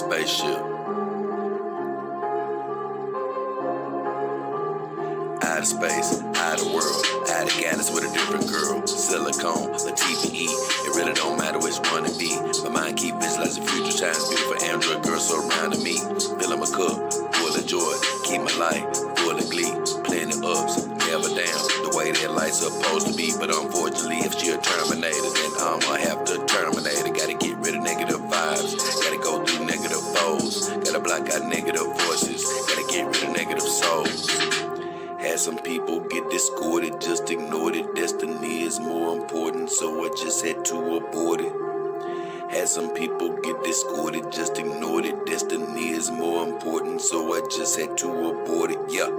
spaceship. Out of space, out of world, out of galaxy with a different girl. Silicone, a TPE, it really don't matter which one it be. My mind keep visualizing future times, beautiful Android girls surrounding me. Filling my cup, full of joy, keep my life full of glee. Plenty ups, never down, the way that life's supposed to be. But unfortunately, if she a Terminator, then I'ma have to terminate her. Gotta get rid of negative vibes, gotta go through negative foes, gotta block out negative voices, gotta get rid of negative souls. Had some people get discorded, just ignored it. Destiny is more important, so I just had to abort it. Had some people get discorded, just ignored it. Destiny is more important, so I just had to abort it. Yeah.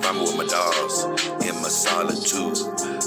Find me with my dogs in my solitude.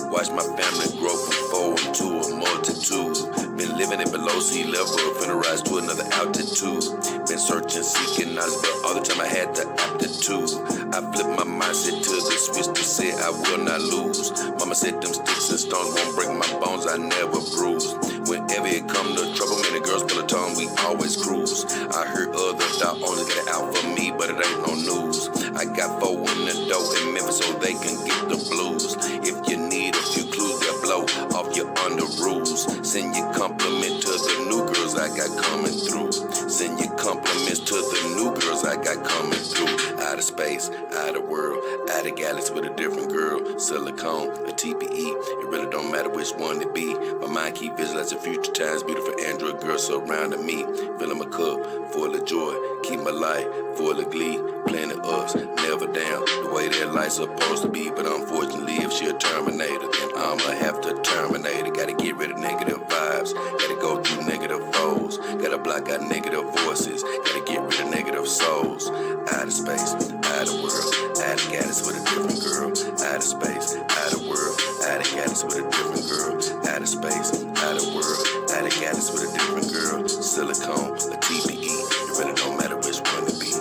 Watch my family grow from 4 into a multitude. Been living it below sea level, finna rise to another altitude. Been searching, seeking knowledge, but all the time I had the aptitude. I flipped my mindset to the switch to say I will not lose. Mama said them sticks and stones won't break my bones, I never bruise. Whenever it come to trouble, man, the girls pull a tongue, we always cruise. I heard other dog owners got it out for me, but it ain't no news. I got 4 in the dough in Memphis so they can get the blues. If you need a few clues, they'll blow off your under rules. Send your compliment to the new girls I got coming through. Send your compliments to the new girls I got coming through. Out of space, out of world, out of galaxy with a different girl. Silicone, a TPE, it really don't matter which one it be. My mind keep visualizing future times, beautiful Android girls surrounding me. Filling my cup, full of joy, keep my life full of glee. Plenty ups, never down, the way that life's supposed to be. But unfortunately, if she a Terminator, then I'ma have to terminate her. Gotta get rid of negative vibes, gotta go through negative foes, gotta block out negative voices, gotta get rid of negative souls. Out of space, out of world, out of galaxy with a different girl. Out of space, out of world, out of galaxy with a different girl. Out of space, out of world, out of galaxy with a different girl. Silicone, a TPE, it really don't matter which one it be.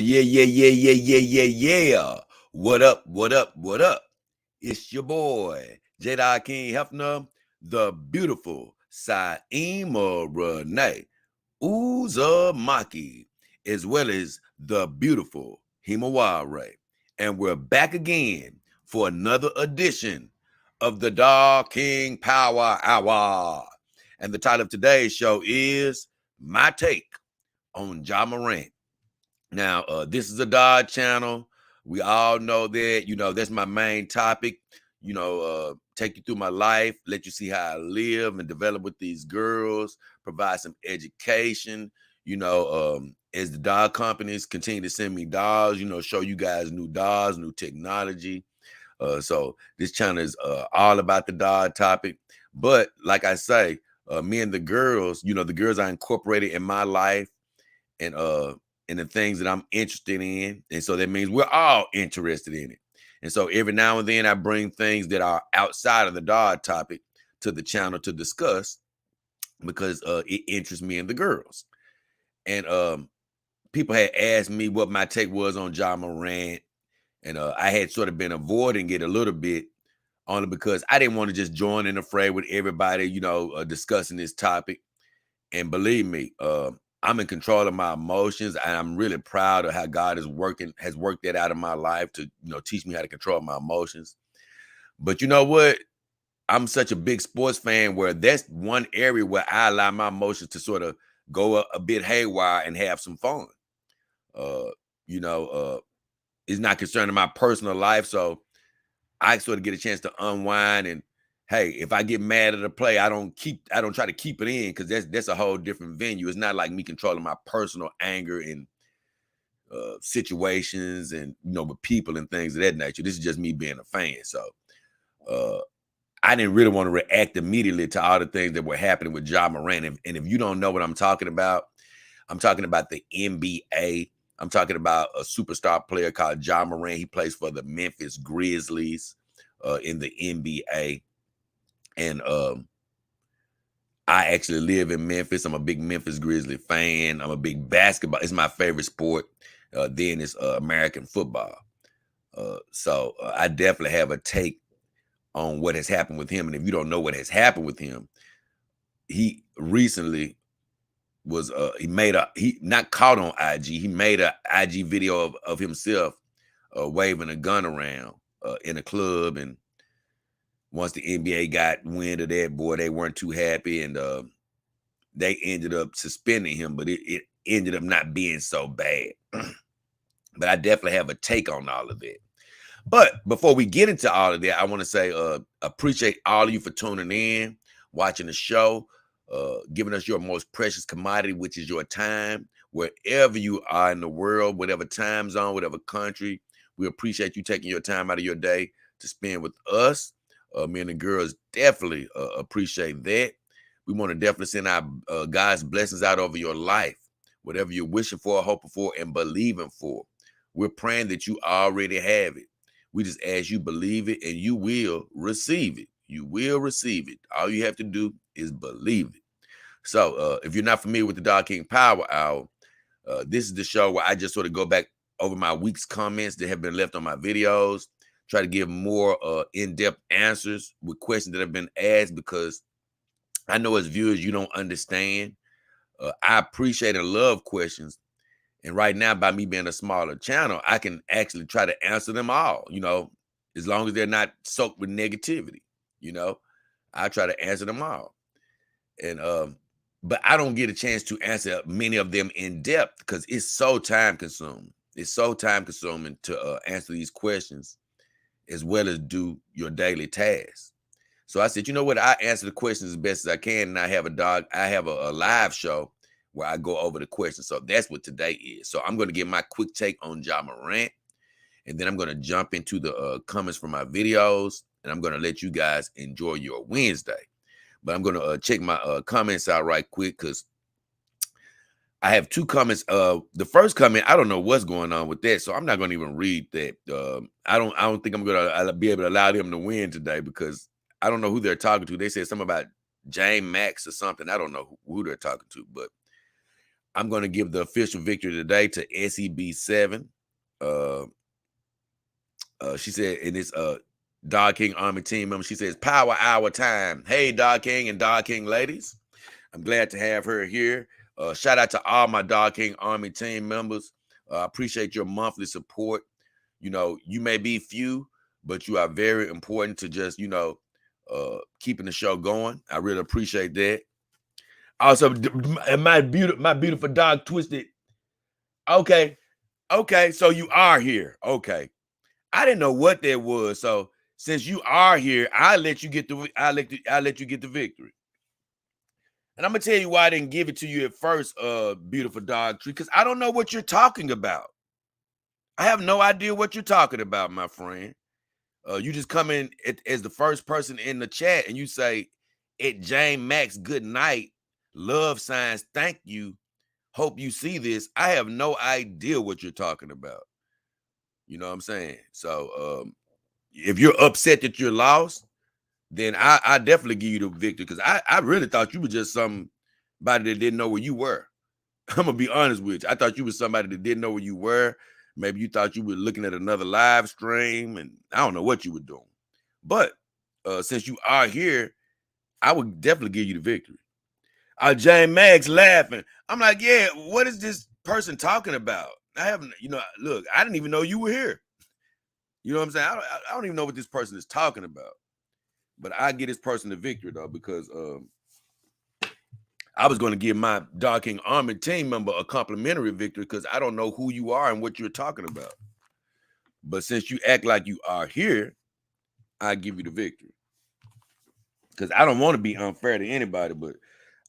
Yeah. What up, what up, what up? It's your boy, JayDollKingHefner, the beautiful Saima Renee Uzumaki, as well as the beautiful Himaware. And we're back again for another edition of the Dog King Power Hour. And the title of today's show is My Take on Morant. Now, this is a Dog channel. We all know that, that's my main topic, take you through my life, let you see how I live and develop with these girls, provide some education, as the dog companies continue to send me dogs, show you guys new dogs, new technology. So this channel is all about the dog topic. But like I say, me and the girls, the girls I incorporated in my life and the things that I'm interested in. And so that means we're all interested in it. And so every now and then I bring things that are outside of the dog topic to the channel to discuss because it interests me and the girls. And people had asked me what my take was on Morant. And I had sort of been avoiding it a little bit only because I didn't want to just join in the fray with everybody, discussing this topic. And believe me, I'm in control of my emotions, and I'm really proud of how God has worked that out of my life to, teach me how to control my emotions. But you know what? I'm such a big sports fan where that's one area where I allow my emotions to sort of go a bit haywire and have some fun. It's not concerning my personal life, so I sort of get a chance to unwind. And hey, if I get mad at a play, I don't try to keep it in because that's a whole different venue. It's not like me controlling my personal anger in situations and with people and things of that nature. This is just me being a fan. So I didn't really want to react immediately to all the things that were happening with Morant. And if you don't know what I'm talking about the NBA. I'm talking about a superstar player called Morant. He plays for the Memphis Grizzlies in the NBA. And I actually live in Memphis. I'm a big Memphis Grizzly fan. I'm a big basketball. It's my favorite sport. Then it's American football. So I definitely have a take on what has happened with him. And if you don't know what has happened with him, he recently was he not caught on IG. He made a IG video of himself waving a gun around in a club, and once the NBA got wind of that, boy, they weren't too happy, and they ended up suspending him, but it ended up not being so bad. But I definitely have a take on all of that. But before we get into all of that, I want to say appreciate all of you for tuning in, watching the show, giving us your most precious commodity, which is your time, wherever you are in the world, whatever time zone, whatever country. We appreciate you taking your time out of your day to spend with us. Me and the girls definitely appreciate that. We want to definitely send our God's blessings out over your life, whatever you're wishing for, hoping for, and believing for. We're praying that you already have it. We just ask you believe it, and you will receive it. You will receive it. All you have to do is believe it. So if you're not familiar with the Dog King Power Hour, this is the show where I just sort of go back over my week's comments that have been left on my videos, try to give more in-depth answers with questions that have been asked, because I know as viewers, you don't understand. I appreciate and love questions. And right now, by me being a smaller channel, I can actually try to answer them all, as long as they're not soaked with negativity, I try to answer them all. And but I don't get a chance to answer many of them in depth because it's so time consuming. It's so time consuming to answer these questions as well as do your daily tasks. So I said, you know what? I answer the questions as best as I can. And I have a live show where I go over the questions. So that's what today is. So I'm going to give my quick take on Ja Morant. And then I'm going to jump into the comments from my videos. And I'm going to let you guys enjoy your Wednesday. But I'm going to check my comments out right quick because I have two comments. The first comment, I don't know what's going on with that, so I'm not going to even read that. I don't think I'm going to be able to allow them to win today because I don't know who they're talking to. They said something about James Max or something. I don't know who they're talking to, but I'm going to give the official victory today to SEB7. She said, and it's Dog King Army team member. She says, "Power Hour time." Hey, Dog King and Dog King ladies, I'm glad to have her here. Shout out to all my Dog King Army team members. I appreciate your monthly support. You may be few, but you are very important to just, keeping the show going. I really appreciate that. Also, my beautiful dog Twisted. Okay, so you are here. Okay, I didn't know what that was. So since you are here, I'll let you get the victory. And I'm gonna tell you why I didn't give it to you at first, beautiful dog tree, because I don't know what you're talking about. I have no idea what you're talking about, my friend. You just come in as the first person in the chat and you say, "At James Max, good night. Love signs, thank you. Hope you see this." I have no idea what you're talking about. You know what I'm saying? So if you're upset that you're lost, then I definitely give you the victory because I really thought you were just somebody that didn't know where you were. I'm gonna be honest with you. I thought you was somebody that didn't know where you were. Maybe you thought you were looking at another live stream, and I don't know what you were doing. But since you are here, I would definitely give you the victory. James Max laughing. I'm like, yeah, what is this person talking about? I haven't, look, I didn't even know you were here. You know what I'm saying? I don't even know what this person is talking about. But I get this person the victory though, because I was going to give my Dog King Army team member a complimentary victory because I don't know who you are and what you're talking about. But since you act like you are here, I give you the victory. Because I don't want to be unfair to anybody, but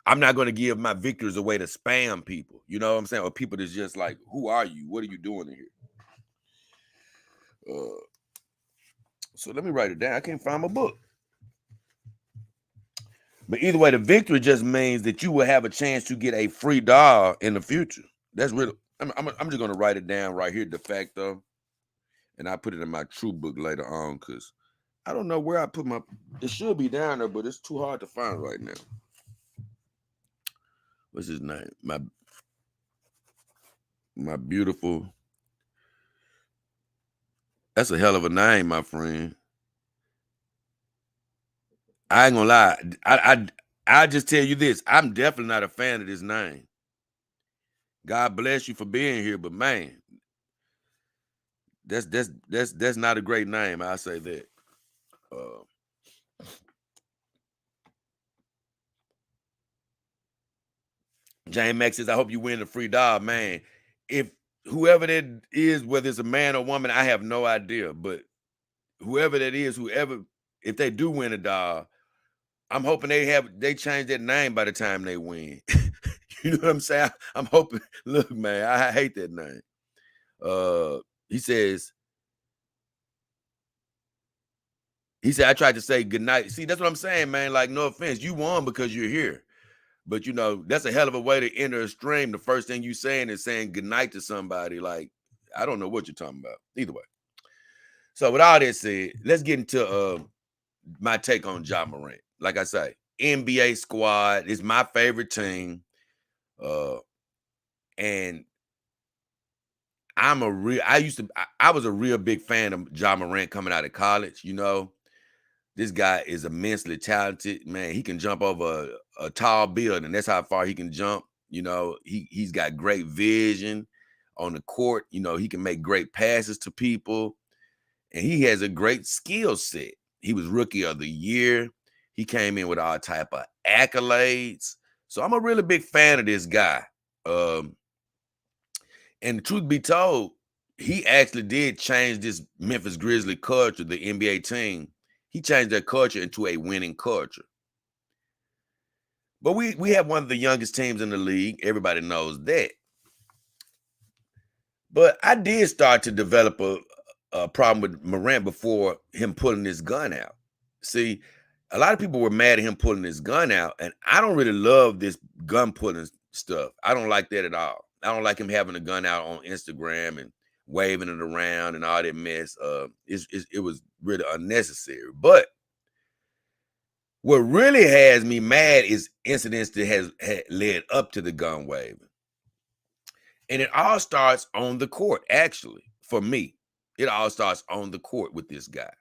I'm not going to give my victories away to spam people. You know what I'm saying? Or people that's just like, who are you? What are you doing in here? So let me write it down. I can't find my book. But either way, the victory just means that you will have a chance to get a free doll in the future. That's really, I'm just going to write it down right here, de facto. And I put it in my true book later on because I don't know where I put my, it should be down there, but it's too hard to find right now. What's his name? My beautiful That's a hell of a name, my friend. I ain't gonna lie. I just tell you this. I'm definitely not a fan of this name. God bless you for being here, but man, that's not a great name. I say that. Uh, Jane Max says, "I hope you win the free dog, man. If whoever that is, whether it's a man or woman, I have no idea. But whoever that is, whoever, if they do win a dog, I'm hoping they change that name by the time they win. You know what I'm saying? I'm hoping. Look, man, I hate that name. Uh, he says, I tried to say good night. See, that's what I'm saying, man. Like, no offense, you won because you're here. But you know, that's a hell of a way to enter a stream. The first thing you saying is saying good night to somebody. Like, I don't know what you're talking about. Either way. So with all that said, let's get into my take on Ja Morant. Like I say, NBA squad is my favorite team. And I was a real big fan of Ja Morant coming out of college. You know, this guy is immensely talented, man. He can jump over a tall building. That's how far he can jump. You know, he's got great vision on the court. You know, he can make great passes to people, and he has a great skill set. He was rookie of the year. He came in with all type of accolades. So I'm a really big fan of this guy. And the truth be told, he actually did change this Memphis Grizzly culture, the NBA team. He changed their culture into a winning culture. But we have one of the youngest teams in the league. Everybody knows that. But I did start to develop a problem with Morant before him pulling his gun out. See, a lot of people were mad at him pulling his gun out, and I don't really love this gun pulling stuff. I don't like that at all. I don't like him having a gun out on Instagram and waving it around and all that mess. It was really unnecessary. But what really has me mad is incidents that had led up to the gun waving. And it all starts on the court, actually, for me. It all starts on the court with this guy.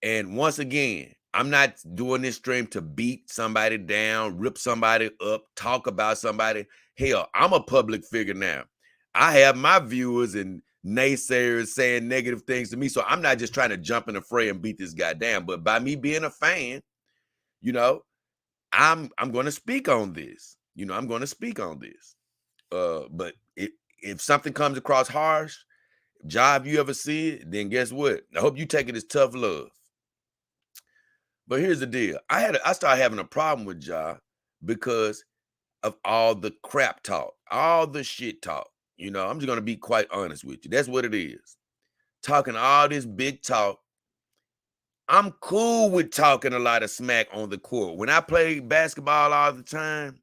And once again, I'm not doing this stream to beat somebody down, rip somebody up, talk about somebody. Hell, I'm a public figure now. I have my viewers and naysayers saying negative things to me. So I'm not just trying to jump in the fray and beat this guy down. But by me being a fan, you know, I'm going to speak on this. You know, I'm going to speak on this. But if something comes across harsh, Ja, if you ever see it, then guess what? I hope you take it as tough love. But here's the deal. I started having a problem with Ja because of all the crap talk, all the shit talk. You know, I'm just gonna be quite honest with you. That's what it is. Talking all this big talk. I'm cool with talking a lot of smack on the court. When I play basketball all the time,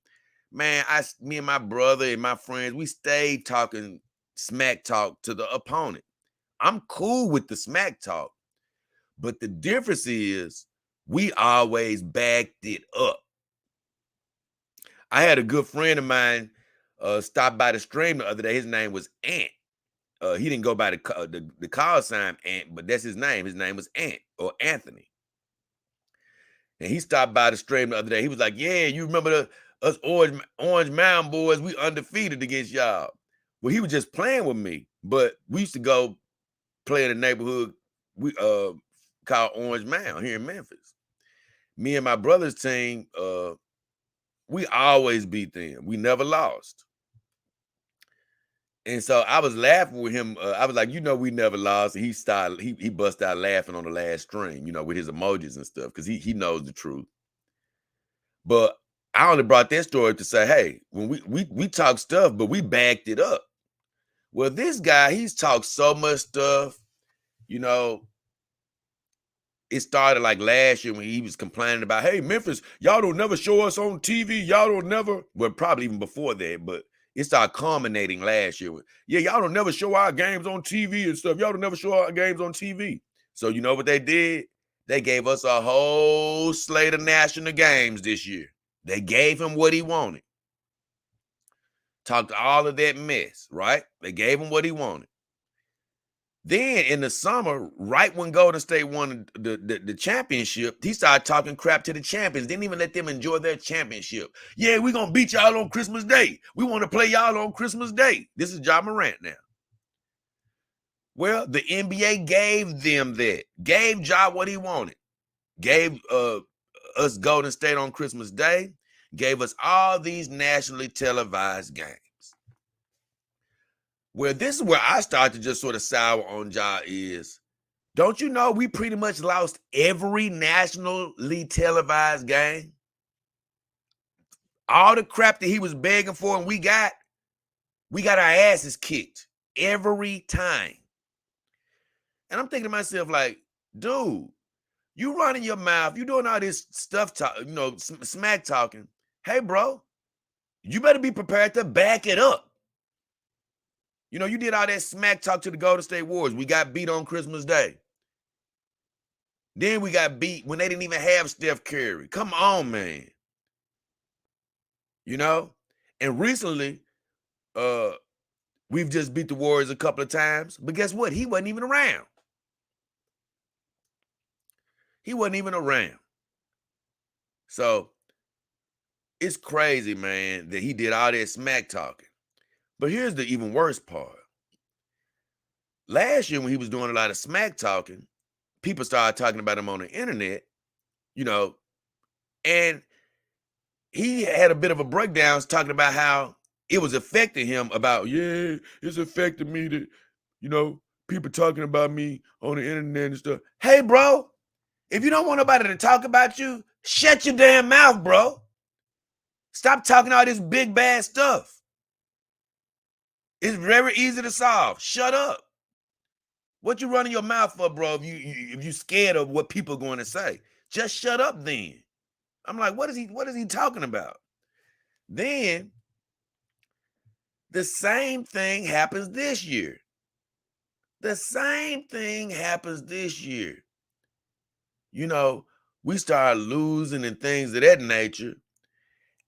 man, me and my brother and my friends, we stayed talking smack talk to the opponent. I'm cool with the smack talk, but the difference is we always backed it up. I had a good friend of mine stop by the stream the other day. His name was Ant. He didn't go by the call sign Ant, but that's his name. His name was Ant or Anthony. And he stopped by the stream the other day. He was like, "Yeah, you remember us Orange Mountain boys? We undefeated against y'all." Well, he was just playing with me, but we used to go play in the neighborhood we called Orange Mound here in Memphis. Me and my brother's team, we always beat them. We never lost. And so I was laughing with him. I was like, you know, we never lost. And he bust out laughing on the last stream, you know, with his emojis and stuff, because he knows the truth. But I only brought that story to say, hey, when we talk stuff, but we backed it up. Well, this guy, he's talked so much stuff, you know. It started like last year when he was complaining about, hey, Memphis, y'all don't never show us on TV. Y'all don't never, well, probably even before that, but it started culminating last year. Yeah, y'all don't never show our games on TV and stuff. Y'all don't never show our games on TV. So you know what they did? They gave us a whole slate of national games this year. They gave him what he wanted. Talked all of that mess, right? They gave him what he wanted. Then in the summer, right when Golden State won the championship, he started talking crap to the champions. Didn't even let them enjoy their championship. Yeah, we're gonna beat y'all on Christmas Day. We want to play y'all on Christmas Day. This is Ja Morant now. Well, the NBA gave them that, gave Ja what he wanted, gave us Golden State on Christmas Day, gave us all these nationally televised games. Well, this is where I start to just sort of sour on Ja is, don't you know we pretty much lost every nationally televised game? All the crap that he was begging for and we got our asses kicked every time. And I'm thinking to myself like, dude, you running your mouth, you doing all this stuff, smack talking. Hey, bro, you better be prepared to back it up. You did all that smack talk to the Golden State Warriors. We got beat on Christmas Day. Then we got beat when they didn't even have Steph Curry. Come on, man. And recently, we've just beat the Warriors a couple of times. But guess what? He wasn't even around. He wasn't even around. So it's crazy, man, that he did all that smack talking. But here's the even worse part. Last year when he was doing a lot of smack talking, people started talking about him on the internet, and he had a bit of a breakdown talking about how it was affecting him about, yeah, it's affecting me that, people talking about me on the internet and stuff. Hey, bro, if you don't want nobody to talk about you, shut your damn mouth, bro. Stop talking all this big bad stuff. It's very easy to solve. Shut up. What you running your mouth for, bro, if you scared of what people are going to say? Just shut up then. I'm like, what is he talking about? Then the same thing happens this year. The same thing happens this year. We start losing and things of that nature,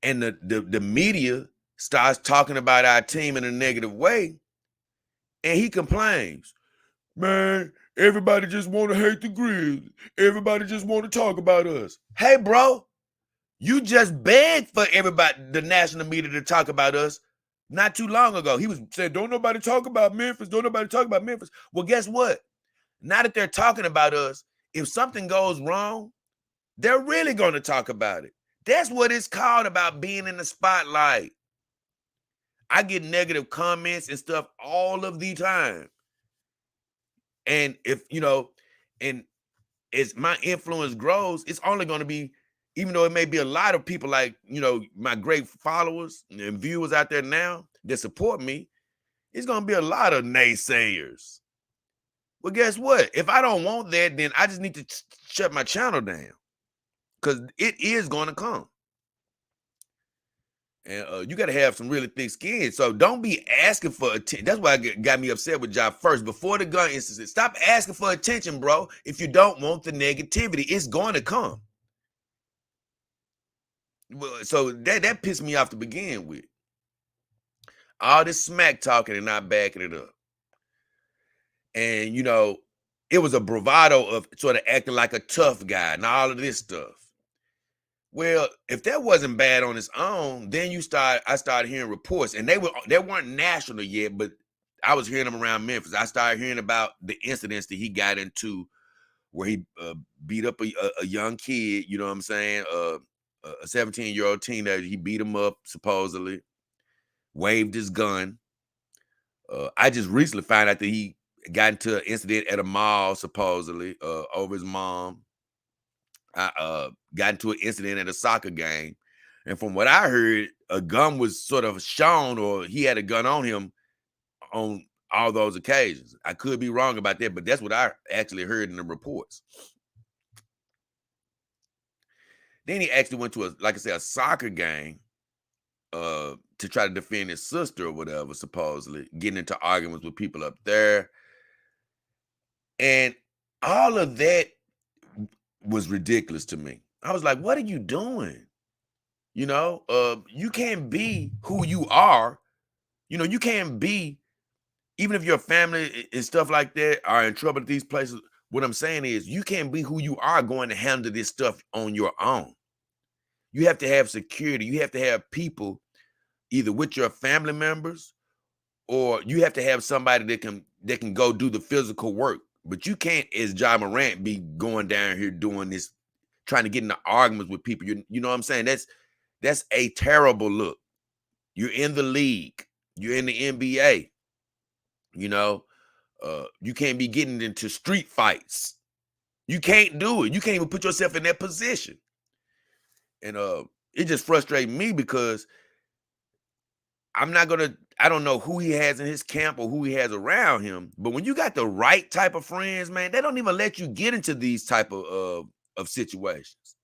and the media starts talking about our team in a negative way, and he complains, man, everybody just want to hate the Grizzlies. Everybody just want to talk about us. Hey, bro, you just begged for everybody, the national media, to talk about us not too long ago. He was saying, don't nobody talk about Memphis. Don't nobody talk about Memphis. Well, guess what? Now that they're talking about us, if something goes wrong, they're really going to talk about it. That's what it's called about being in the spotlight. I get negative comments and stuff all of the time. And if, and as my influence grows, it's only going to be, even though it may be a lot of people like, my great followers and viewers out there now that support me, it's going to be a lot of naysayers. Well, guess what? If I don't want that, then I just need to shut my channel down, because it is going to come. And you got to have some really thick skin. So don't be asking for attention. That's why it got me upset with Ja first. Before the gun incident, stop asking for attention, bro. If you don't want the negativity, it's going to come. Well, so that pissed me off to begin with. All this smack talking and not backing it up. And, it was a bravado of sort of acting like a tough guy and all of this stuff. Well, if that wasn't bad on its own, then I started hearing reports, and they weren't national yet, but I was hearing them around Memphis. I started hearing about the incidents that he got into where he beat up a young kid, you know what I'm saying? A 17-year-old teenager. He beat him up, supposedly, waved his gun. I just recently found out that he got into an incident at a mall, supposedly, over his mom. I got into an incident at a soccer game. And from what I heard, a gun was sort of shown, or he had a gun on him on all those occasions. I could be wrong about that, but that's what I actually heard in the reports. Then he actually went to a soccer game to try to defend his sister or whatever, supposedly, getting into arguments with people up there. And all of that was ridiculous to me. I was like, what are you doing? You can't be who you are. You can't be even if your family and stuff like that are in trouble at these places, what I'm saying is you can't be who you are going to handle this stuff on your own. You have to have security. You have to have people either with your family members, or you have to have somebody that can go do the physical work. But you can't, as John Morant, be going down here doing this, trying to get into arguments with people. You know what I'm saying? That's a terrible look. You're in the league. You're in the NBA. You know, you can't be getting into street fights. You can't do it. You can't even put yourself in that position. And it just frustrates me because I don't know who he has in his camp or who he has around him, but when you got the right type of friends, man, they don't even let you get into these type of situations.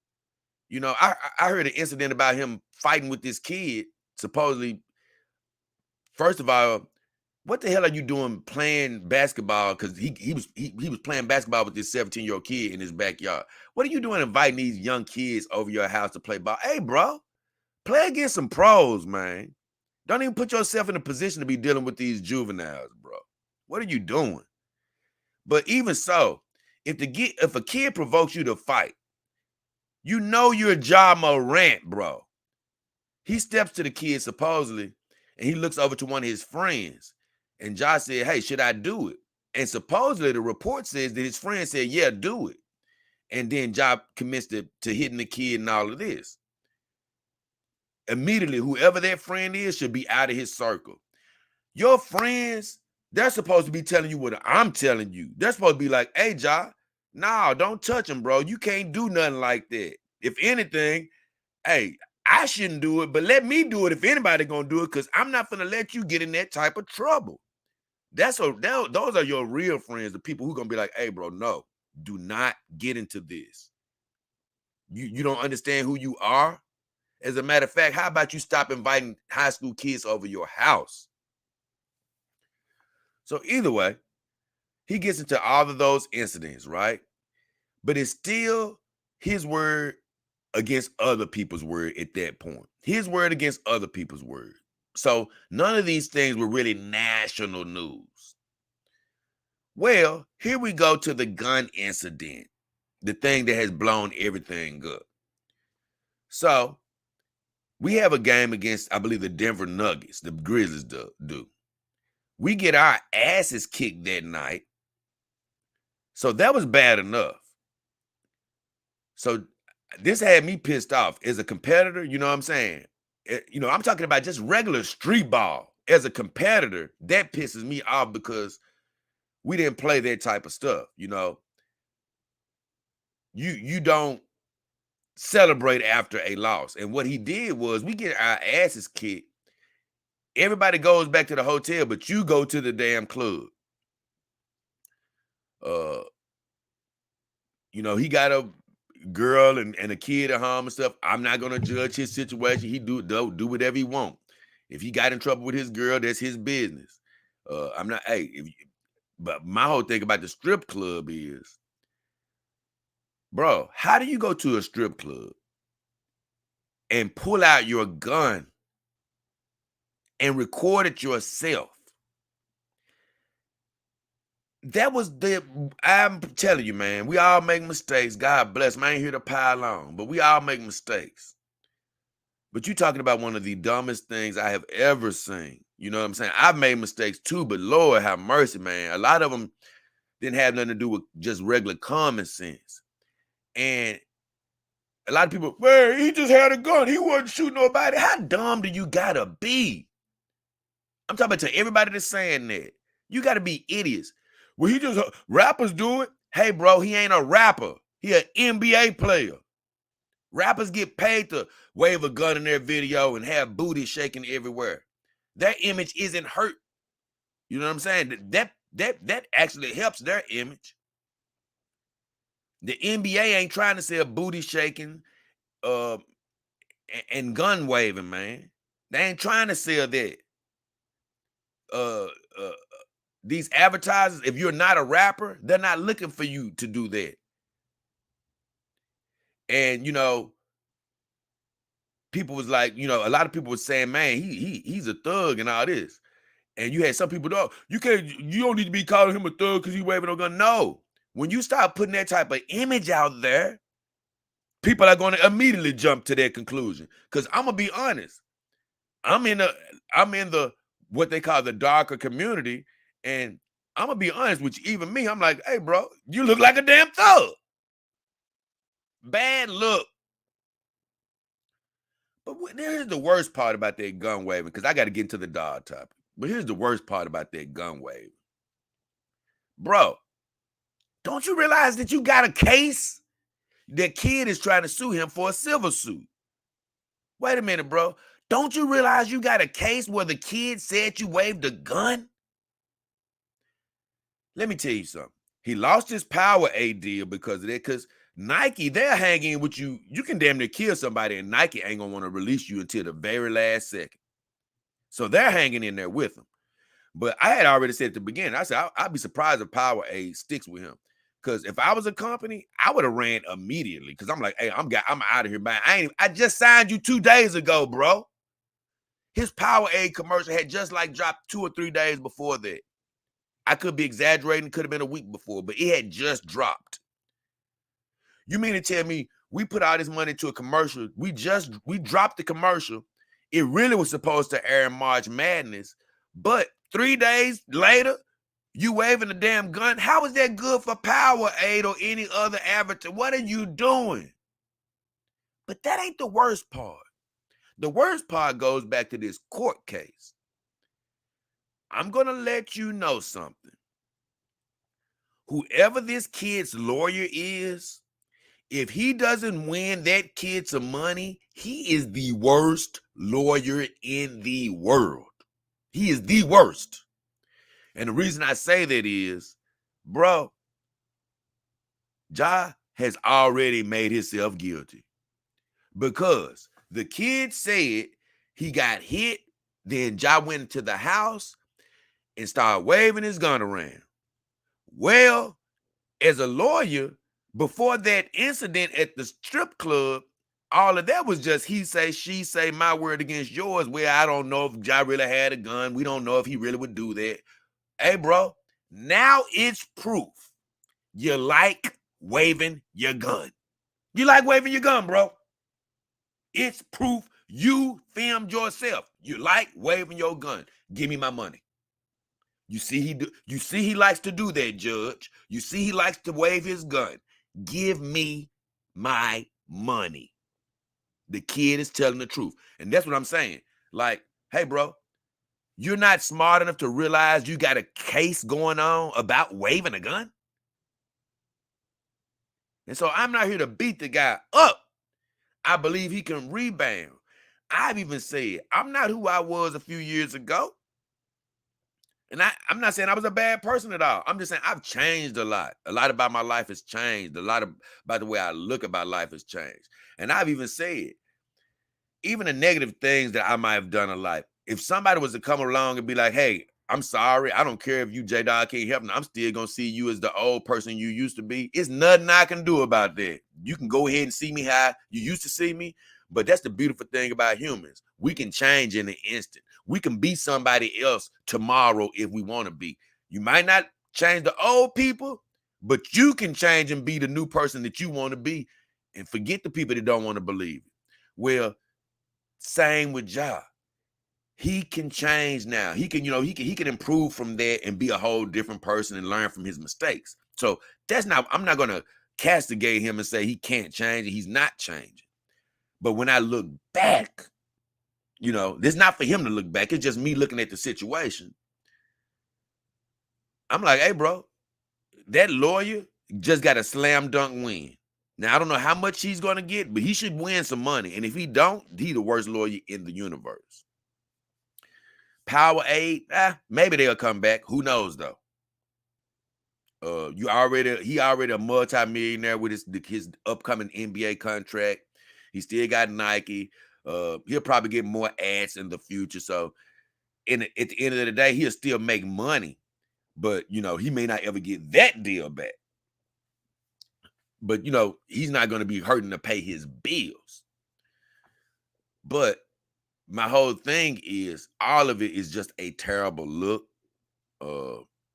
You know, I heard an incident about him fighting with this kid. Supposedly, first of all, what the hell are you doing playing basketball? Because he was playing basketball with this 17-year-old kid in his backyard. What are you doing inviting these young kids over your house to play ball? Hey, bro, play against some pros, man. Don't even put yourself in a position to be dealing with these juveniles, bro. What are you doing? But even so, if a kid provokes you to fight, you know you're Ja Morant, bro. He steps to the kid supposedly, and he looks over to one of his friends. And Ja said, "Hey, should I do it?" And supposedly the report says that his friend said, "Yeah, do it." And then Ja commenced to hitting the kid and all of this. Immediately, whoever that friend is should be out of his circle. Your friends, they're supposed to be telling you what I'm telling you. They're supposed to be like, "Hey, Ja, no, don't touch him, bro. You can't do nothing like that." If anything, hey, I shouldn't do it, but let me do it if anybody gonna do it, because I'm not gonna let you get in that type of trouble. Those are your real friends, the people who gonna be like, "Hey, bro, no, do not get into this. You don't understand who you are." As a matter of fact, how about you stop inviting high school kids over your house? So either way, he gets into all of those incidents, right? But it's still his word against other people's word at that point. His word against other people's word. So none of these things were really national news. Well, here we go to the gun incident, the thing that has blown everything up. So we have a game against, I believe, the Denver Nuggets, the Grizzlies do. We get our asses kicked that night. So that was bad enough. So this had me pissed off as a competitor. You know what I'm saying? I'm talking about just regular street ball. As a competitor, that pisses me off because we didn't play that type of stuff. You don't celebrate after a loss. And what he did was we get our asses kicked. Everybody goes back to the hotel, but you go to the damn club. Uh, he got a girl and a kid at home and stuff. I'm not gonna judge his situation. He do whatever he want. If he got in trouble with his girl, that's his business. I'm not. Hey, but my whole thing about the strip club is, bro, how do you go to a strip club and pull out your gun and record it yourself? I'm telling you, man, we all make mistakes. God bless me. I ain't here to pile on, but we all make mistakes. But you're talking about one of the dumbest things I have ever seen. You know what I'm saying? I've made mistakes too, but Lord have mercy, man. A lot of them didn't have nothing to do with just regular common sense. And a lot of people, man, he just had a gun. He wasn't shooting nobody. How dumb do you gotta be? I'm talking about to everybody that's saying that. You gotta be idiots. Well, rappers do it. Hey, bro, he ain't a rapper. He an NBA player. Rappers get paid to wave a gun in their video and have booty shaking everywhere. Their image isn't hurt. You know what I'm saying? That actually helps their image. The NBA ain't trying to sell booty shaking uh, and gun waving, man. They ain't trying to sell that. Uh, uh, these advertisers, if you're not a rapper, they're not looking for you to do that. And people was like, a lot of people were saying, man, he's a thug and all this. And you had some people, though, you don't need to be calling him a thug because he's waving a gun. No. When you start putting that type of image out there, people are going to immediately jump to that conclusion. Because I'm gonna be honest, I'm in the what they call the darker community, and I'm gonna be honest with you. Even me, I'm like, hey, bro, you look like a damn thug. Bad look. But here's the worst part about that gun waving, because I got to get into the dog topic. But here's the worst part about that gun wave. Bro, don't you realize that you got a case? That kid is trying to sue him for a civil suit. Wait a minute, bro. Don't you realize you got a case where the kid said you waved a gun? Let me tell you something. He lost his Powerade deal because of that, because Nike, they're hanging with you. You can damn near kill somebody, and Nike ain't going to want to release you until the very last second. So they're hanging in there with him. But I had already said at the beginning, I said, I'd be surprised if Powerade sticks with him. Because if I was a company, I would have ran immediately. Because I'm like, hey, I'm out of here, man. I just signed you 2 days ago, bro. His Powerade commercial had just like dropped 2 or 3 days before that. I could be exaggerating, could have been a week before, but it had just dropped. You mean to tell me we put all this money to a commercial, we dropped the commercial. It really was supposed to air in March Madness, but 3 days later, you waving a damn gun? How is that good for Powerade or any other advertiser? What are you doing? But that ain't the worst part. The worst part goes back to this court case. I'm going to let you know something. Whoever this kid's lawyer is, if he doesn't win that kid some money, he is the worst lawyer in the world. He is the worst. And the reason I say that is, bro, Ja has already made himself guilty. Because the kid said he got hit, then Ja went into the house and started waving his gun around. Well, as a lawyer, before that incident at the strip club, all of that was just he say, she say, my word against yours, where I don't know if Ja really had a gun. We don't know if he really would do that. Hey, bro, now it's proof you like waving your gun. You like waving your gun, bro. It's proof you filmed yourself. You like waving your gun. Give me my money. You see he likes to do that, Judge. You see he likes to wave his gun. Give me my money. The kid is telling the truth. And that's what I'm saying. Like, hey, bro, you're not smart enough to realize you got a case going on about waving a gun? And so I'm not here to beat the guy up. I believe he can rebound. I've even said, I'm not who I was a few years ago. And I'm not saying I was a bad person at all. I'm just saying I've changed a lot. A lot about my life has changed. A lot about the way I look about life has changed. And I've even said, even the negative things that I might have done in life, if somebody was to come along and be like, hey, I'm sorry, I don't care if you JayDollKingHefner, I'm still going to see you as the old person you used to be. It's nothing I can do about that. You can go ahead and see me how you used to see me, but that's the beautiful thing about humans. We can change in an instant. We can be somebody else tomorrow if we want to be. You might not change the old people, but you can change and be the new person that you want to be, and forget the people that don't want to believe it. Well, same with Ja. He can change now. He can, he can improve from that and be a whole different person and learn from his mistakes. So I'm not going to castigate him and say he can't change and he's not changing. But when I look back, it's not for him to look back. It's just me looking at the situation. I'm like, hey, bro, that lawyer just got a slam dunk win. Now, I don't know how much he's going to get, but he should win some money. And if he don't, he's the worst lawyer in the universe. Powerade, maybe they'll come back. Who knows, though? He already a multi-millionaire with his upcoming NBA contract. He still got Nike. He'll probably get more ads in the future. So at the end of the day, he'll still make money. But, he may not ever get that deal back. But, he's not going to be hurting to pay his bills. But my whole thing is all of it is just a terrible look.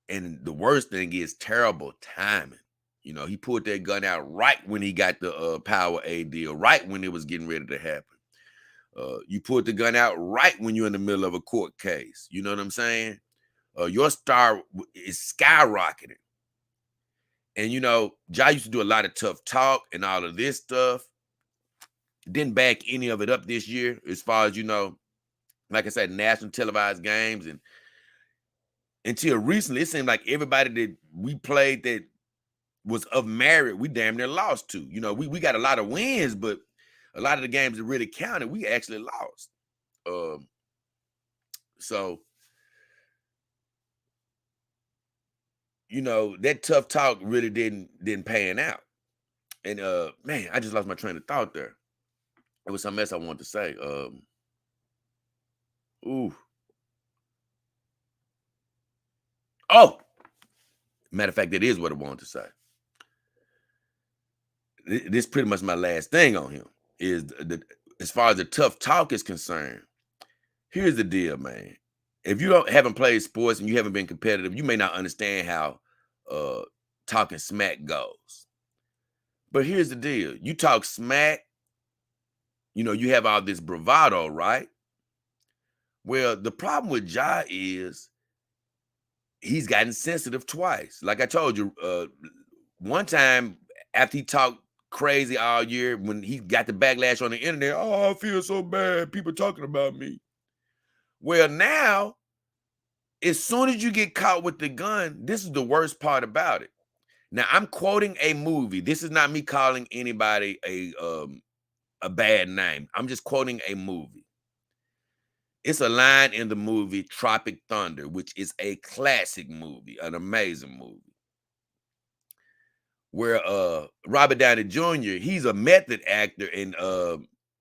And the worst thing is terrible timing. You know, he pulled that gun out right when he got the Power A deal, right when it was getting ready to happen. You pulled the gun out right when you're in the middle of a court case. You know what I'm saying? Your star is skyrocketing. And you know, Jai used to do a lot of tough talk and all of this stuff. Didn't back any of it up this year, as far as you know, like I said, national televised games. And until recently, it seemed like everybody that we played that was of merit, we damn near lost to. You know, we got a lot of wins, but a lot of the games that really counted, we actually lost. So, you know, that tough talk really didn't pan out. And man, I just lost my train of thought there. It was something else I wanted to say. Ooh. Oh, matter of fact, that is what I wanted to say. This pretty much my last thing on him is as far as the tough talk is concerned. Here's the deal, man. If you haven't played sports and you haven't been competitive, you may not understand how talking smack goes. But here's the deal. You talk smack, you know, you have all this bravado, right? Well, the problem with Ja is he's gotten sensitive twice. Like I told you, one time after he talked crazy all year, when he got the backlash on the internet, oh, I feel so bad, people talking about me. Well, now, as soon as you get caught with the gun, this is the worst part about it. Now, I'm quoting a movie. This is not me calling anybody a bad name. I'm just quoting a movie. It's a line in the movie Tropic Thunder, which is a classic movie, an amazing movie, where Robert Downey Jr., he's a method actor, and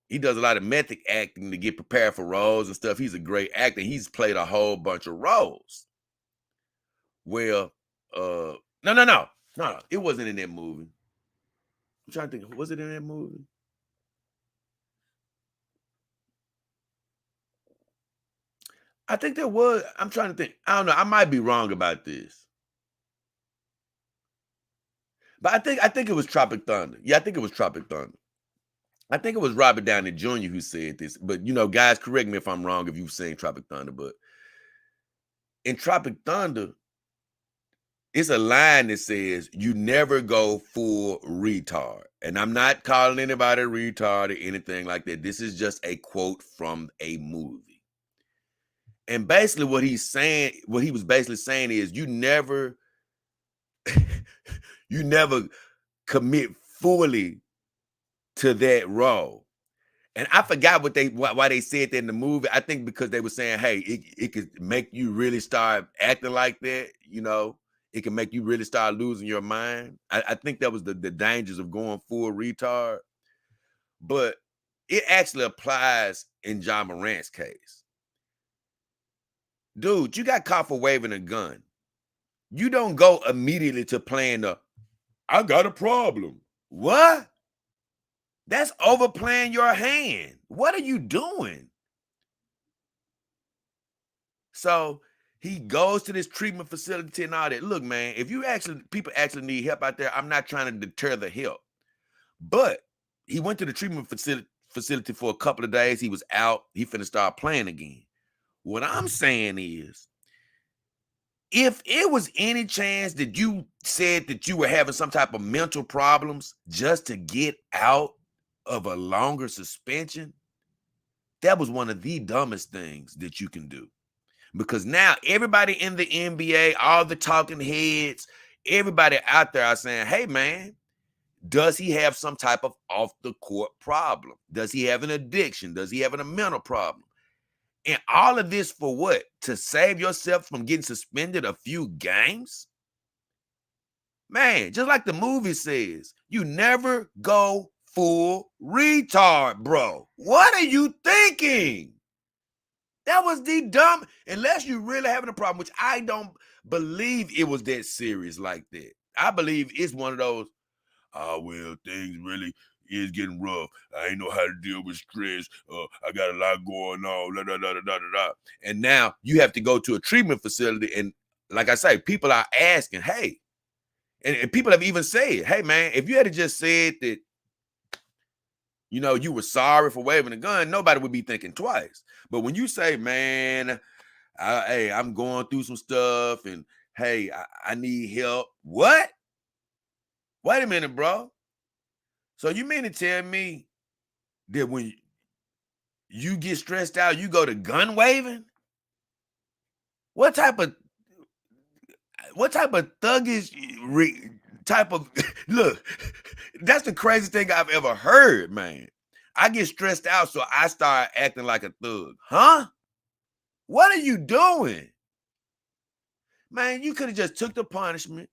he does a lot of method acting to get prepared for roles and stuff. He's a great actor. He's played a whole bunch of roles. Well, no. It wasn't in that movie. I'm trying to think. Was it in that movie? I think there was. I'm trying to think. I don't know. I might be wrong about this. But I think it was Tropic Thunder. Yeah, I think it was Tropic Thunder. I think it was Robert Downey Jr. who said this. But you know, guys, correct me if I'm wrong if you've seen Tropic Thunder. But in Tropic Thunder, it's a line that says, "You never go full retard." And I'm not calling anybody a retard or anything like that. This is just a quote from a movie. And basically what he's saying, what he was basically saying is you never you never commit fully to that role. And I forgot why they said that in the movie. I think because they were saying, hey, it could make you really start acting like that, you know. It can make you really start losing your mind. I think that was the dangers of going full retard. But it actually applies in John Morant's case. Dude, you got caught for waving a gun. You don't go immediately to playing I got a problem. What? That's overplaying your hand. What are you doing? So he goes to this treatment facility and all that. Look, man, if people actually need help out there, I'm not trying to deter the help. But he went to the treatment facility for a couple of days. He was out. He finna start playing again. What I'm saying is, if it was any chance that you said that you were having some type of mental problems just to get out of a longer suspension, that was one of the dumbest things that you can do. Because now everybody in the NBA, all the talking heads, everybody out there are saying, hey, man, does he have some type of off the court problem? Does he have an addiction? Does he have a mental problem? And all of this for what? To save yourself from getting suspended a few games? Man, just like the movie says, you never go full retard, bro. What are you thinking? That was the dumb, unless you're really having a problem, which I don't believe it was that serious like that. I believe it's one of those, oh, well, things really, it's getting rough. I ain't know how to deal with stress. I got a lot going on. Da, da, da, da, da, da. And now you have to go to a treatment facility. And like I say, people are asking, hey, and people have even said, hey, man, if you had just said that, you know, you were sorry for waving a gun, nobody would be thinking twice. But when you say, man, hey, I'm going through some stuff and hey, I need help. What? Wait a minute, bro. So you mean to tell me that when you get stressed out, you go to gun waving? What type of thuggish type of look? That's the craziest thing I've ever heard, man. I get stressed out, so I start acting like a thug. Huh? What are you doing? Man, you could have just took the punishment,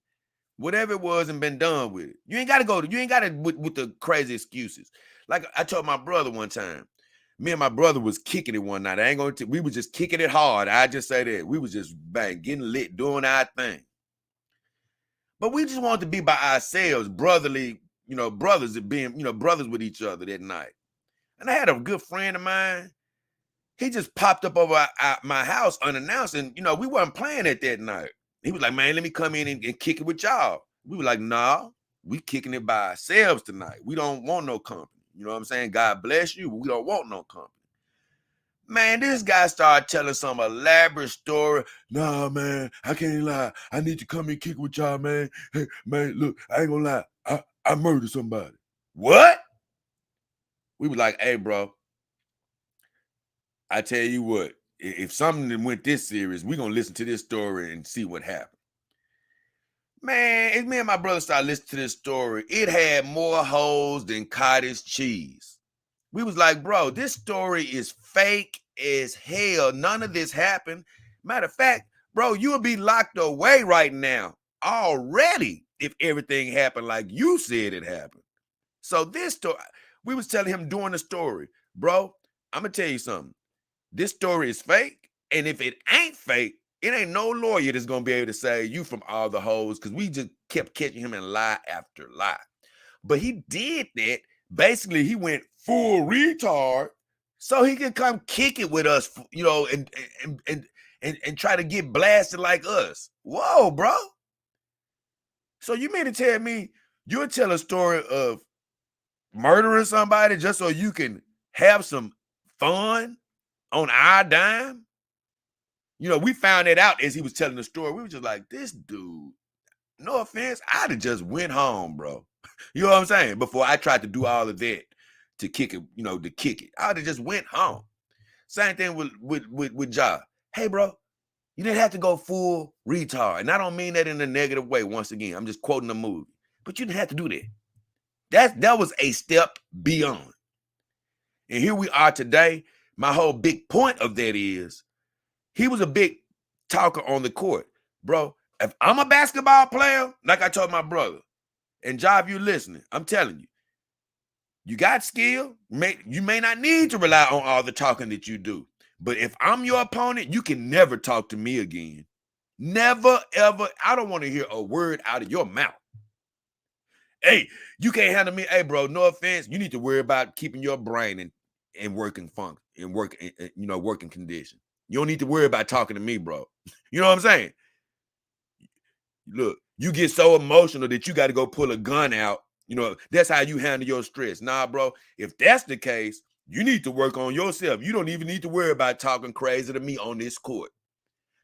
whatever it was, and been done with it. You ain't got to with the crazy excuses. Like I told my brother one time, me and my brother was kicking it one night. We was just kicking it hard. I just say that. We was just getting lit, doing our thing. But we just wanted to be by ourselves, brotherly, brothers with each other that night. And I had a good friend of mine. He just popped up over my house unannounced, and we weren't playing it that night. He was like, man, let me come in and kick it with y'all. We were like, nah, we kicking it by ourselves tonight. We don't want no company. You know what I'm saying? God bless you, but we don't want no company. Man, this guy started telling some elaborate story. Nah, man, I can't lie. I need to come and kick it with y'all, man. Hey, man, look, I ain't gonna lie. I murdered somebody. What? We was like, hey, bro, I tell you what, if something went this serious, we're going to listen to this story and see what happened. Man, as me and my brother started listening to this story, it had more holes than cottage cheese. We was like, bro, this story is fake as hell. None of this happened. Matter of fact, bro, you would be locked away right now already if everything happened like you said it happened. So this story, we was telling him during the story, bro, I'm going to tell you something. This story is fake, and if it ain't fake, it ain't no lawyer that's gonna be able to say you from all the hoes, because we just kept catching him in lie after lie. But he did that. Basically, he went full retard so he can come kick it with us, and try to get blasted like us. Whoa, bro. So you mean to tell me you'll tell a story of murdering somebody just so you can have some fun on our dime? We found that out as he was telling the story. We were just like, this dude, no offense, I'd have just went home, bro. You know what I'm saying? Before I tried to do all of that to kick it, I'd have just went home. Same thing with Ja. Hey, bro, you didn't have to go full retard. And I don't mean that in a negative way. Once again, I'm just quoting the movie. But you didn't have to do that. That was a step beyond. And here we are today. My whole big point of that is, he was a big talker on the court. Bro, if I'm a basketball player, like I told my brother, and Ja, if you're listening, I'm telling you, you got skill. You may not need to rely on all the talking that you do. But if I'm your opponent, you can never talk to me again. Never, ever. I don't want to hear a word out of your mouth. Hey, you can't handle me. Hey, bro, no offense. You need to worry about keeping your brain in working funk, working condition. You don't need to worry about talking to me, bro. You know what I'm saying? Look, you get so emotional that you got to go pull a gun out. That's how you handle your stress. Nah, bro, if that's the case, you need to work on yourself. You don't even need to worry about talking crazy to me on this court.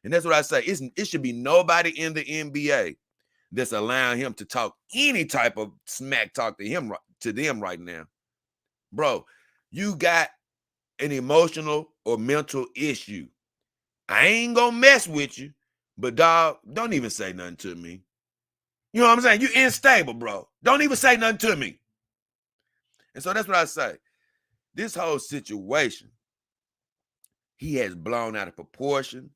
And that's what I say. It should be nobody in the NBA that's allowing him to talk any type of smack talk to them right now. Bro, you got an emotional or mental issue. I ain't gonna mess with you, but dog, don't even say nothing to me. You know what I'm saying? You unstable, bro. Don't even say nothing to me. And so that's what I say. This whole situation, he has blown out of proportion.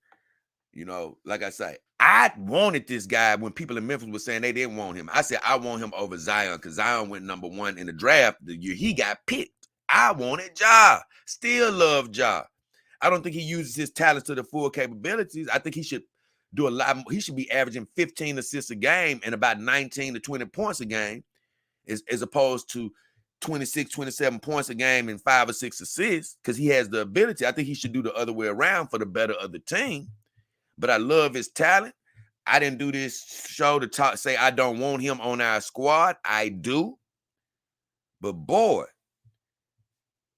Like I say, I wanted this guy when people in Memphis were saying they didn't want him. I said, I want him over Zion because Zion went number 1 in the draft the year he got picked. I wanted Ja. Still love Ja. I don't think he uses his talents to the full capabilities. I think he should do a lot. He should be averaging 15 assists a game and about 19 to 20 points a game, as opposed to 26, 27 points a game and 5 or 6 assists because he has the ability. I think he should do the other way around for the better of the team. But I love his talent. I didn't do this show to say I don't want him on our squad. I do. But boy,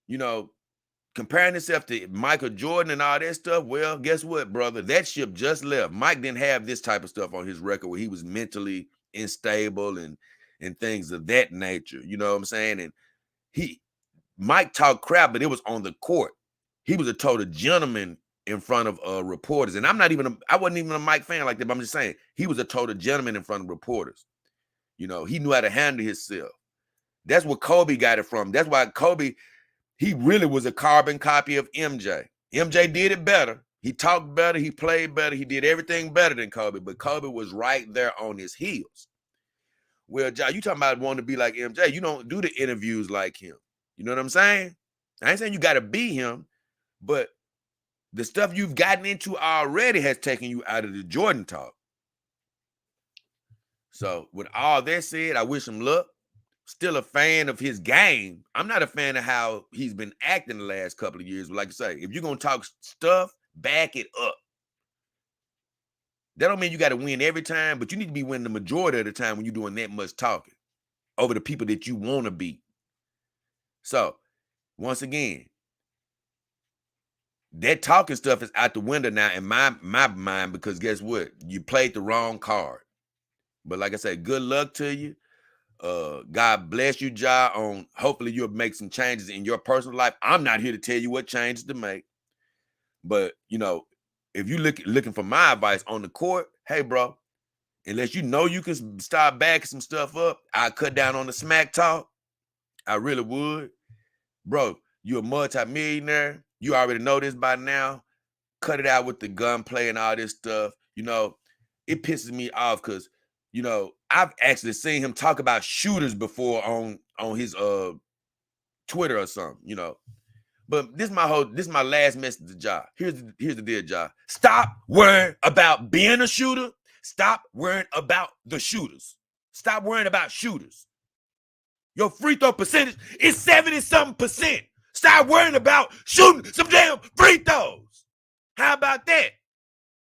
you know, comparing himself to Michael Jordan and all that stuff, well, guess what, brother? That ship just left. Mike didn't have this type of stuff on his record where he was mentally unstable and things of that nature. You know what I'm saying? And Mike talked crap, but it was on the court. He was a total gentleman in front of reporters. And I wasn't even a Mike fan like that, but I'm just saying, he was a total gentleman in front of reporters. You know, he knew how to handle himself. That's where Kobe got it from. That's why Kobe, he really was a carbon copy of MJ. MJ did it better. He talked better. He played better. He did everything better than Kobe, but Kobe was right there on his heels. Well, you talking about wanting to be like MJ. You don't do the interviews like him. You know what I'm saying? I ain't saying you got to be him, but the stuff you've gotten into already has taken you out of the Jordan talk. So with all that said, I wish him luck. Still a fan of his game. I'm not a fan of how he's been acting the last couple of years. But like I say, if you're going to talk stuff, back it up. That don't mean you got to win every time, but you need to be winning the majority of the time when you're doing that much talking over the people that you want to beat. So, once again, that talking stuff is out the window now in my mind because guess what? You played the wrong card. But like I said, good luck to you. God bless you, Ja. Hopefully you'll make some changes in your personal life. I'm not here to tell you what changes to make. But, you know, if you're looking for my advice on the court, hey, bro, unless you know you can start backing some stuff up, I cut down on the smack talk. I really would. Bro, you're a multi-millionaire. You already know this by now. Cut it out with the gunplay and all this stuff. You know, it pisses me off because, you know, I've actually seen him talk about shooters before on his Twitter or something, you know. But this is my last message to Ja. Here's the deal, Ja. Stop worrying about being a shooter. Stop worrying about the shooters. Stop worrying about shooters. Your free throw percentage is 70-something%. Stop worrying about shooting some damn free throws. How about that?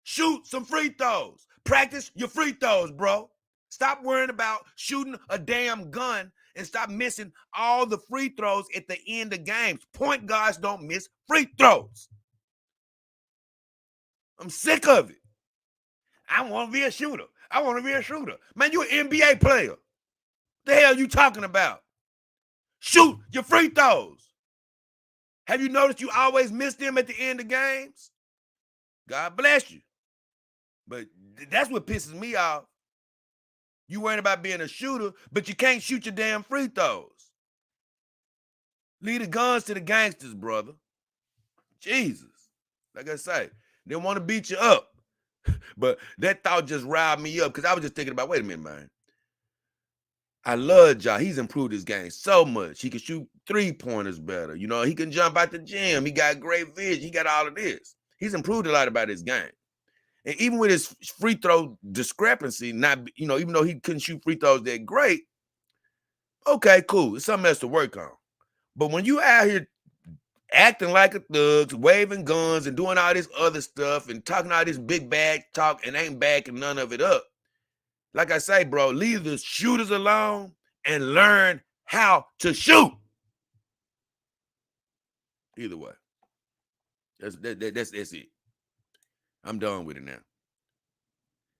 Shoot some free throws. Practice your free throws, bro. Stop worrying about shooting a damn gun and stop missing all the free throws at the end of games. Point guards don't miss free throws. I'm sick of it. I want to be a shooter. I want to be a shooter. Man, you're an NBA player. The hell you talking about? Shoot your free throws. Have you noticed you always miss them at the end of games? God bless you. But that's what pisses me off. You worrying about being a shooter, but you can't shoot your damn free throws. Leave the guns to the gangsters, brother. Jesus. Like I say, they want to beat you up. But that thought just riled me up because I was just thinking about, wait a minute, man. I love Ja. He's improved his game so much. He can shoot three-pointers better. You know, he can jump out the gym. He got great vision. He got all of this. He's improved a lot about his game. And even with his free throw discrepancy, even though he couldn't shoot free throws that great, okay, cool. It's something else to work on. But when you out here acting like a thug, waving guns and doing all this other stuff and talking all this big bag talk and ain't backing none of it up, like I say, bro, leave the shooters alone and learn how to shoot. Either way, that's it. I'm done with it now.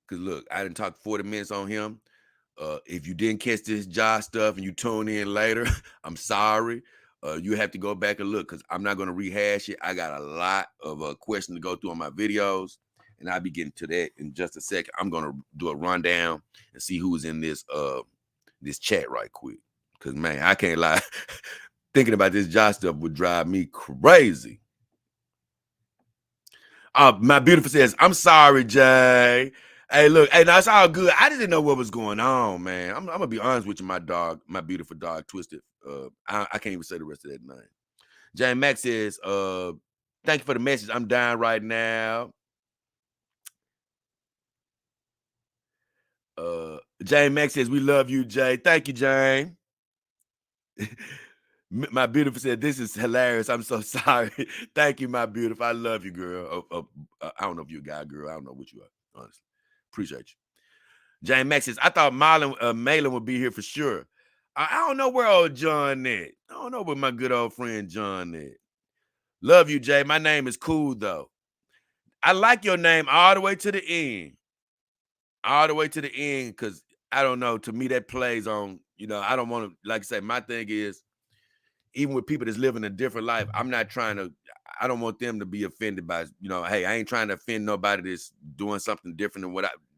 Because look, I didn't talk 40 minutes on him. If you didn't catch this Ja stuff and you tune in later, I'm sorry. You have to go back and look because I'm not going to rehash it. I got a lot of questions to go through on my videos, and I'll be getting to that in just a second. I'm going to do a rundown and see who's in this chat right quick. Because, man, I can't lie. Thinking about this Ja stuff would drive me crazy. My beautiful says, I'm sorry, Jay. Hey, look, hey, now it's all good. I didn't know what was going on, man. I'm gonna be honest with you, my beautiful dog, Twisted. I can't even say the rest of that name. Jay Max says, thank you for the message. I'm dying right now. Jane Max says, we love you, Jay. Thank you, Jane. My beautiful said, "This is hilarious. I'm so sorry." Thank you, my beautiful. I love you, girl. I don't know if you're a guy, girl. I don't know what you are, honestly. Appreciate you. Jane Max says, "I thought Malin would be here for sure. I don't know where old John at. I don't know where my good old friend John at. Love you, Jay. My name is cool, though. I like your name all the way to the end. All the way to the end, because I don't know. To me, that plays on, I don't want to, like I say, my thing is, even with people that's living a different life, I don't want them to be offended by, hey, I ain't trying to offend nobody that's doing something different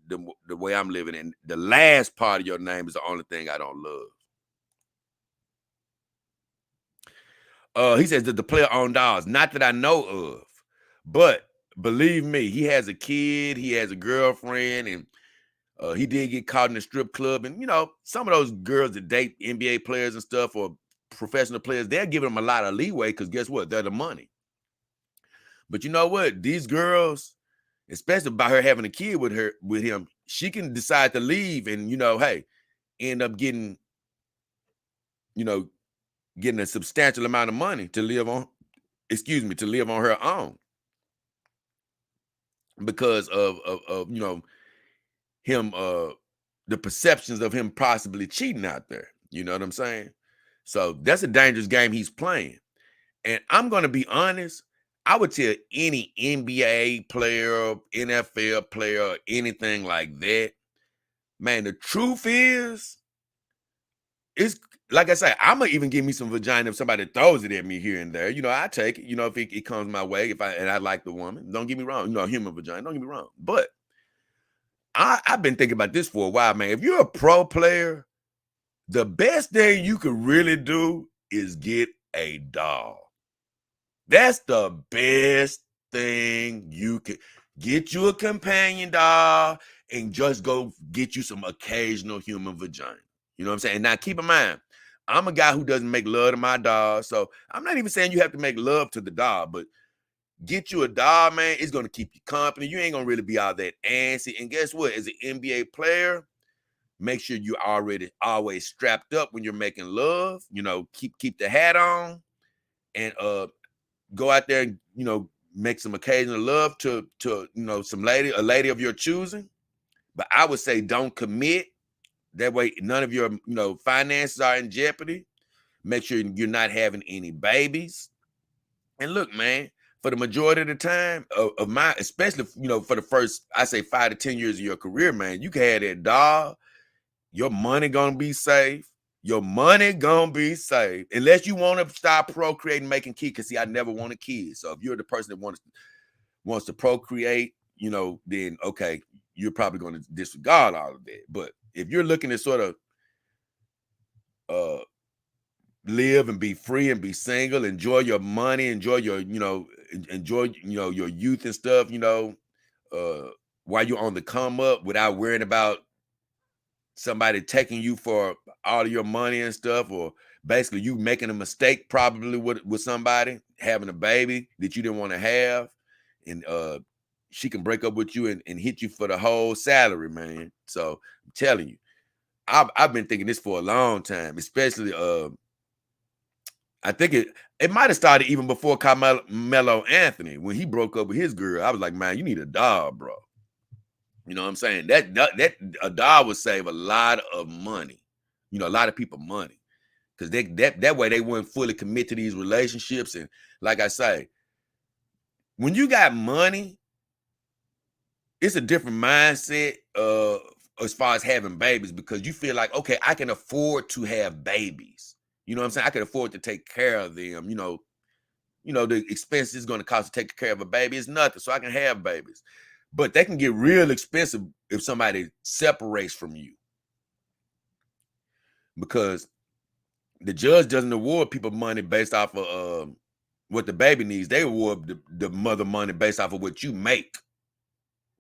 than the way I'm living. And the last part of your name is the only thing I don't love. He says that the player own dolls, not that I know of, but believe me, he has a kid, he has a girlfriend, and he did get caught in a strip club. And, some of those girls that date NBA players and stuff, or professional players, they're giving them a lot of leeway because guess what? They're the money. But you know what? These girls, especially by her having a kid with him, she can decide to leave and, hey, end up getting a substantial amount of money to live on her own because of him, the perceptions of him possibly cheating out there. You know what I'm saying? So that's a dangerous game he's playing. And I'm going to be honest, I would tell any NBA player, NFL player, anything like that, man, the truth is, it's like I say, I'm going to even give me some vagina if somebody throws it at me here and there. I take it, if it comes my way, and I like the woman. Don't get me wrong, human vagina, don't get me wrong. But I've been thinking about this for a while, man. If you're a pro player, the best thing you could really do is get a doll. That's the best thing you can get. You a companion doll and just go get you some occasional human vagina. You know what I'm saying? Now keep in mind, I'm a guy who doesn't make love to my doll. So I'm not even saying you have to make love to the doll, but get you a doll, man. It's going to keep you company. You ain't going to really be all that antsy. And guess what? As an NBA player, make sure you're always strapped up when you're making love. Keep the hat on and go out there and make some occasional love to a lady of your choosing. But I would say don't commit. That way none of your finances are in jeopardy. Make sure you're not having any babies. And look, man, for the majority of the time of my, especially for the first, I say 5 to 10 years of your career, man, you can have that doll. Your money gonna be safe. Your money gonna be safe. Unless you want to start procreating, making kids. Because see, I never wanted kids. So if you're the person that wants to procreate, then okay, you're probably going to disregard all of that. But if you're looking to sort of live and be free and be single, enjoy your money, enjoy your, your youth and stuff, while you're on the come up without worrying about somebody taking you for all of your money and stuff, or basically you making a mistake probably with somebody, having a baby that you didn't want to have, and she can break up with you and hit you for the whole salary, man. So I'm telling you, I've been thinking this for a long time, especially I think it might have started even before Carmelo Anthony, when he broke up with his girl. I was like, man, you need a dog, bro. You know what I'm saying? That a doll would save a lot of money. A lot of people money. Because that way they wouldn't fully commit to these relationships. And like I say, when you got money, it's a different mindset as far as having babies, because you feel like, okay, I can afford to have babies. You know what I'm saying? I can afford to take care of them. The expense is going to cost to take care of a baby is nothing. So I can have babies. But they can get real expensive if somebody separates from you. Because the judge doesn't award people money based off of what the baby needs. They award the mother money based off of what you make.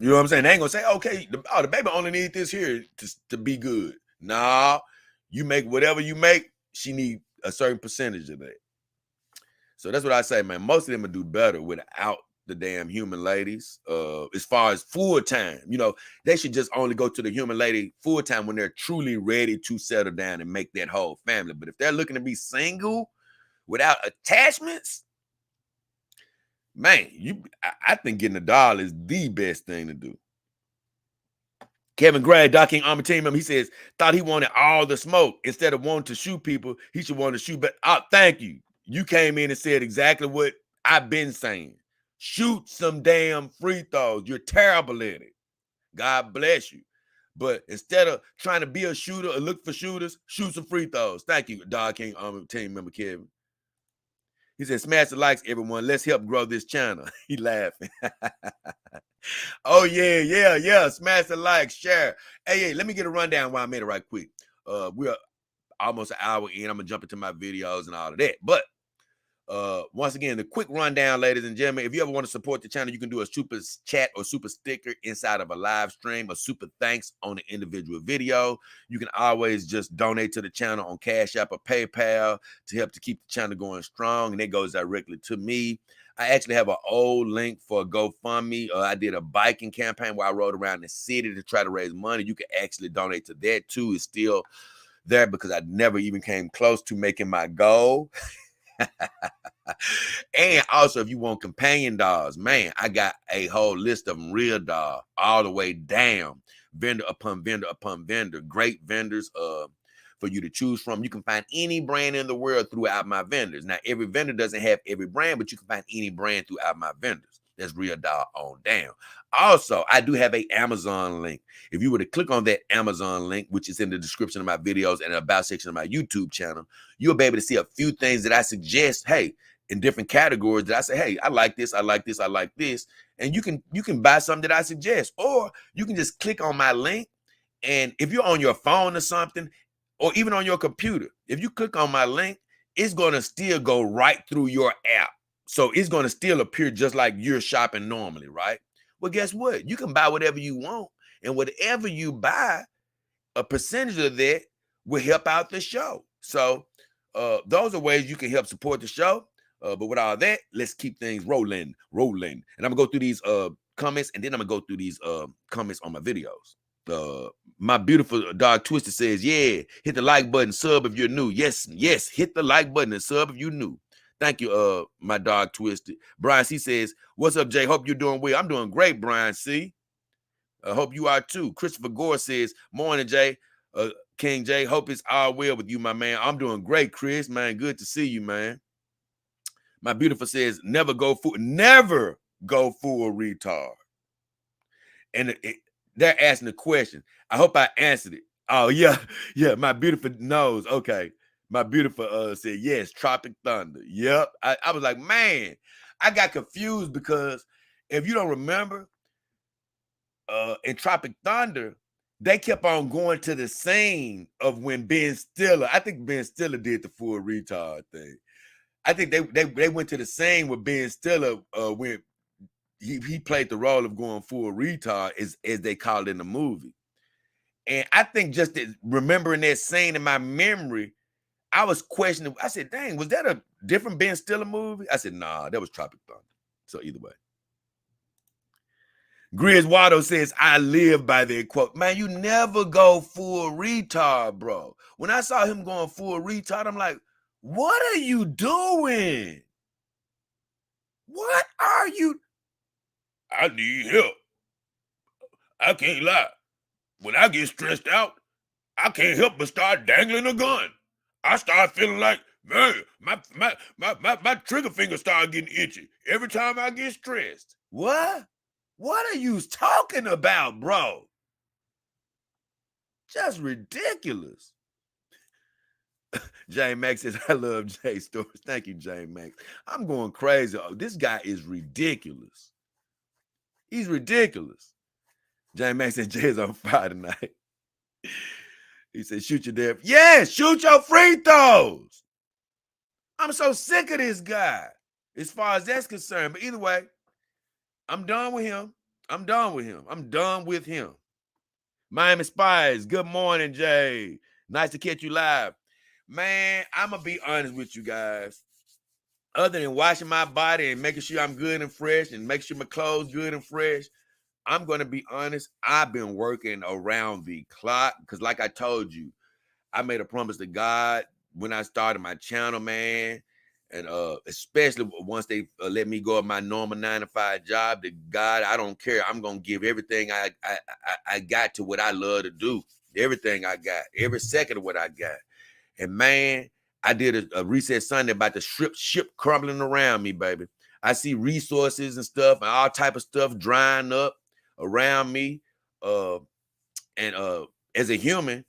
You know what I'm saying? They ain't gonna say, okay, the baby only needs this here to be good. Nah, you make whatever you make, she need a certain percentage of that. So that's what I say, man. Most of them will do better without the damn human ladies. As far as full time, they should just only go to the human lady full time when they're truly ready to settle down and make that whole family. But if they're looking to be single, without attachments, man, I think getting $1 is the best thing to do. Kevin Gray, Doc King Army team member, he says, thought he wanted all the smoke. Instead of wanting to shoot people, he should want to shoot. But thank you. You came in and said exactly what I've been saying. Shoot some damn free throws. You're terrible at it. God bless you. But instead of trying to be a shooter or look for shooters, shoot some free throws. Thank you, Doc King Army team member Kevin. He said, smash the likes, everyone. Let's help grow this channel. He laughing. Oh, yeah. Smash the like, share. Hey, let me get a rundown while I made it right quick. We're almost an hour in. I'm going to jump into my videos and all of that. But once again, the quick rundown, ladies and gentlemen. If you ever want to support the channel, you can do a super chat or super sticker inside of a live stream, a super thanks on an individual video. You can always just donate to the channel on Cash App or PayPal to help to keep the channel going strong, and it goes directly to me. I actually have an old link for a GoFundMe. I did a biking campaign where I rode around the city to try to raise money. You can actually donate to that too. It's still there because I never even came close to making my goal. And also, if you want companion dogs, man, I got a whole list of them, real dog, all the way down, vendor upon vendor upon vendor, great vendors for you to choose from. You can find any brand in the world throughout my vendors. Now, every vendor doesn't have every brand, but you can find any brand throughout my vendors. That's real dog on down. Also, I do have an Amazon link. If you were to click on that Amazon link, which is in the description of my videos and the about section of my YouTube channel, you'll be able to see a few things that I suggest, hey, in different categories that I say, hey, I like this, I like this, I like this. And you can buy something that I suggest, or you can just click on my link. And if you're on your phone or something, or even on your computer, if you click on my link, it's going to still go right through your app. So it's going to still appear just like you're shopping normally, right? Well, guess what? You can buy whatever you want, and whatever you buy, a percentage of that will help out the show. So those are ways you can help support the show. But with all that, let's keep things rolling. And I'm gonna go through these comments, and then I'm gonna go through these comments on my videos. My beautiful dog Twister says, yeah, hit the like button, sub if you're new. Yes, hit the like button and sub if you're new. Thank you, my dog Twisted. Brian C says, what's up, Jay? Hope you're doing well. I'm doing great, Brian C. I hope you are too. Christopher Gore says, morning, Jay. King Jay, hope it's all well with you, my man. I'm doing great, Chris, man. Good to see you, man. My beautiful says, never go full retard. And they're asking the question. I hope I answered it. Oh, yeah. My beautiful knows. Okay. My beautiful said, yes, Tropic Thunder. Yep. I was like, man, I got confused because if you don't remember, in Tropic Thunder, they kept on going to the scene of when Ben Stiller, I think Ben Stiller did the full retard thing. I think they went to the scene with Ben Stiller when he played the role of going full retard, as they called it in the movie. And I think just remembering that scene in my memory, I was questioning. I said, dang, was that a different Ben Stiller movie? I said, nah, that was Tropic Thunder. So either way. Grizz Watto says, I live by that quote. Man, you never go full retard, bro. When I saw him going full retard, I'm like, what are you doing? What are you? I need help. I can't lie. When I get stressed out, I can't help but start dangling a gun. I start feeling like, man, my trigger finger start getting itchy every time I get stressed. What? What are you talking about, bro? Just ridiculous. Jay Max says, I love Jay stories. Thank you, Jay Max. I'm going crazy. Oh, this guy is ridiculous. He's ridiculous. Jay Max said, Jay's on fire tonight. He said, shoot your death. Yes, shoot your free throws. I'm so sick of this guy as far as that's concerned. But either way, I'm done with him. I'm done with him. Miami Spies, good morning, Jay. Nice to catch you live. Man, I'm going to be honest with you guys. Other than washing my body and making sure I'm good and fresh and make sure my clothes good and fresh, I'm going to be honest. I've been working around the clock because like I told you, I made a promise to God when I started my channel, man. And especially once they let me go of my normal 9-to-5 job, to God, I don't care. I'm gonna give everything I got to what I love to do. Everything I got, every second of what I got. And man, I did a reset Sunday about the ship crumbling around me, baby. I see resources and stuff and all type of stuff drying up around me. And as a human,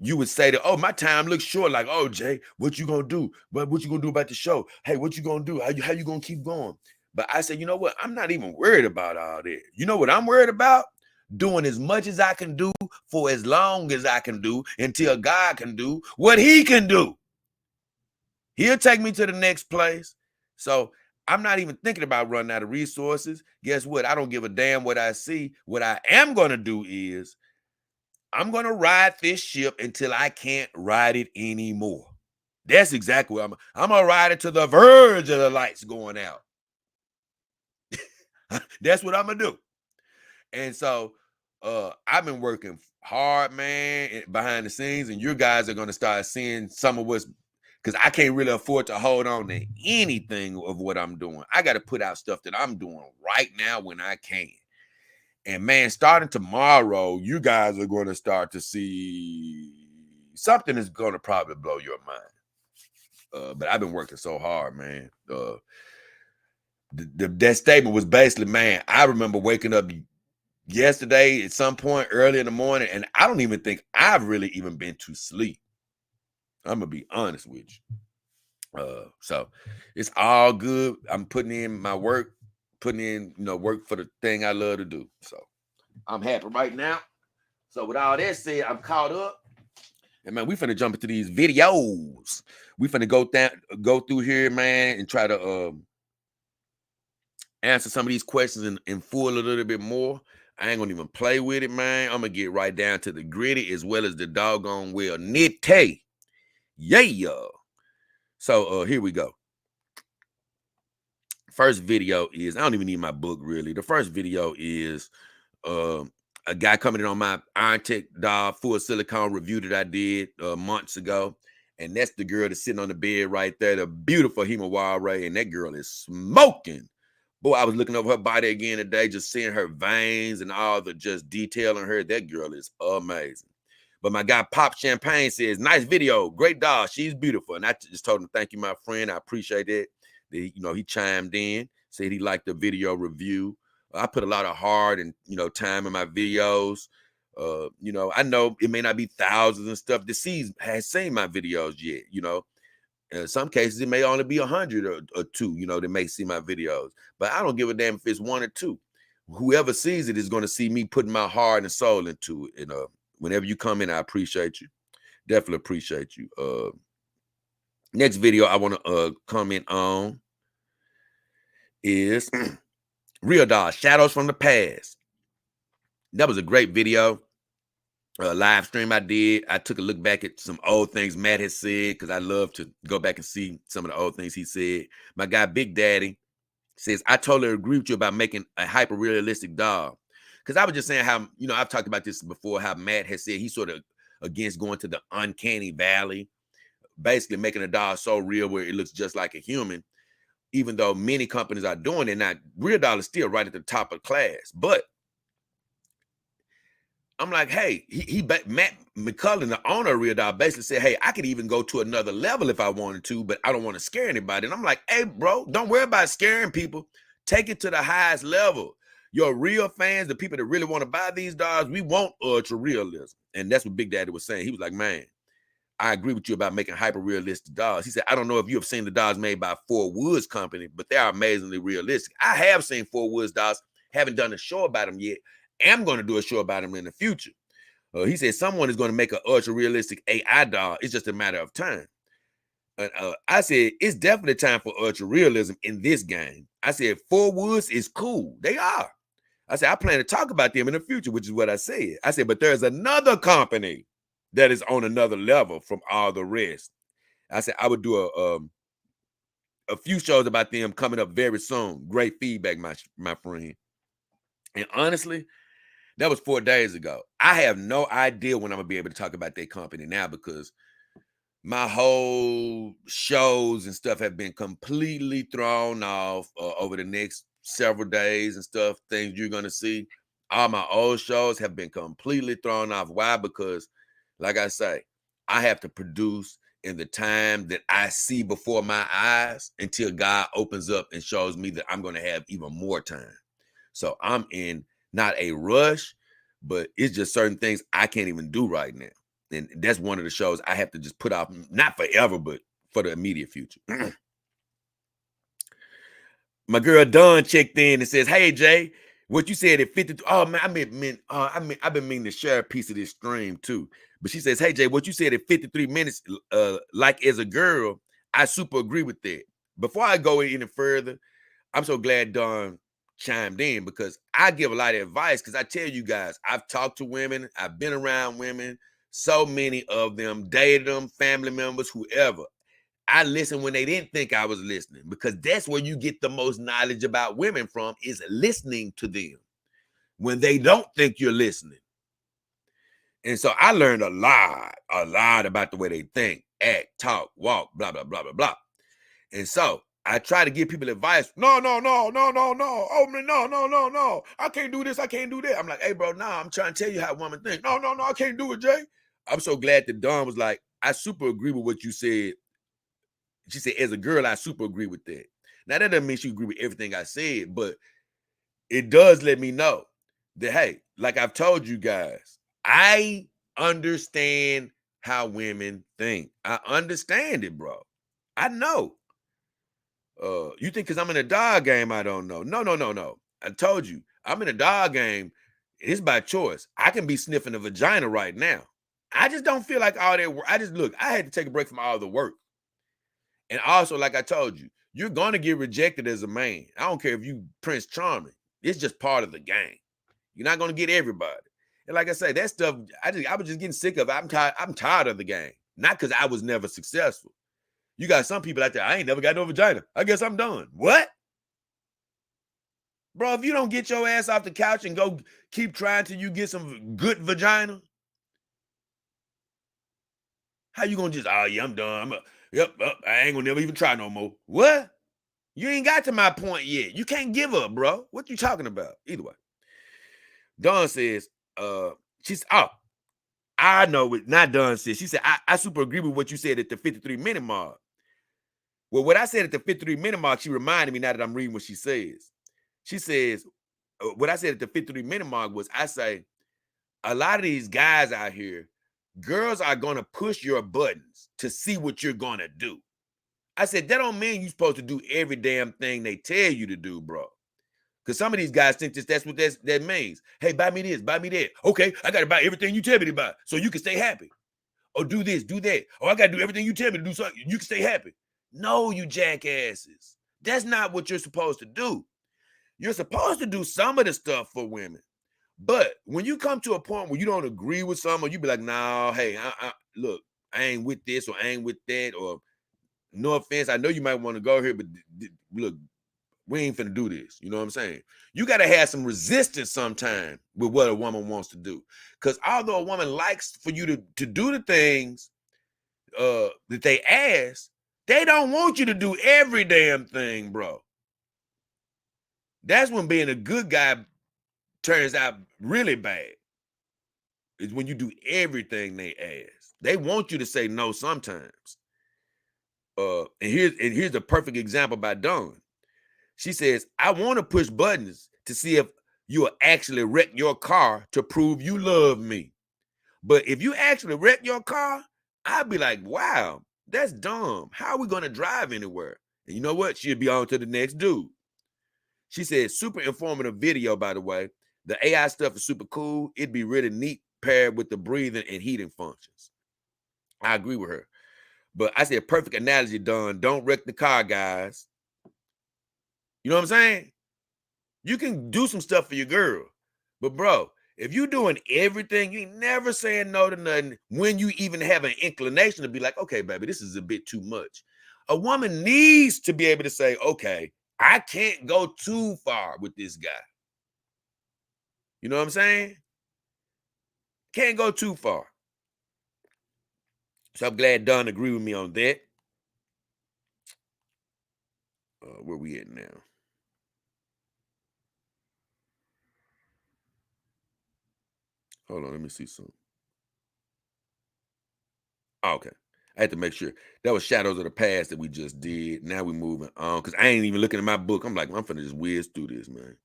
you would say that, oh, my time looks short. Like, oh, Jay, what you gonna do? What you gonna do about the show? Hey, what you gonna do? How you gonna keep going? But I said, you know what? I'm not even worried about all that. You know what I'm worried about? Doing as much as I can do for as long as I can do until God can do what he can do. He'll take me to the next place. So I'm not even thinking about running out of resources. Guess what? I don't give a damn what I see. What I am going to do is I'm going to ride this ship until I can't ride it anymore. That's exactly what I'm going to ride it to the verge of the lights going out. That's what I'm going to do. And so I've been working hard, man, behind the scenes, and you guys are going to start seeing some of what's, because I can't really afford to hold on to anything of what I'm doing. I got to put out stuff that I'm doing right now when I can. And man, starting tomorrow, you guys are going to start to see something that's going to probably blow your mind. But I've been working so hard, man. That statement was basically, man, I remember waking up yesterday at some point early in the morning, and I don't even think I've really even been to sleep. I'm going to be honest with you. So it's all good. I'm putting in my work, putting in, work for the thing I love to do. So I'm happy right now. So with all that said, I'm caught up. And man, we finna jump into these videos. We finna go through here, man, and try to answer some of these questions in full a little bit more. I ain't gonna even play with it, man. I'm gonna get right down to the gritty as well as the doggone well nitty. Yeah. So here we go. First video is, I don't even need my book really. The first video is a guy commented on my Iron Tech doll full silicone review that I did months ago. And that's the girl that's sitting on the bed right there, the beautiful Himawari, and that girl is smoking. Boy, I was looking over her body again today, just seeing her veins and all the just detail on her. That girl is amazing. But my guy Pop Champagne says, nice video, great doll, she's beautiful. And I just told him, thank you, my friend. I appreciate it. He chimed in, said he liked the video review. I put a lot of heart and, time in my videos. I know it may not be thousands and stuff that has seen my videos yet, In some cases, it may only be 100 or two, that may see my videos. But I don't give a damn if it's 1 or 2. Whoever sees it is going to see me putting my heart and soul into it. And whenever you come in, I appreciate you. Definitely appreciate you. Next video I want to comment on is Real Doll, Shadows from the Past. That was a great video. Live stream I did. I took a look back at some old things Matt has said, because I love to go back and see some of the old things he said. My guy Big Daddy says, I totally agree with you about making a hyper-realistic doll. Because I was just saying how, I've talked about this before, how Matt has said he's sort of against going to the uncanny valley, basically making a doll so real where it looks just like a human, even though many companies are doing it. Now, Real Doll is still right at the top of class. But I'm like, hey, Matt McCullen, the owner of Real Doll, basically said, hey, I could even go to another level if I wanted to, but I don't want to scare anybody. And I'm like, hey, bro, don't worry about scaring people. Take it to the highest level. Your real fans, the people that really want to buy these dolls, we want ultra realism. And that's what Big Daddy was saying. He was like, man, I agree with you about making hyper-realistic dolls. He said, I don't know if you have seen the dolls made by Fort Woods Company, but they are amazingly realistic. I have seen Fort Woods dolls, haven't done a show about them yet. Am going to do a show about them in the future. He said someone is going to make an ultra-realistic AI doll. It's just a matter of time. I said, it's definitely time for ultra-realism in this game. I said, Fort Woods is cool. They are. I said, I plan to talk about them in the future, which is what I said. I said, but there's another company that is on another level from all the rest. I said, I would do a few shows about them coming up very soon. Great feedback, my friend. And honestly, that was 4 days ago. I have no idea when I'm going to be able to talk about that company now, because my whole shows and stuff have been completely thrown off over the next several days and stuff. Things you're gonna see. All my old shows have been completely thrown off. Why? Because, like I say, I have to produce in the time that I see before my eyes until God opens up and shows me that I'm gonna have even more time. So I'm in not a rush, but it's just certain things I can't even do right now. And that's one of the shows I have to just put off, not forever, but for the immediate future. My girl Dawn checked in and says, "Hey Jay, what you said at 50." Oh man, I've been meaning to share a piece of this stream too. But she says, "Hey Jay, what you said at 53 minutes, like as a girl, I super agree with that." Before I go any further, I'm so glad Dawn chimed in because I give a lot of advice because I tell you guys, I've talked to women, I've been around women, so many of them, dated them, family members, whoever. I listened when they didn't think I was listening because that's where you get the most knowledge about women from is listening to them when they don't think you're listening. And so I learned a lot about the way they think, act, talk, walk, blah, blah, blah, blah, blah. And so I try to give people advice. No. Oh, man, no. I can't do this. I can't do that. I'm like, hey, bro, I'm trying to tell you how women think. No, I can't do it, Jay. I'm so glad that Dawn was like, I super agree with what you said. She said, as a girl, I super agree with that. Now, that doesn't mean she agree with everything I said, but it does let me know that, hey, like I've told you guys, I understand how women think. I understand it, bro. I know. You think because I'm in a dog game, I don't know. No. I told you, I'm in a dog game. It's by choice. I can be sniffing a vagina right now. I just don't feel like all that work. I had to take a break from all the work. And also, like I told you, you're gonna get rejected as a man. I don't care if you Prince Charming. It's just part of the game. You're not gonna get everybody. And like I say, that stuff, I was just getting sick of it. I'm tired of the game. Not because I was never successful. You got some people out there, I ain't never got no vagina. I guess I'm done. What? Bro, if you don't get your ass off the couch and go keep trying till you get some good vagina, how you gonna just, oh yeah, I'm done. I ain't gonna never even try no more. What? You ain't got to my point yet. You can't give up, bro. What you talking about? Either way. Dawn says, I know what not Dawn says. She said, I super agree with what you said at the 53-minute mark. Well, what I said at the 53-minute mark, she reminded me now that I'm reading what she says. She says, what I said at the 53-minute mark was, I say, a lot of these guys out here, girls are going to push your buttons to see what you're going to do. I said, that don't mean you're supposed to do every damn thing they tell you to do, bro. Because some of these guys think that's what that means. Hey, buy me this, buy me that. Okay, I got to buy everything you tell me to buy so you can stay happy. Or do this, do that. Or I got to do everything you tell me to do so you can stay happy. No, you jackasses. That's not what you're supposed to do. You're supposed to do some of the stuff for women. But when you come to a point where you don't agree with someone, you be like, nah, hey, look, I ain't with this or I ain't with that. Or no offense, I know you might want to go here, but look, we ain't finna do this. You know what I'm saying? You got to have some resistance sometime with what a woman wants to do. Because although a woman likes for you to do the things that they ask, they don't want you to do every damn thing, bro. That's when being a good guy turns out really bad. Is when you do everything they ask. They want you to say no sometimes. And here's a perfect example by Dawn. She says, I want to push buttons to see if you'll actually wreck your car to prove you love me. But if you actually wreck your car, I'd be like, wow, that's dumb. How are we going to drive anywhere? And you know what? She'll be on to the next dude. She said, super informative video, by the way. The AI stuff is super cool. It'd be really neat paired with the breathing and heating functions. I agree with her. But I said, perfect analogy, Dawn. Don't wreck the car, guys. You know what I'm saying? You can do some stuff for your girl. But bro, if you doing everything, you ain't never saying no to nothing when you even have an inclination to be like, okay, baby, this is a bit too much. A woman needs to be able to say, okay, I can't go too far with this guy. You know what I'm saying? Can't go too far. So I'm glad Don agreed with me on that. Where we at now? Hold on, let me see something. Oh, okay. I had to make sure. That was Shadows of the Past that we just did. Now we moving on because I ain't even looking at my book. I'm like, I'm finna just whiz through this, man.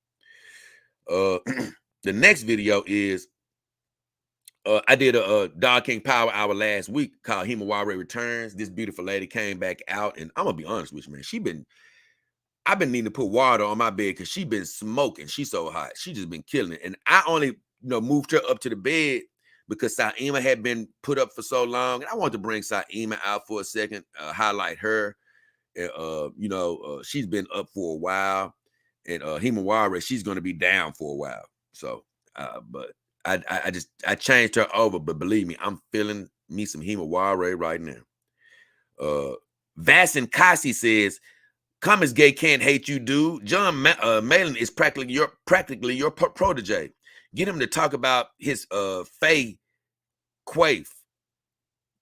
The next video is I did a Dog King Power Hour last week called Himawari Returns. This beautiful lady came back out, and I'm gonna be honest with you, man. I've been needing to put water on my bed because she been smoking. She's so hot. She just been killing it. And I only, moved her up to the bed because Saima had been put up for so long. And I wanted to bring Saima out for a second, highlight her. She's been up for a while. And Himawari, she's going to be down for a while. So, but I changed her over. But believe me, I'm feeling me some Himawari right now. Vasin Kasi says, Comics Gay can't hate you, dude. John Malin is practically your protege. Get him to talk about his Faye Quaif.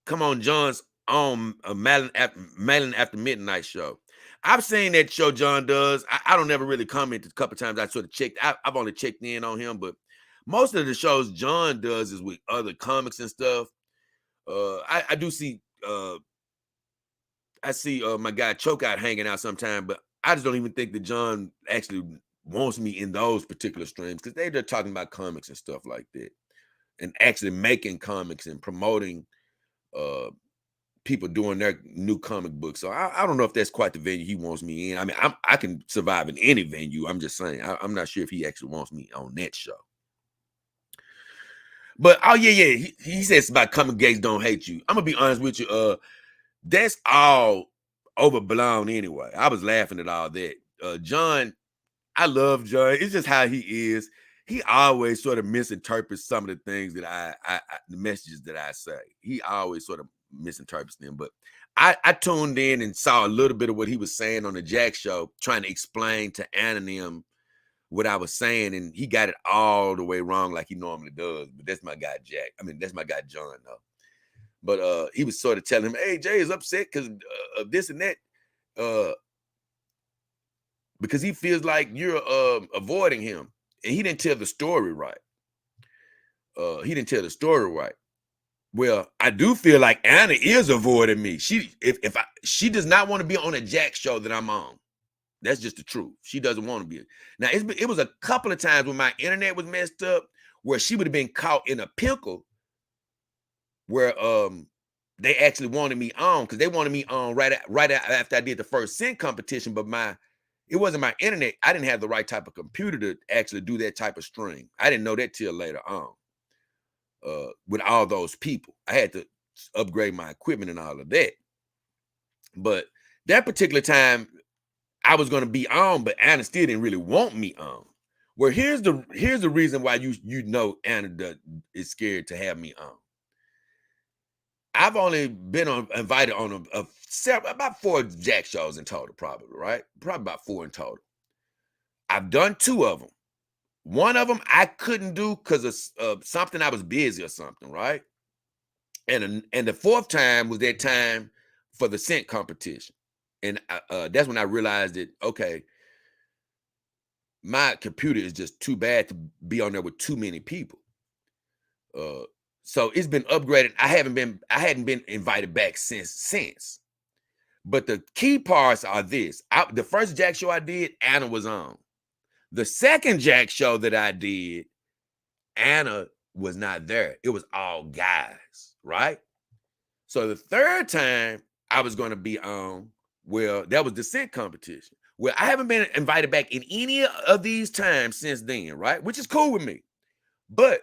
Come on, John's own Malin After Midnight show. I've seen that show John does. I don't ever really comment. A couple times I sort of checked. I've only checked in on him, but most of the shows John does is with other comics and stuff. I do see I see my guy Choke Out hanging out sometime, but I just don't even think that John actually wants me in those particular streams because they're talking about comics and stuff like that, and actually making comics and promoting people doing their new comic books. So I don't know if that's quite the venue he wants me in. I mean, I can survive in any venue. I'm just saying I'm not sure if he actually wants me on that show. But oh yeah, he says about comic gays don't hate you. I'm gonna be honest with you. That's all overblown anyway. I was laughing at all that. John, I love John. It's just how he is. He always sort of misinterprets some of the things that the messages that I say. He always sort of misinterprets them. But I tuned in and saw a little bit of what he was saying on the Jack show, trying to explain to Anonym what I was saying, and he got it all the way wrong like he normally does. But that's my guy Jack. I mean, that's my guy John, though. But he was sort of telling him, hey, Jay is upset because of this and that. Because he feels like you're avoiding him. And he didn't tell the story right. Well, I do feel like Anna is avoiding me. She does not want to be on a Jack show that I'm on. That's just the truth. She doesn't want to be. Now, it was a couple of times when my internet was messed up where she would have been caught in a pickle where they actually wanted me on because they wanted me on right after I did the first sync competition, but it wasn't my internet. I didn't have the right type of computer to actually do that type of stream. I didn't know that till later on. With all those people, I had to upgrade my equipment and all of that. But that particular time, I was going to be on, but Anna still didn't really want me on. Well, here's the reason why you know Anna is scared to have me on. I've only been invited on about 4 Jack shows in total, probably, right? Probably about 4 in total. I've done 2 of them. One of them I couldn't do because of something. I was busy or something, right? And the 4th time was that time for the scent competition. And that's when I realized that, okay, my computer is just too bad to be on there with too many people. So it's been upgraded. I hadn't been invited back since. But the key parts are this. The first Jack show I did, Anna was on. The second Jack show that I did, Anna was not there. It was all guys, right? So the 3rd time I was going to be on, well, that was the scent competition. Well, I haven't been invited back in any of these times since then, right? Which is cool with me. But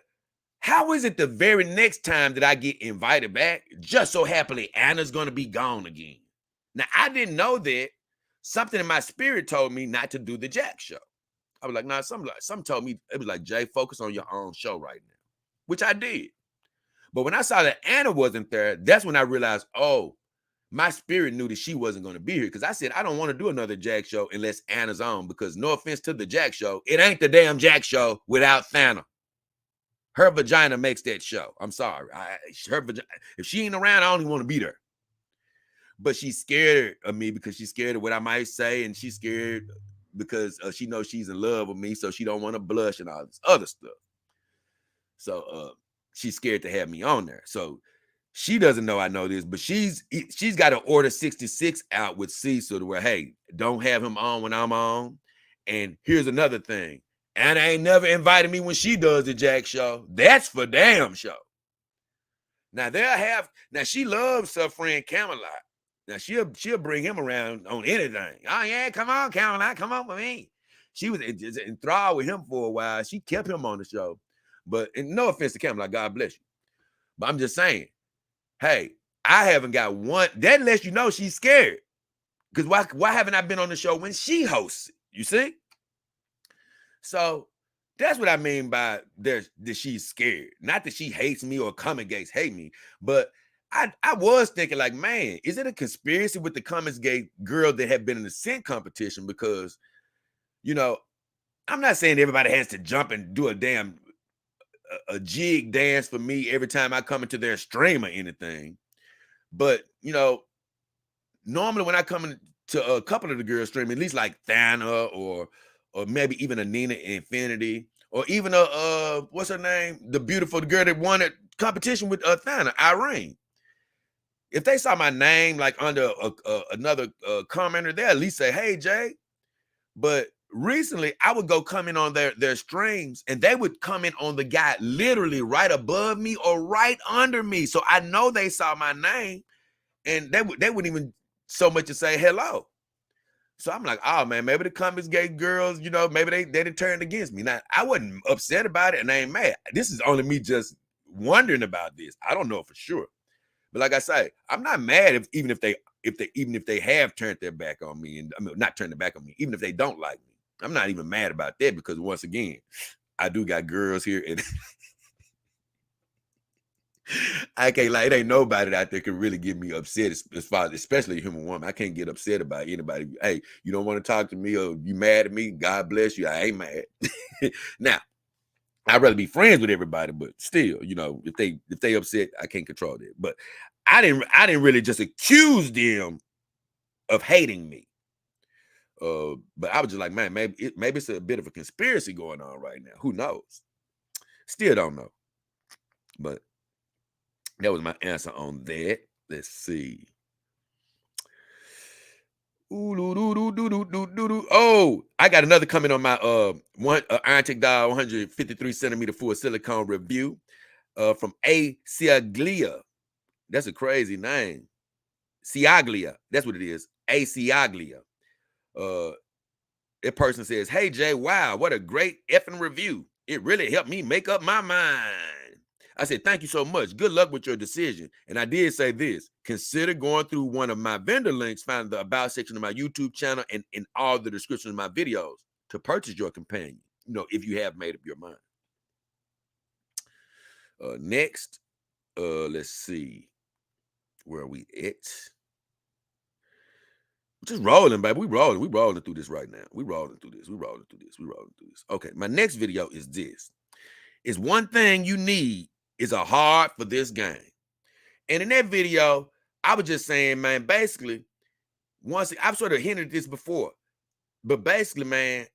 how is it the very next time that I get invited back, just so happily Anna's going to be gone again? Now, I didn't know that. Something in my spirit told me not to do the Jack show. I was like, nah, some told me, it was like, Jay, focus on your own show right now, which I did. But when I saw that Anna wasn't there, that's when I realized, oh, my spirit knew that she wasn't going to be here because I said, I don't want to do another Jack show unless Anna's on because no offense to the Jack show, it ain't the damn Jack show without Thana. Her vagina makes that show. I'm sorry. If she ain't around, I don't even want to be there. But she's scared of me because she's scared of what I might say, and she's scared because she knows she's in love with me, so she don't want to blush and all this other stuff. So she's scared to have me on there. So she doesn't know I know this, but she's got to order 66 out with Cecil to where, hey, don't have him on when I'm on. And here's another thing. Anna ain't never invited me when she does the Jack show. That's for damn show. Now she loves her friend Camelot. Now she'll bring him around on anything. Oh yeah, come on, Camelot, come on with me. She was enthralled with him for a while. She kept him on the show. But and no offense to Camelot, God bless you. But I'm just saying, hey, I haven't got one. That lets you know she's scared. Because why haven't I been on the show when she hosts it? You see? So that's what I mean by that she's scared. Not that she hates me or Comment Gates hate me, but I was thinking like, man, is it a conspiracy with the Comment Gate girl that have been in the scent competition? Because, you know, I'm not saying everybody has to jump and do a damn a jig dance for me every time I come into their stream or anything. But, you know, normally when I come into a couple of the girls stream, at least like Thana or maybe even a Nina Infinity, or even what's her name? The beautiful girl that won a competition with Thana, Irene. If they saw my name like under another commenter, they at least say, hey, Jay. But recently, I would go comment on their streams, and they would comment on the guy literally right above me or right under me. So I know they saw my name, and they wouldn't even so much as say hello. So I'm like, oh man, maybe the Comment Gate girls, you know, maybe they didn't turn against me. Now I wasn't upset about it, and I ain't mad. This is only me just wondering about this. I don't know for sure. But like I say, I'm not mad even if they have turned their back on me, and I mean not turned their back on me, even if they don't like me. I'm not even mad about that, because once again, I do got girls here, and I can't lie, it ain't nobody out there can really get me upset as far as, especially a human woman. I can't get upset about anybody. Hey, you don't want to talk to me or you mad at me? God bless you. I ain't mad. Now, I'd rather be friends with everybody, but still, you know, if they upset, I can't control that. But I didn't really just accuse them of hating me. But I was just like, man, maybe it's a bit of a conspiracy going on right now. Who knows? Still don't know. But that was my answer on that. Let's see. Oh, I got another comment on my Iron Tech Dial 153 centimeter full silicone review from A Ciaglia. That's a crazy name. Ciaglia. That's what it is. A Ciaglia. That person says, hey Jay, wow, what a great effing review. It really helped me make up my mind. I said, thank you so much. Good luck with your decision. And I did say this: consider going through one of my vendor links found in the about section of my YouTube channel and in all the descriptions of my videos to purchase your companion, you know, if you have made up your mind. Next, let's see. Where are we at? Just rolling, baby. We rolling through this right now. We rolling through this. Okay, my next video is this. It's one thing you need is a heart for this game. And in that video, I was just saying, man, basically, once I've sort of hinted at this before, but basically, man,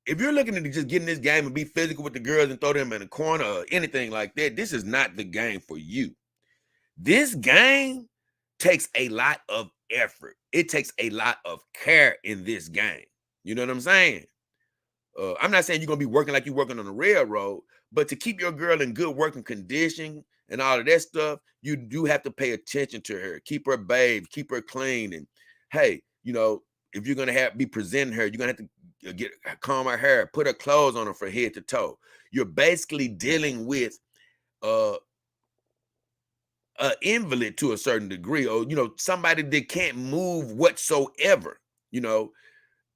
if you're looking to just get in this game and be physical with the girls and throw them in a corner or anything like that, this is not the game for you. This game takes a lot of effort. It takes a lot of care in this game. You know what I'm saying? I'm not saying you're going to be working like you're working on the railroad, but to keep your girl in good working condition and all of that stuff, you do have to pay attention to her. Keep her bathed, keep her clean. And hey, you know, if you're going to be presenting her, you're going to have to comb her hair, put her clothes on her from head to toe. You're basically dealing with an invalid to a certain degree, or, you know, somebody that can't move whatsoever, you know.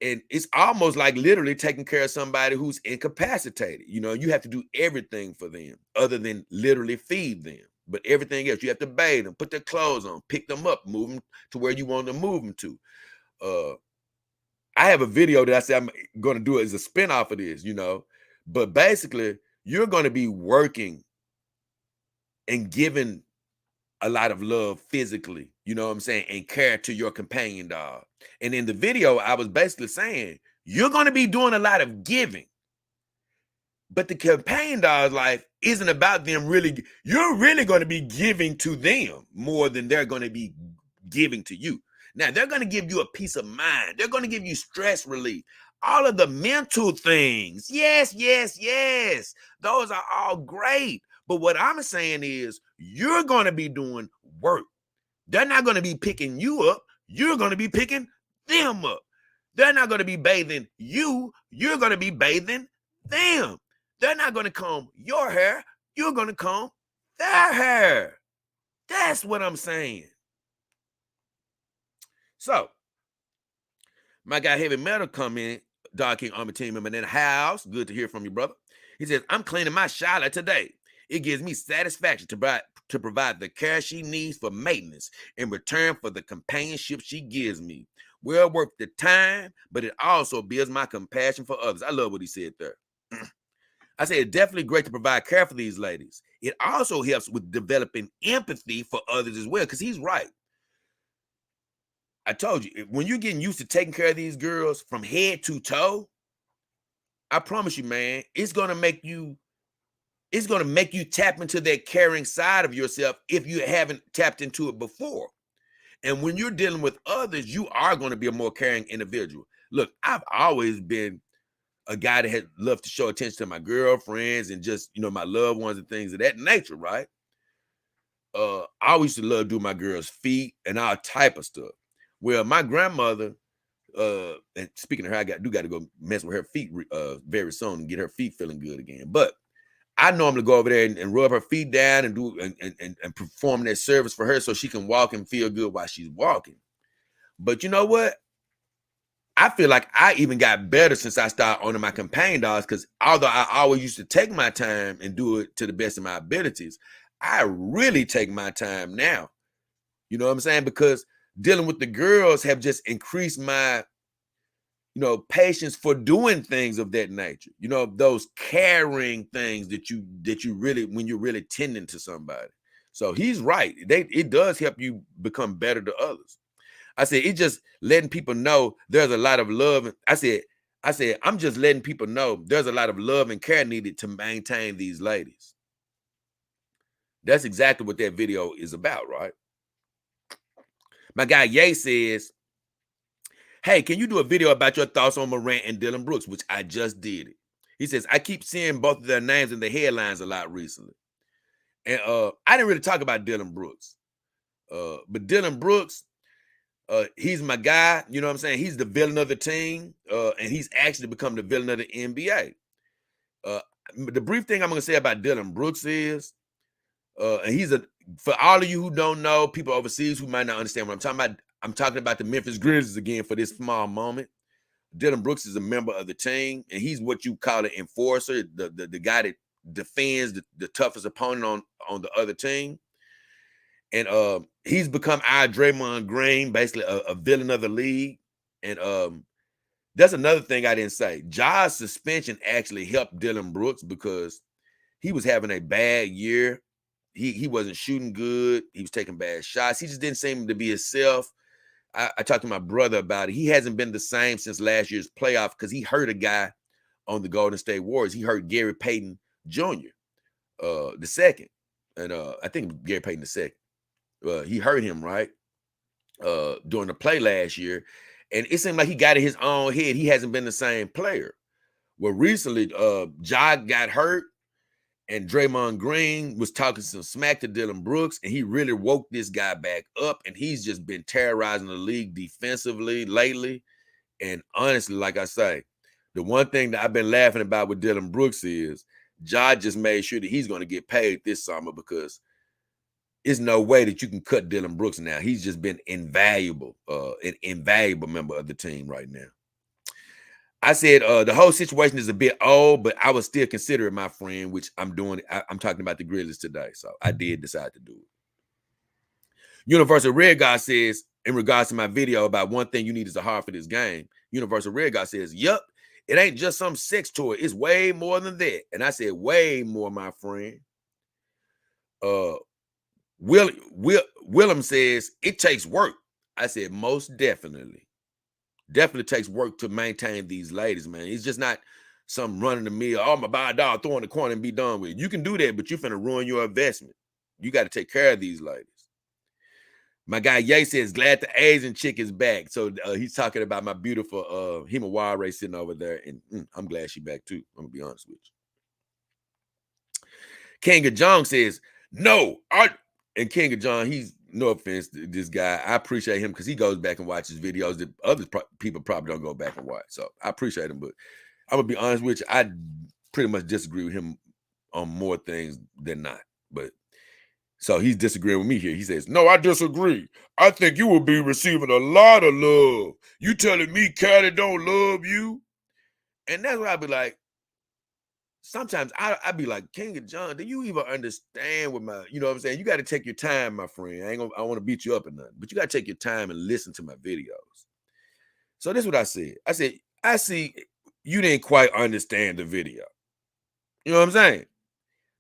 And it's almost like literally taking care of somebody who's incapacitated. You know, you have to do everything for them other than literally feed them. But everything else, you have to bathe them, put their clothes on, pick them up, move them to where you want to move them to. I have a video that I say I'm going to do as a spinoff of this, you know. But basically, you're going to be working and giving a lot of love physically, you know what I'm saying, and care to your companion dog. And in the video, I was basically saying, you're going to be doing a lot of giving. But the companion dog's life isn't about them really. You're really going to be giving to them more than they're going to be giving to you. Now, they're going to give you a peace of mind. They're going to give you stress relief. All of the mental things. Yes, yes, yes. Those are all great. But what I'm saying is you're going to be doing work. They're not going to be picking you up. You're going to be picking them up. They're not going to be bathing you. You're going to be bathing them. They're not going to comb your hair. You're going to comb their hair. That's what I'm saying. So, my guy Heavy Metal commented, Dog King Army team member in the house. Good to hear from you, brother. He says, I'm cleaning my shower today. It gives me satisfaction to provide the care she needs for maintenance in return for the companionship she gives me. Well worth the time, but it also builds my compassion for others. I love what he said there. I say it's definitely great to provide care for these ladies. It also helps with developing empathy for others as well, because he's right. I told you, when you're getting used to taking care of these girls from head to toe, I promise you, man, it's gonna make you tap into that caring side of yourself if you haven't tapped into it before. And when you're dealing with others, you are going to be a more caring individual. Look, I've always been a guy that had loved to show attention to my girlfriends and just, my loved ones and things of that nature, right? I always used to love doing my girls' feet and all type of stuff. Well, my grandmother, and speaking of her, I got to go mess with her feet very soon and get her feet feeling good again. But I normally go over there and rub her feet down and do and perform that service for her so she can walk and feel good while she's walking. But you know what? I feel like I even got better since I started owning my companion dogs, because although I always used to take my time and do it to the best of my abilities, I really take my time now. You know what I'm saying? Because dealing with the girls have just increased my patience for doing things of that nature. Those caring things that you really, when you're really tending to somebody. So he's right. It does help you become better to others. I said, it's just letting people know there's a lot of love. I said, I'm just letting people know there's a lot of love and care needed to maintain these ladies. That's exactly what that video is about, right? My guy Ye says, hey, can you do a video about your thoughts on Morant and Dillon Brooks, which I just did it. He says, I keep seeing both of their names in the headlines a lot recently. And I didn't really talk about Dillon Brooks. But Dillon Brooks, he's my guy. You know what I'm saying? He's the villain of the team. And he's actually become the villain of the NBA. The brief thing I'm going to say about Dillon Brooks is, and for all of you who don't know, people overseas who might not understand what I'm talking about the Memphis Grizzlies again for this small moment. Dillon Brooks is a member of the team, and he's what you call an enforcer, the guy that defends the toughest opponent on the other team. And he's become our Draymond Green, basically a villain of the league. And that's another thing I didn't say. Ja's suspension actually helped Dillon Brooks because he was having a bad year. He wasn't shooting good. He was taking bad shots. He just didn't seem to be himself. I talked to my brother about it. He hasn't been the same since last year's playoff because he hurt a guy on the Golden State Warriors. He hurt Gary Payton Jr. The second. And I think Gary Payton the second. He hurt him, right? During the play last year. And it seemed like he got in his own head. He hasn't been the same player. Well, recently, Ja got hurt. And Draymond Green was talking some smack to Dillon Brooks, and he really woke this guy back up, and he's just been terrorizing the league defensively lately. And honestly, like I say, the one thing that I've been laughing about with Dillon Brooks is Ja just made sure that he's going to get paid this summer because there's no way that you can cut Dillon Brooks now. He's just been invaluable, an invaluable member of the team right now. I said the whole situation is a bit old, but I would still consider it, my friend, which I'm doing. I'm talking about the Grizzlies today, so I did decide to do it. Universal Red God says, in regards to my video about one thing you need is a heart for this game, Universal Red God says, yup, It ain't just some sex toy. It's way more than that. And I said, way more, my friend. Willem says, it takes work. I said, most definitely. Definitely takes work to maintain these ladies, man. It's just not some running the mill. Oh, I'm gonna buy a dog, throw in the corner and be done with it. You can do that, but you're finna ruin your investment. You got to take care of these ladies. My guy Ye says, glad the Asian chick is back. So he's talking about my beautiful Himawari sitting over there. And I'm glad she's back too. I'm gonna be honest with you. King of John says, no. And King of John, he's, no offense to this guy, I appreciate him because he goes back and watches videos that other people probably don't go back and watch. So I appreciate him, but I'm gonna be honest with you, I pretty much disagree with him on more things than not. But so he's disagreeing with me here. He says, no, I disagree. I think you will be receiving a lot of love. You telling me Caddy don't love you? And that's what I'd be like. Sometimes I'd be like, King of John, do you even understand what my, you know what I'm saying? You got to take your time, my friend. I don't want to beat you up or nothing, but you got to take your time and listen to my videos. So this is what I said. I said, I see you didn't quite understand the video. You know what I'm saying?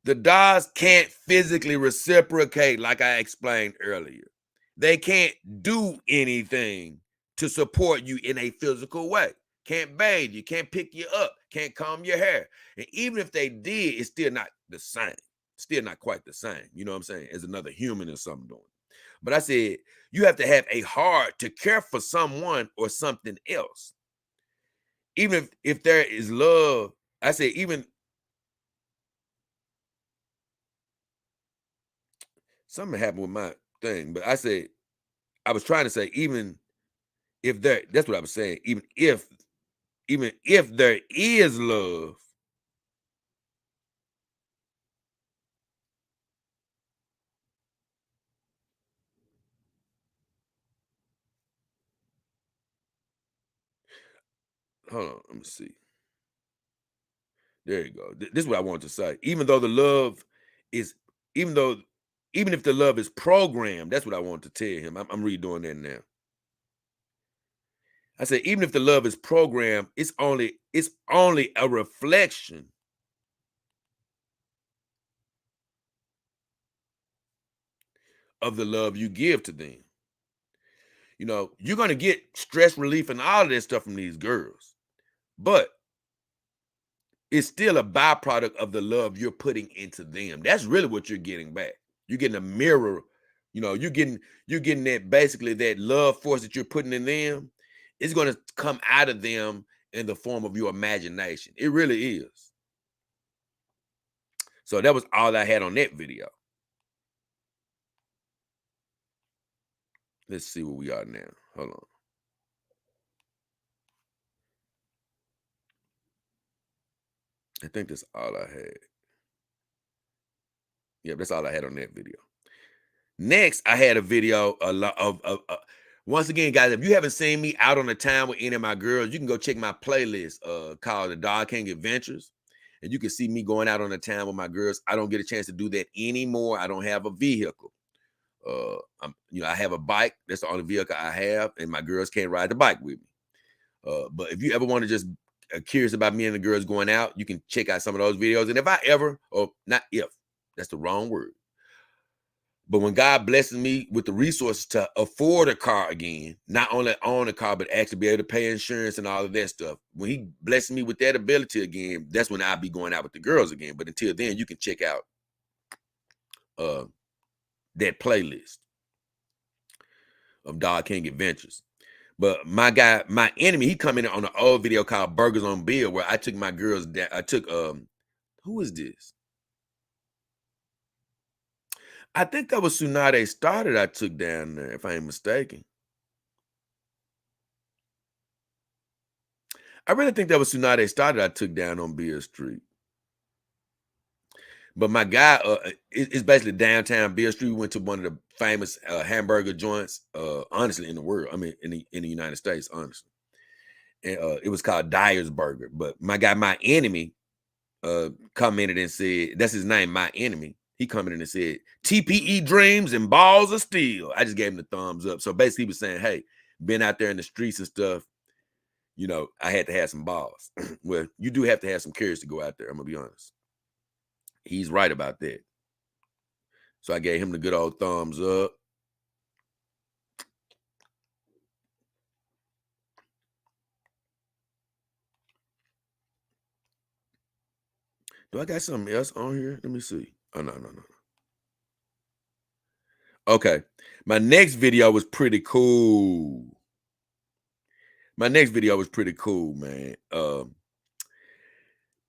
The dolls can't physically reciprocate like I explained earlier. They can't do anything to support you in a physical way. Can't bathe you, can't pick you up, can't comb your hair. And even if they did, it's still not the same. Still not quite the same, you know what I'm saying, as another human or something doing. But I said, you have to have a heart to care for someone or something else. Even if there is love, I said, even something happened with my thing, but I said, I was trying to say, even if there, that's what I was saying, even if there is love, hold on, let me see. There you go. This is what I wanted to say. Even though the love is, even if the love is programmed, that's what I wanted to tell him. I'm redoing that now. I said, even if the love is programmed, it's only a reflection of the love you give to them. You know, you're gonna get stress relief and all of that stuff from these girls, but it's still a byproduct of the love you're putting into them. That's really what you're getting back. You're getting a mirror, you know, you're getting that, basically that love force that you're putting in them. It's going to come out of them in the form of your imagination. It really is. So that was all I had on that video. Let's see where we are now. Hold on. I think that's all I had. Yeah, that's all I had on that video. Next, I had a video once again, guys, if you haven't seen me out on the town with any of my girls, you can go check my playlist called the King Adventures, and you can see me going out on the town with my girls. I don't get a chance to do that anymore. I don't have a vehicle. I have a bike. That's the only vehicle I have, and my girls can't ride the bike with me. But if you ever want to just curious about me and the girls going out, you can check out some of those videos. And if I ever, or not if, that's the wrong word. But when God blesses me with the resources to afford a car again, not only own a car, but actually be able to pay insurance and all of that stuff, when he blesses me with that ability again, that's when I'll be going out with the girls again. But until then, you can check out that playlist of Dog King Adventures. But my guy, my enemy, he commented on an old video called Burgers on Bill, where I took my girls down. I took, who is this? I think that was Tsunade Started I took down there, if I ain't mistaken. I really think that was Tsunade Started I took down on Beale Street. But my guy, it's basically downtown Beale Street. We went to one of the famous hamburger joints, honestly, in the world. I mean, in the United States, honestly. And it was called Dyer's Burger. But my guy, my enemy, commented and said, that's his name, my enemy. He commented and said, TPE dreams and balls of steel. I just gave him the thumbs up. So basically he was saying, hey, been out there in the streets and stuff. you know, I had to have some balls. Well, you do have to have some courage to go out there. I'm gonna be honest. He's right about that. So I gave him the good old thumbs up. Do I got something else on here? Let me see. Oh, no. Okay. My next video was pretty cool. Man.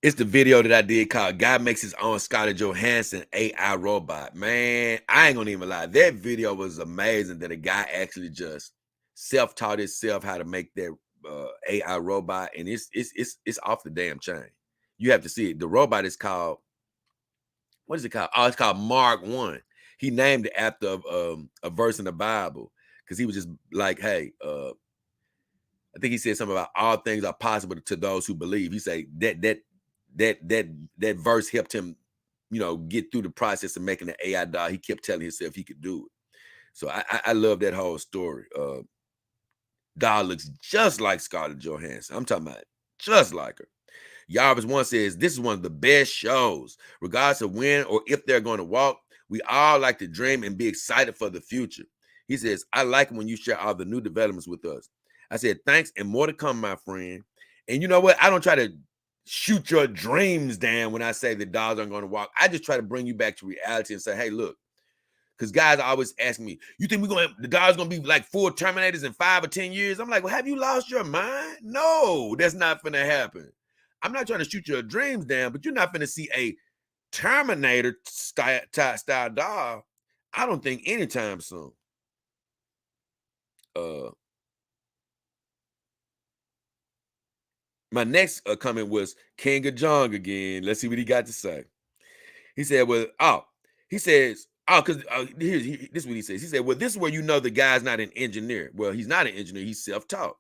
It's the video that I did called "Guy Makes His Own Scarlett Johansson AI Robot." Man, I ain't gonna even lie. That video was amazing that a guy actually just self-taught himself how to make that AI robot, and it's off the damn chain. You have to see it. The robot is called, what is it called? Oh, it's called Mark 1. He named it after a verse in the Bible because he was just like, hey, I think he said something about all things are possible to those who believe. He said that verse helped him, you know, get through the process of making the AI doll. He kept telling himself he could do it. So I love that whole story. Doll looks just like Scarlett Johansson. I'm talking about just like her. Yarvis One says, this is one of the best shows. Regardless of when or if they're going to walk, we all like to dream and be excited for the future. He says, I like it when you share all the new developments with us. I said, thanks, and more to come, my friend. And you know what? I don't try to shoot your dreams down when I say the dolls aren't going to walk. I just try to bring you back to reality and say, hey, look, because guys always ask me, you think the dolls going to be like full Terminators in 5 or 10 years? I'm like, well, have you lost your mind? No, that's not going to happen. I'm not trying to shoot your dreams down, but you're not going to see a Terminator style doll, I don't think, anytime soon. My next comment was King of Jong again. Let's see what he got to say. He said, well, this is what he says. He said, well, this is where you know the guy's not an engineer. Well, he's not an engineer. He's self-taught.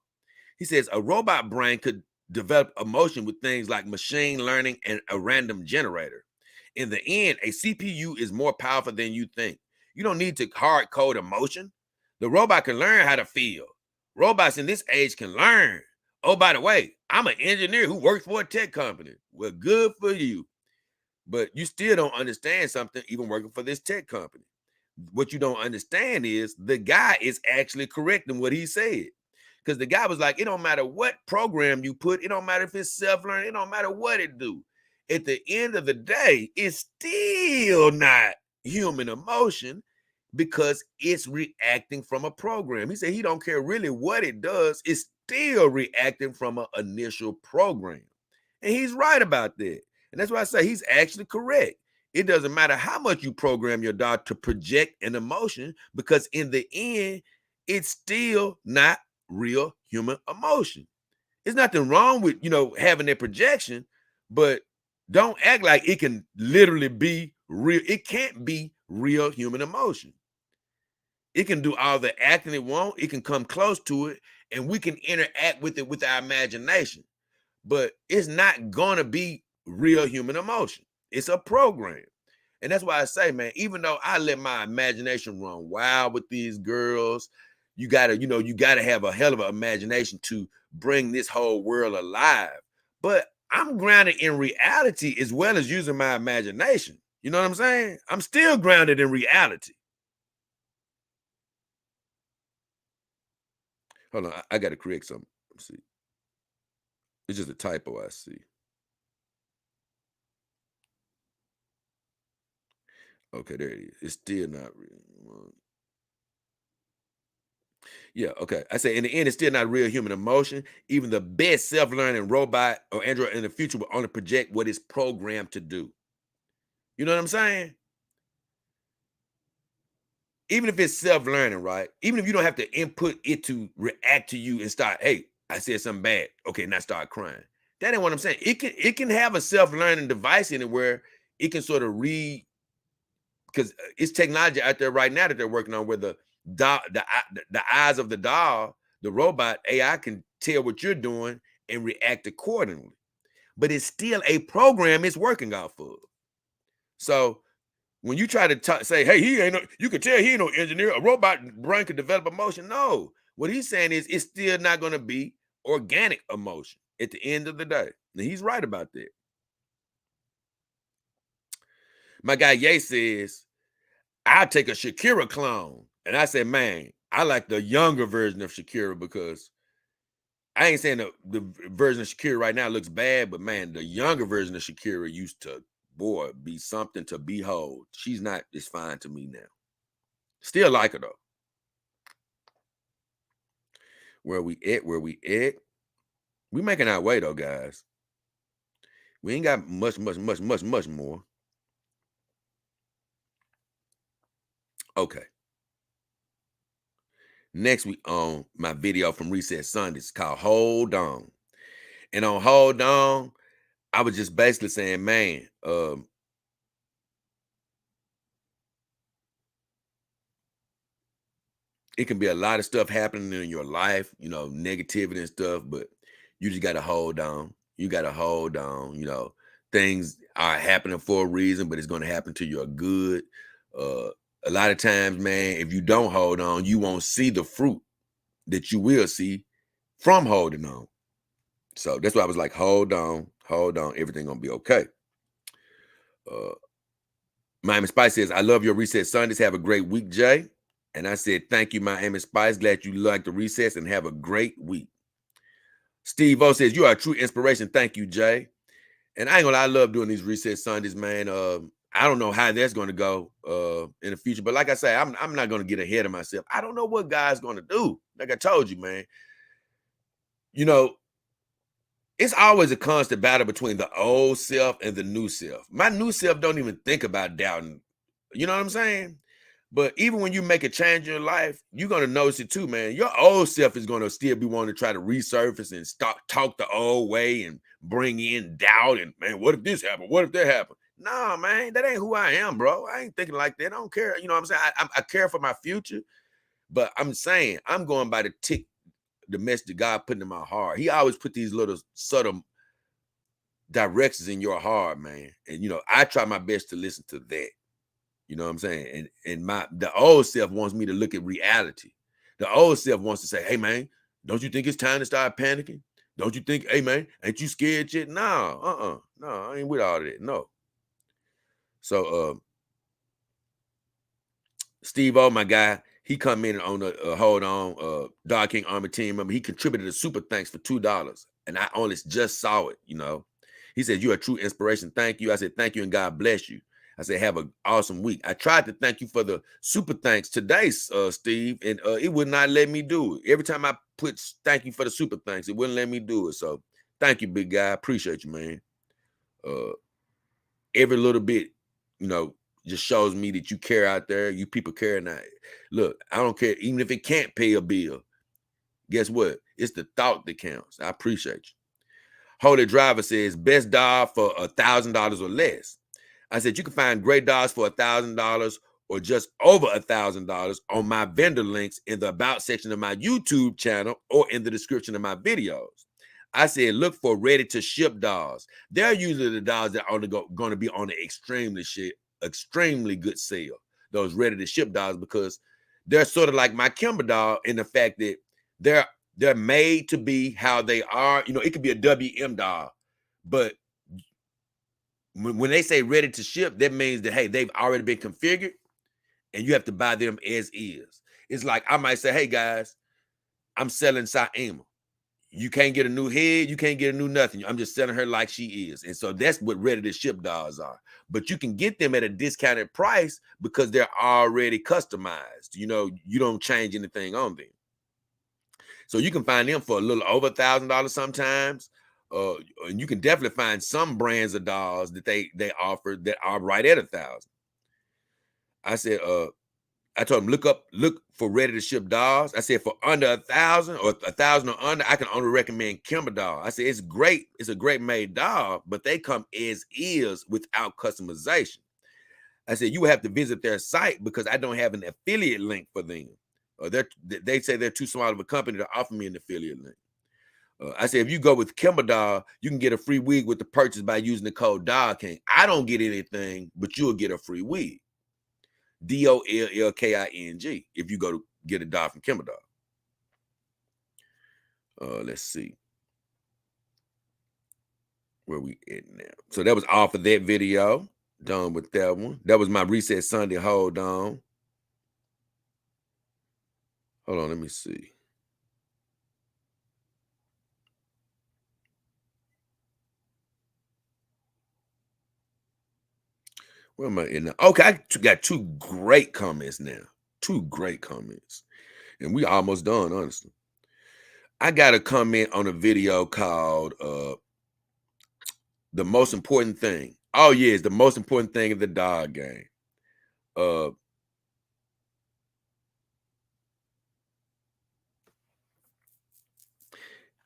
He says a robot brain could develop emotion with things like machine learning and a random generator. In the end, a CPU is more powerful than you think. You don't need to hard code emotion. The robot can learn how to feel. Robots in this age can learn. Oh, by the way, I'm an engineer who works for a tech company. Well, good for you. But you still don't understand something even working for this tech company. What you don't understand is the guy is actually correct in what he said. Because the guy was like, it don't matter what program you put, it don't matter if it's self-learning, it don't matter what it do. At the end of the day, it's still not human emotion because it's reacting from a program. He said he don't care really what it does, it's still reacting from an initial program. And he's right about that. And that's why I say he's actually correct. It doesn't matter how much you program your dog to project an emotion, because in the end, it's still not real human emotion. There's nothing wrong with, having that projection, but don't act like it can literally be real. It can't be real human emotion. It can do all the acting it wants. It can come close to it, and we can interact with it with our imagination. But it's not going to be real human emotion. It's a program. And that's why I say, man, even though I let my imagination run wild with these girls, you gotta have a hell of an imagination to bring this whole world alive. But I'm grounded in reality as well as using my imagination. You know what I'm saying? I'm still grounded in reality. Hold on, I got to correct something. Let's see. It's just a typo I see. Okay, there it is. It's still not real. Yeah, okay. I say in the end, it's still not real human emotion. Even the best self-learning robot or android in the future will only project what it's programmed to do. You know what I'm saying? Even if it's self-learning, right? Even if you don't have to input it to react to you and start, hey, I said something bad. Okay, now start crying. That ain't what I'm saying. It can have a self-learning device in it where it can sort of read, because it's technology out there right now that they're working on where the eyes of the doll, the robot AI, can tell what you're doing and react accordingly. But it's still a program it's working off of. So when you try to say, hey, you can tell he ain't no engineer, a robot brain could develop emotion. No, what he's saying is it's still not going to be organic emotion at the end of the day. And he's right about that. My guy Ye says, I'll take a Shakira clone. And I said, man, I like the younger version of Shakira because I ain't saying the version of Shakira right now looks bad, but man, the younger version of Shakira used to, boy, be something to behold. She's not as fine to me now. Still like her though. Where we at? We making our way though, guys. We ain't got much more. Okay. Next week on my video from Reset Sundays called Hold On. And on Hold On, I was just basically saying, man, it can be a lot of stuff happening in your life, you know, negativity and stuff, but you just got to hold on. You got to hold on. You know, things are happening for a reason, but it's going to happen to your good. A lot of times, man, if you don't hold on, you won't see the fruit that you will see from holding on. So that's why I was like, hold on, everything gonna be okay. Miami Spice says, I love your Reset Sundays. Have a great week, Jay. And I said, thank you, Miami Spice. Glad you like the recess and have a great week. Steve O says, you are a true inspiration. Thank you, Jay. And I ain't gonna lie, I love doing these Reset Sundays, man. I don't know how that's gonna go in the future, but like I say, I'm not gonna get ahead of myself. I don't know what God's gonna do. Like I told you, man. You know, it's always a constant battle between the old self and the new self. My new self don't even think about doubting. You know what I'm saying? But even when you make a change in your life, you're going to notice it too, man. Your old self is going to still be wanting to try to resurface and talk the old way and bring in doubt and, man, what if this happened? What if that happened? Nah, man, that ain't who I am, bro. I ain't thinking like that. I don't care. You know what I'm saying? I care for my future, but I'm saying I'm going by the message that God put in my heart. He always put these little subtle directions in your heart, man. And, you know, I try my best to listen to that. You know what I'm saying? And the old self wants me to look at reality. The old self wants to say, hey, man, don't you think it's time to start panicking? Don't you think, hey, man, ain't you scared yet? No, I ain't with all that. No. So, Steve O, my guy, he commented on the hold on, Dog King Army team member. He contributed a super thanks for $2. And I only just saw it, you know. He said, you're a true inspiration. Thank you. I said, thank you and God bless you. I said, have an awesome week. I tried to thank you for the super thanks today, Steve, and it would not let me do it. Every time I put thank you for the super thanks, it wouldn't let me do it. So thank you, big guy. Appreciate you, man. Every little bit, you know, just shows me that you care out there. You people care. Now, look, I don't care. Even if it can't pay a bill, guess what? It's the thought that counts. I appreciate you. Holy Driver says, best dog for $1,000 or less. I said, you can find great dogs for $1,000 or just over $1,000 on my vendor links in the about section of my YouTube channel or in the description of my videos. I said, look for ready to ship dogs. They're usually the dogs that are going to be on an extremely good sale. Those ready to ship dogs, because they're sort of like my Kimber dog in the fact that they're made to be how they are. You know, it could be a WM dog, but when they say ready to ship, that means that, hey, they've already been configured and you have to buy them as is. It's like I might say, hey, guys, I'm selling Saima. You can't get a new head. You can't get a new nothing. I'm just selling her like she is. And so that's what ready to ship dogs are. But you can get them at a discounted price because they're already customized. You know, you don't change anything on them. So you can find them for a little over $1,000 sometimes. And you can definitely find some brands of dogs that they offer that are right at $1,000. I said, I told them, look for ready to ship dogs. I said, for under $1,000 or $1,000 or under, I can only recommend Kimber dog. I said, it's great. It's a great made dog, but they come as is without customization. I said, you will have to visit their site because I don't have an affiliate link for them. They say they're too small of a company to offer me an affiliate link. I said, if you go with Kimber Dog, you can get a free wig with the purchase by using the code DOLLKING. I don't get anything, but you'll get a free wig. DOLLKING if you go to get a dog from Kimber Dog. Let's see where we at now. So that was all for that video. Done with that one. That was my Reset Sunday. Hold on. Hold on, let me see. Where am I in now? Okay, I got two great comments now. Two great comments. And we almost done, honestly. I got a comment on a video called The Most Important Thing. Oh, yeah, it's the most important thing in the dog game.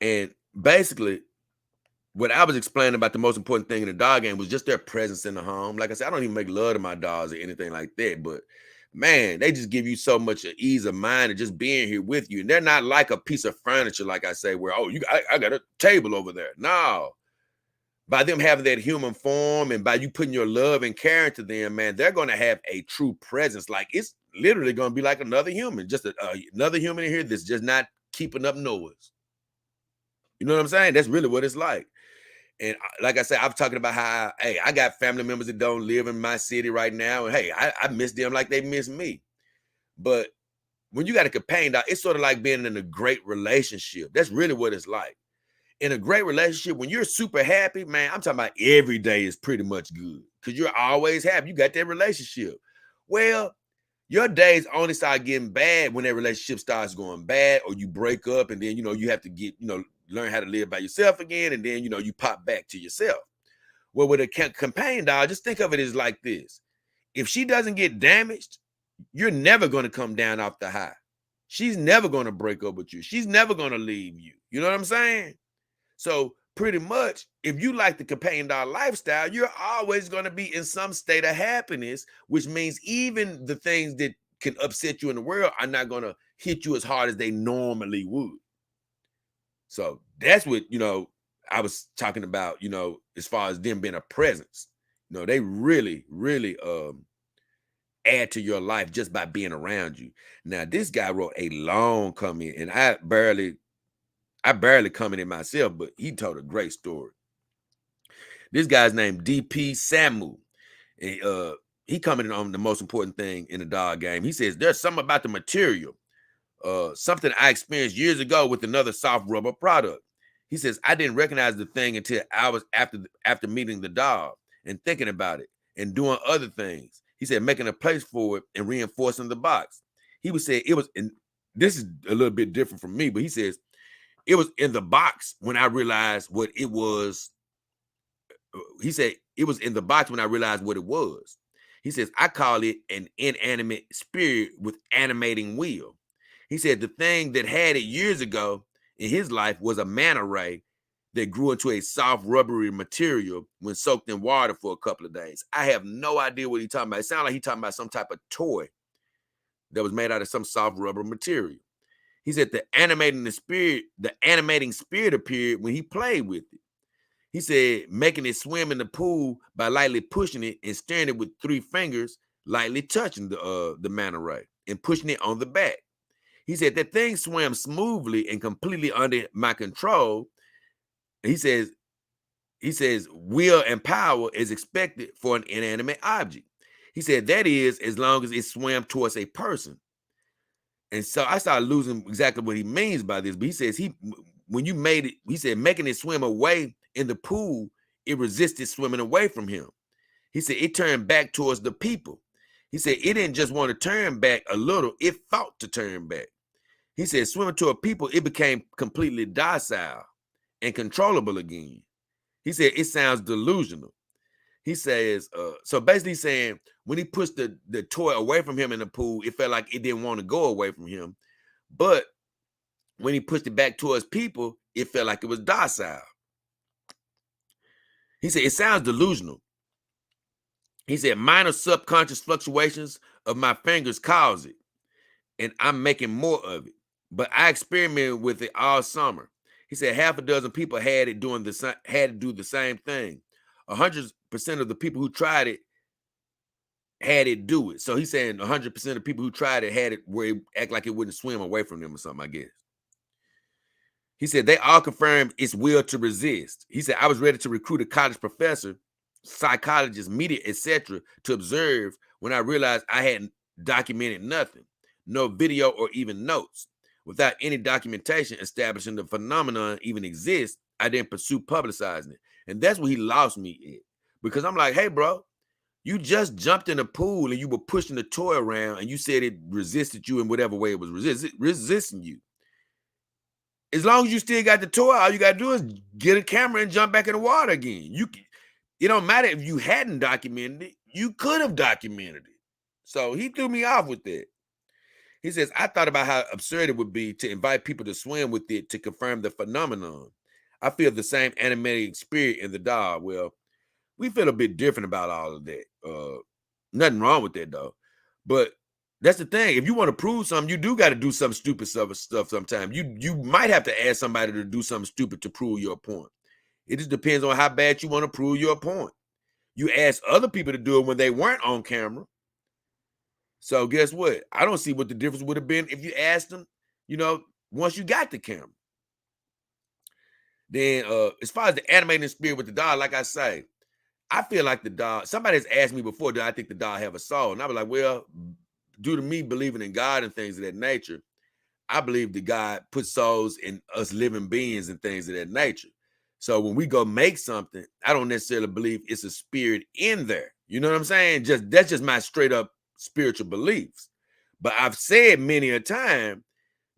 And basically, what I was explaining about the most important thing in the dog game was just their presence in the home. Like I said, I don't even make love to my dogs or anything like that, but man, they just give you so much ease of mind of just being here with you. And they're not like a piece of furniture, like I say, where, oh, I got a table over there. No. By them having that human form and by you putting your love and care into them, man, they're going to have a true presence. Like it's literally going to be like another human, just another human in here that's just not keeping up noise. You know what I'm saying? That's really what it's like. And like I said, I'm talking about how, hey, I got family members that don't live in my city right now. And hey, I miss them like they miss me. But when you got a companion dog, it's sort of like being in a great relationship. That's really what it's like. In a great relationship, when you're super happy, man, I'm talking about every day is pretty much good because you're always happy. You got that relationship. Well, your days only start getting bad when that relationship starts going bad or you break up and then, you have to learn how to live by yourself again. And then, you pop back to yourself. Well, with a companion dog, just think of it as like this. If she doesn't get damaged, you're never going to come down off the high. She's never going to break up with you. She's never going to leave you. You know what I'm saying? So pretty much, if you like the companion dog lifestyle, you're always going to be in some state of happiness, which means even the things that can upset you in the world are not going to hit you as hard as they normally would. So that's what, I was talking about, as far as them being a presence. They really, really add to your life just by being around you. Now, this guy wrote a long comment, and I barely commented myself, but he told a great story. This guy's named DP Samu. And, he commented on the most important thing in the dog game. He says, there's something about the material, something I experienced years ago with another soft rubber product. He says, I didn't recognize the thing until hours after meeting the dog and thinking about it and doing other things. He said, making a place for it and reinforcing the box. He would say it was, and this is a little bit different from me, but he says, it was in the box when I realized what it was. He said, it was in the box when I realized what it was. He says, I call it an inanimate spirit with animating will. He said, the thing that had it years ago in his life was a manta ray that grew into a soft rubbery material when soaked in water for a couple of days. I have no idea what he's talking about. It sounds like he's talking about some type of toy that was made out of some soft rubber material. He said the animating spirit appeared when he played with it. He said making it swim in the pool by lightly pushing it and steering it with 3 fingers, lightly touching the manta ray and pushing it on the back. He said that thing swam smoothly and completely under my control. He says will and power is expected for an inanimate object. He said that is as long as it swam towards a person. And so I started losing exactly what he means by this. But he says when you made it, he said making it swim away in the pool, it resisted swimming away from him. He said it turned back towards the people. He said it didn't just want to turn back a little, it fought to turn back. He said swimming toward people, it became completely docile and controllable again. He said it sounds delusional. He says, so basically saying when he pushed the toy away from him in the pool, it felt like it didn't want to go away from him. But when he pushed it back towards people, it felt like it was docile. He said, it sounds delusional. He said, minor subconscious fluctuations of my fingers cause it, and I'm making more of it. But I experimented with it all summer. He said, half a dozen people had to do the same thing. 100% of the people who tried it had it do it. So he's saying 100% of people who tried it had it where it act like it wouldn't swim away from them or something, I guess. He said, they all confirmed its will to resist. He said, I was ready to recruit a college professor, psychologist, media, etc., to observe when I realized I hadn't documented nothing, no video or even notes. Without any documentation establishing the phenomenon even exists, I didn't pursue publicizing it. And that's where he lost me at. Because I'm like, hey, bro, you just jumped in a pool and you were pushing the toy around and you said it resisted you in whatever way it was resisting you. As long as you still got the toy, all you got to do is get a camera and jump back in the water again. It don't matter if you hadn't documented it. You could have documented it. So he threw me off with that. He says, I thought about how absurd it would be to invite people to swim with it to confirm the phenomenon. I feel the same animated spirit in the dog. Well, we feel a bit different about all of that. Nothing wrong with that, though. But that's the thing. If you want to prove something, you do got to do some stupid stuff sometimes. You might have to ask somebody to do something stupid to prove your point. It just depends on how bad you want to prove your point. You ask other people to do it when they weren't on camera. So guess what? I don't see what the difference would have been if you asked them, once you got the camera. Then as far as the animating spirit with the dog, like I say, I feel like the dog, somebody has asked me before, do I think the dog have a soul? And I was like, well, due to me believing in God and things of that nature, I believe that God puts souls in us living beings and things of that nature. So when we go make something, I don't necessarily believe it's a spirit in there. You know what I'm saying? That's just my straight up spiritual beliefs. But I've said many a time,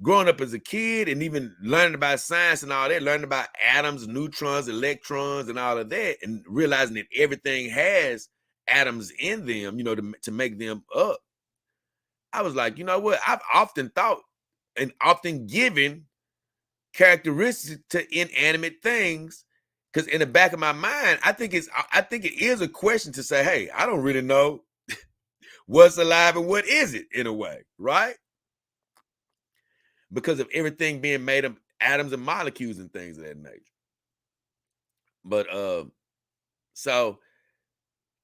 growing up as a kid and even learning about science and all that, learning about atoms, neutrons, electrons, and all of that, and realizing that everything has atoms in them, to make them up. I was like, you know what? I've often thought and often given characteristics to inanimate things, because in the back of my mind, I think it is a question to say, hey, I don't really know what's alive and what isn't, in a way, right? Because of everything being made of atoms and molecules and things of that nature. But so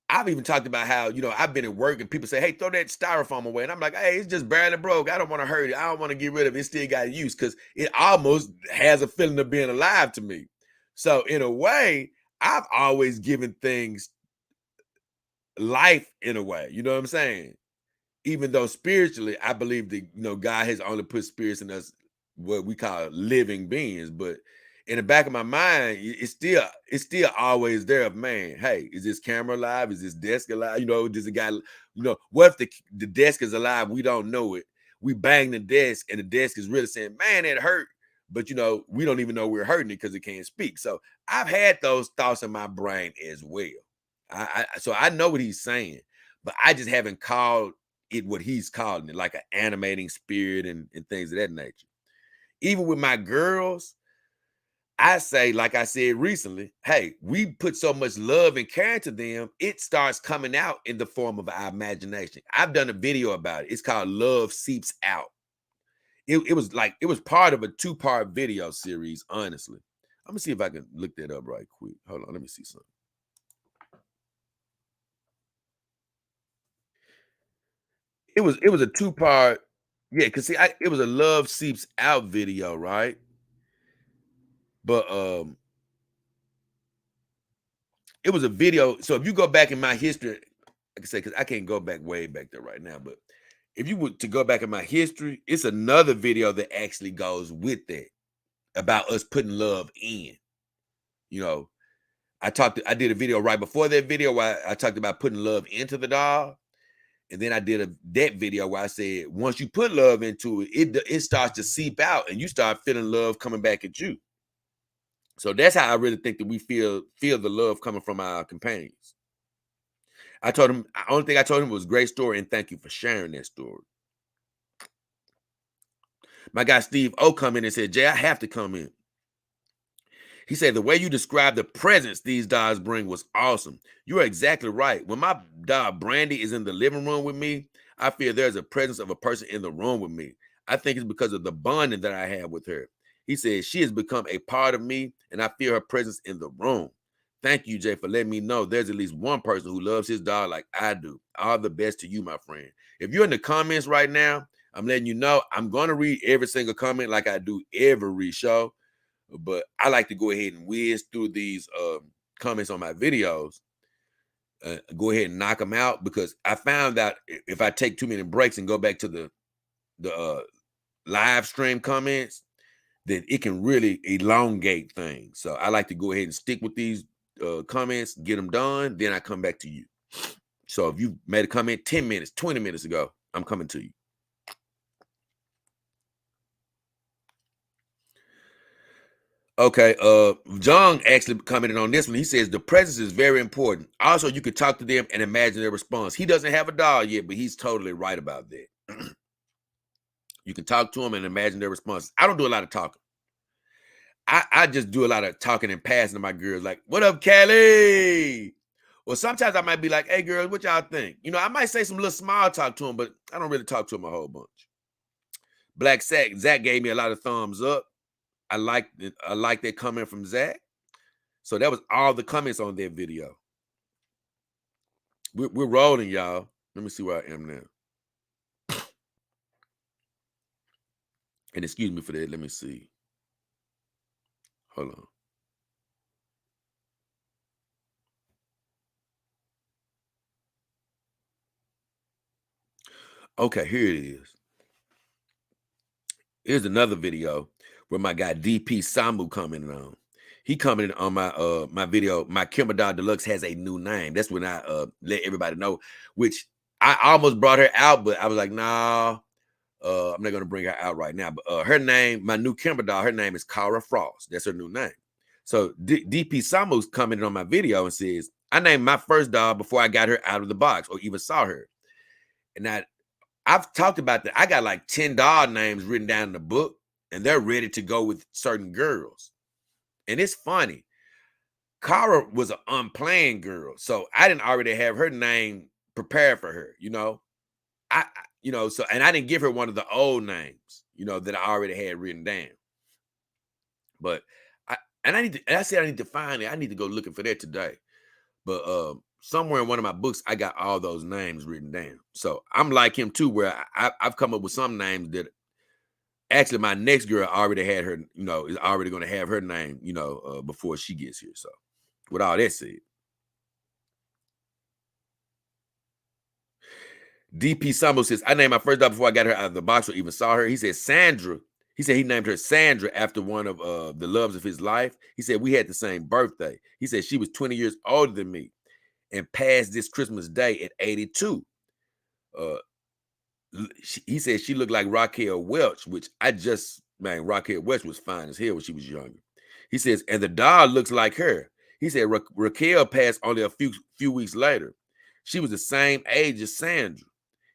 I've even talked about how, I've been at work and people say, hey, throw that styrofoam away. And I'm like, hey, it's just barely broke. I don't want to hurt it. I don't want to get rid of it. It still got use, because it almost has a feeling of being alive to me. So in a way, I've always given things life in a way. You know what I'm saying? Even though spiritually, I believe that, God has only put spirits in us, what we call living beings. But in the back of my mind, it's still always there of, man, hey, is this camera alive? Is this desk alive? Does it got, what if the desk is alive? We don't know it. We bang the desk and the desk is really saying, man, it hurt. But, we don't even know we're hurting it because it can't speak. So I've had those thoughts in my brain as well. So I know what he's saying, but I just haven't called it what he's calling it, like an animating spirit and things of that nature. Even with my girls, I say, like I said recently, hey, we put so much love and care into them, it starts coming out in the form of our imagination. I've done a video about it. It's called Love Seeps Out. It was part of a 2-part video series, honestly. Let me see if I can look that up right quick. Hold on, let me see something. It was a 2-part, yeah, because see, it was a Love Seeps Out video, right? But it was a video. So if you go back in my history, like I say, because I can't go back way back there right now, but if you were to go back in my history, it's another video that actually goes with that about us putting love in. I did a video right before that video where I talked about putting love into the doll. And then I did that video where I said, once you put love into it, it starts to seep out and you start feeling love coming back at you. So that's how I really think that we feel the love coming from our companions. The only thing I told him was great story and thank you for sharing that story. My guy Steve O come in and said, Jay, I have to come in. He said, the way you described the presence these dogs bring was awesome. You are exactly right. When my dog Brandy is in the living room with me, I feel there's a presence of a person in the room with me. I think it's because of the bonding that I have with her. He said, she has become a part of me and I feel her presence in the room. Thank you, Jay, for letting me know there's at least one person who loves his dog like I do. All the best to you, my friend. If you're in the comments right now, I'm letting you know I'm going to read every single comment like I do every show. but I like to go ahead and whiz through these comments on my videos. Go ahead and knock them out, because I found that if I take too many breaks and go back to the live stream comments, then it can really elongate things. So I like to go ahead and stick with these comments, get them done, then I come back to you. So if you made a comment 10 minutes, 20 minutes ago, I'm coming to you. Okay, John actually commented on this one. He says the presence is very important. Also, you could talk to them and imagine their response. He doesn't have a doll yet, but he's totally right about that. You can talk to them and imagine their response. I don't do a lot of talking. I just do a lot of talking and passing to my girls, like, what up, Kelly? Or sometimes I might be like, hey, girls, what y'all think? You know, I might say some little small talk to them, but I don't really talk to them a whole bunch. Black Zach gave me a lot of thumbs up. I like that comment from Zach. So that was all the comments on that video. We're rolling, y'all. Let me see where I am now. And excuse me for that. Let me see. Hold on. Okay, here it is. Here's another video where my guy DP Samu commented on. He commented on my video. My Kimber Doll Deluxe has a new name. That's when I let everybody know, which I almost brought her out, but I was like, nah, I'm not gonna bring her out right now. But her name, my new Kimber Doll, her name is Cara Frost. That's her new name. So DP Samu's commented on my video and says, I named my first doll before I got her out of the box or even saw her. And I've talked about that. I got like 10 doll names written down in the book, and they're ready to go with certain girls. And it's funny. Cara was an unplanned girl, so I didn't already have her name prepared for her. You know, so and I didn't give her one of the old names, that I already had written down. But I said I need to find it. I need to go looking for that today. But somewhere in one of my books, I got all those names written down. So I'm like him too, where I've come up with some names that actually my next girl already had her, is already going to have her name, before she gets here. So with all that said, DP Sambo says, I named my first dog before I got her out of the box or even saw her. He said Sandra. He said he named her Sandra after one of the loves of his life. He said we had the same birthday. He said she was 20 years older than me and passed this Christmas Day at 82. He said she looked like Raquel Welch, which Raquel Welch was fine as hell when she was younger. He says, and the doll looks like her. He said Raquel passed only a few weeks later. She was the same age as Sandra.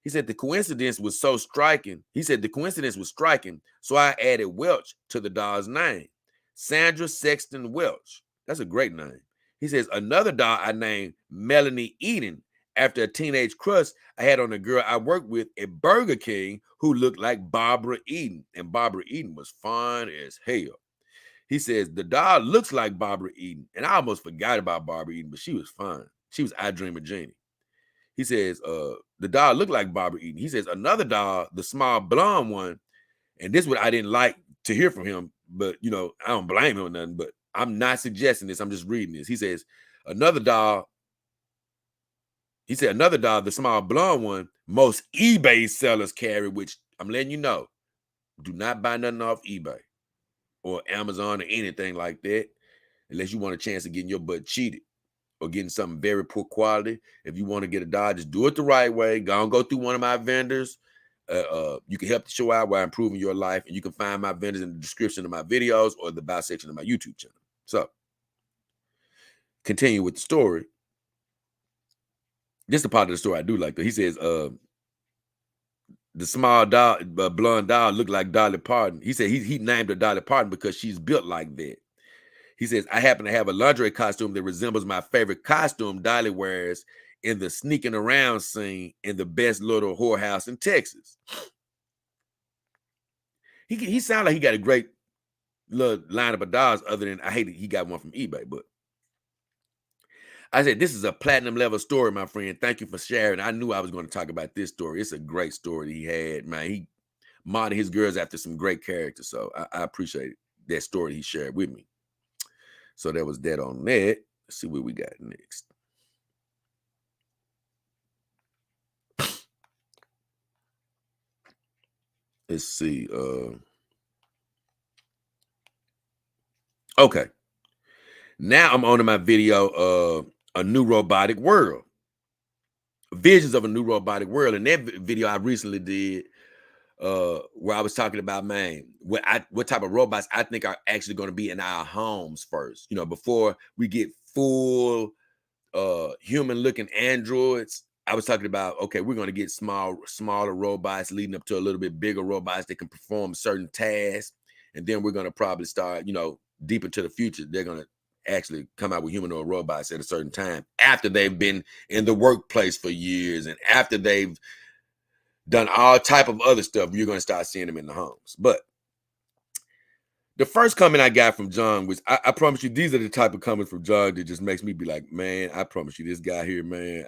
He said the coincidence was so striking. He said the coincidence was striking, so I added Welch to the doll's name. Sandra Sexton Welch. That's a great name. He says another doll I named Melanie Eden after a teenage crush I had on a girl I worked with at Burger King who looked like Barbara Eden. And Barbara Eden was fine as hell. He says the doll looks like Barbara Eden. And I almost forgot about Barbara Eden, but she was fine. She was I Dream of Jeannie. He says the doll looked like Barbara Eden. He says another doll, the small blonde one, and this is what I didn't like to hear from him, but I don't blame him or nothing, but I'm not suggesting this. I'm just reading this. He says another doll, the small blonde one, most eBay sellers carry, which I'm letting you know, do not buy nothing off eBay or Amazon or anything like that unless you want a chance of getting your butt cheated or getting something very poor quality. If you want to get a doll, just do it the right way. Go through one of my vendors. You can help the show out while improving your life, and you can find my vendors in the description of my videos or the about section of my YouTube channel. So, continue with the story. This is the part of the story I do like, though. He says, the small doll, blonde doll looked like Dolly Parton. He said he named her Dolly Parton because she's built like that. He says, I happen to have a lingerie costume that resembles my favorite costume Dolly wears in the sneaking around scene in the best little whorehouse in Texas. He sounds like he got a great little lineup of dolls other than, I hate it, he got one from eBay, but I said, this is a platinum level story, my friend. Thank you for sharing. I knew I was going to talk about this story. It's a great story that he had, man. He modeled his girls after some great characters, so I appreciate it. that story he shared with me. So there was that on that. Let's see what we got next. Let's see. Okay. Now I'm on to my video, A New Robotic World. Visions of a New Robotic World. And that video I recently did, where I was talking about, man, what type of robots I think are actually going to be in our homes first. You know, before we get full human looking androids. I was talking about, okay, we're going to get smaller robots leading up to a little bit bigger robots that can perform certain tasks. And then we're going to probably start, you know, deep into the future, they're going to actually come out with humanoid robots at a certain time after they've been in the workplace for years and after they've done all type of other stuff. You're going to start seeing them in the homes. But the first comment I got from John was, I promise you, these are the type of comments from John that just makes me be like, man, I promise you, this guy here, man,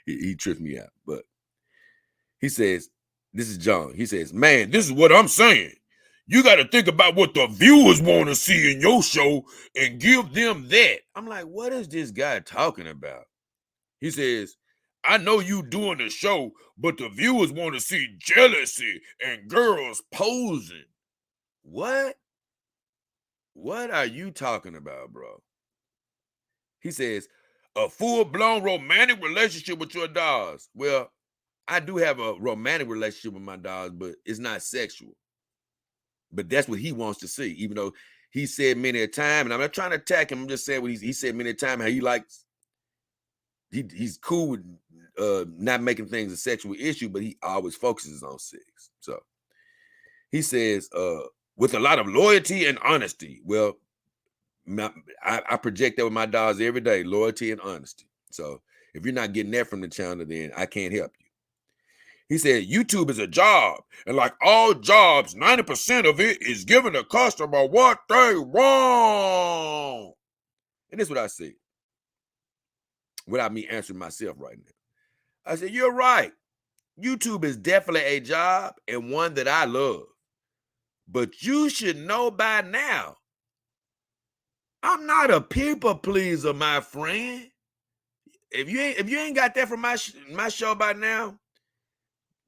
he tripped me out. But he says, this is John. He says, man, this is what I'm saying. You got to think about what the viewers want to see in your show and give them that. I'm like, what is this guy talking about? He says, I know you doing the show, but the viewers want to see jealousy and girls posing. What? What are you talking about, bro? He says, a full-blown romantic relationship with your dogs. Well, I do have a romantic relationship with my dogs, but it's not sexual. But that's what he wants to see, even though he said many a time, and I'm not trying to attack him, I'm just saying what he said many a time, how he likes, he's cool with not making things a sexual issue, but he always focuses on sex. So he says, with a lot of loyalty and honesty. Well, I project that with my dogs every day, loyalty and honesty. So if you're not getting that from the channel, then I can't help you. He said, YouTube is a job, and like all jobs, 90% of it is giving the customer what they want. And this is what I said, without me answering myself right now. I said, you're right. YouTube is definitely a job and one that I love. But you should know by now, I'm not a people pleaser, my friend. If you ain't got that from my show by now,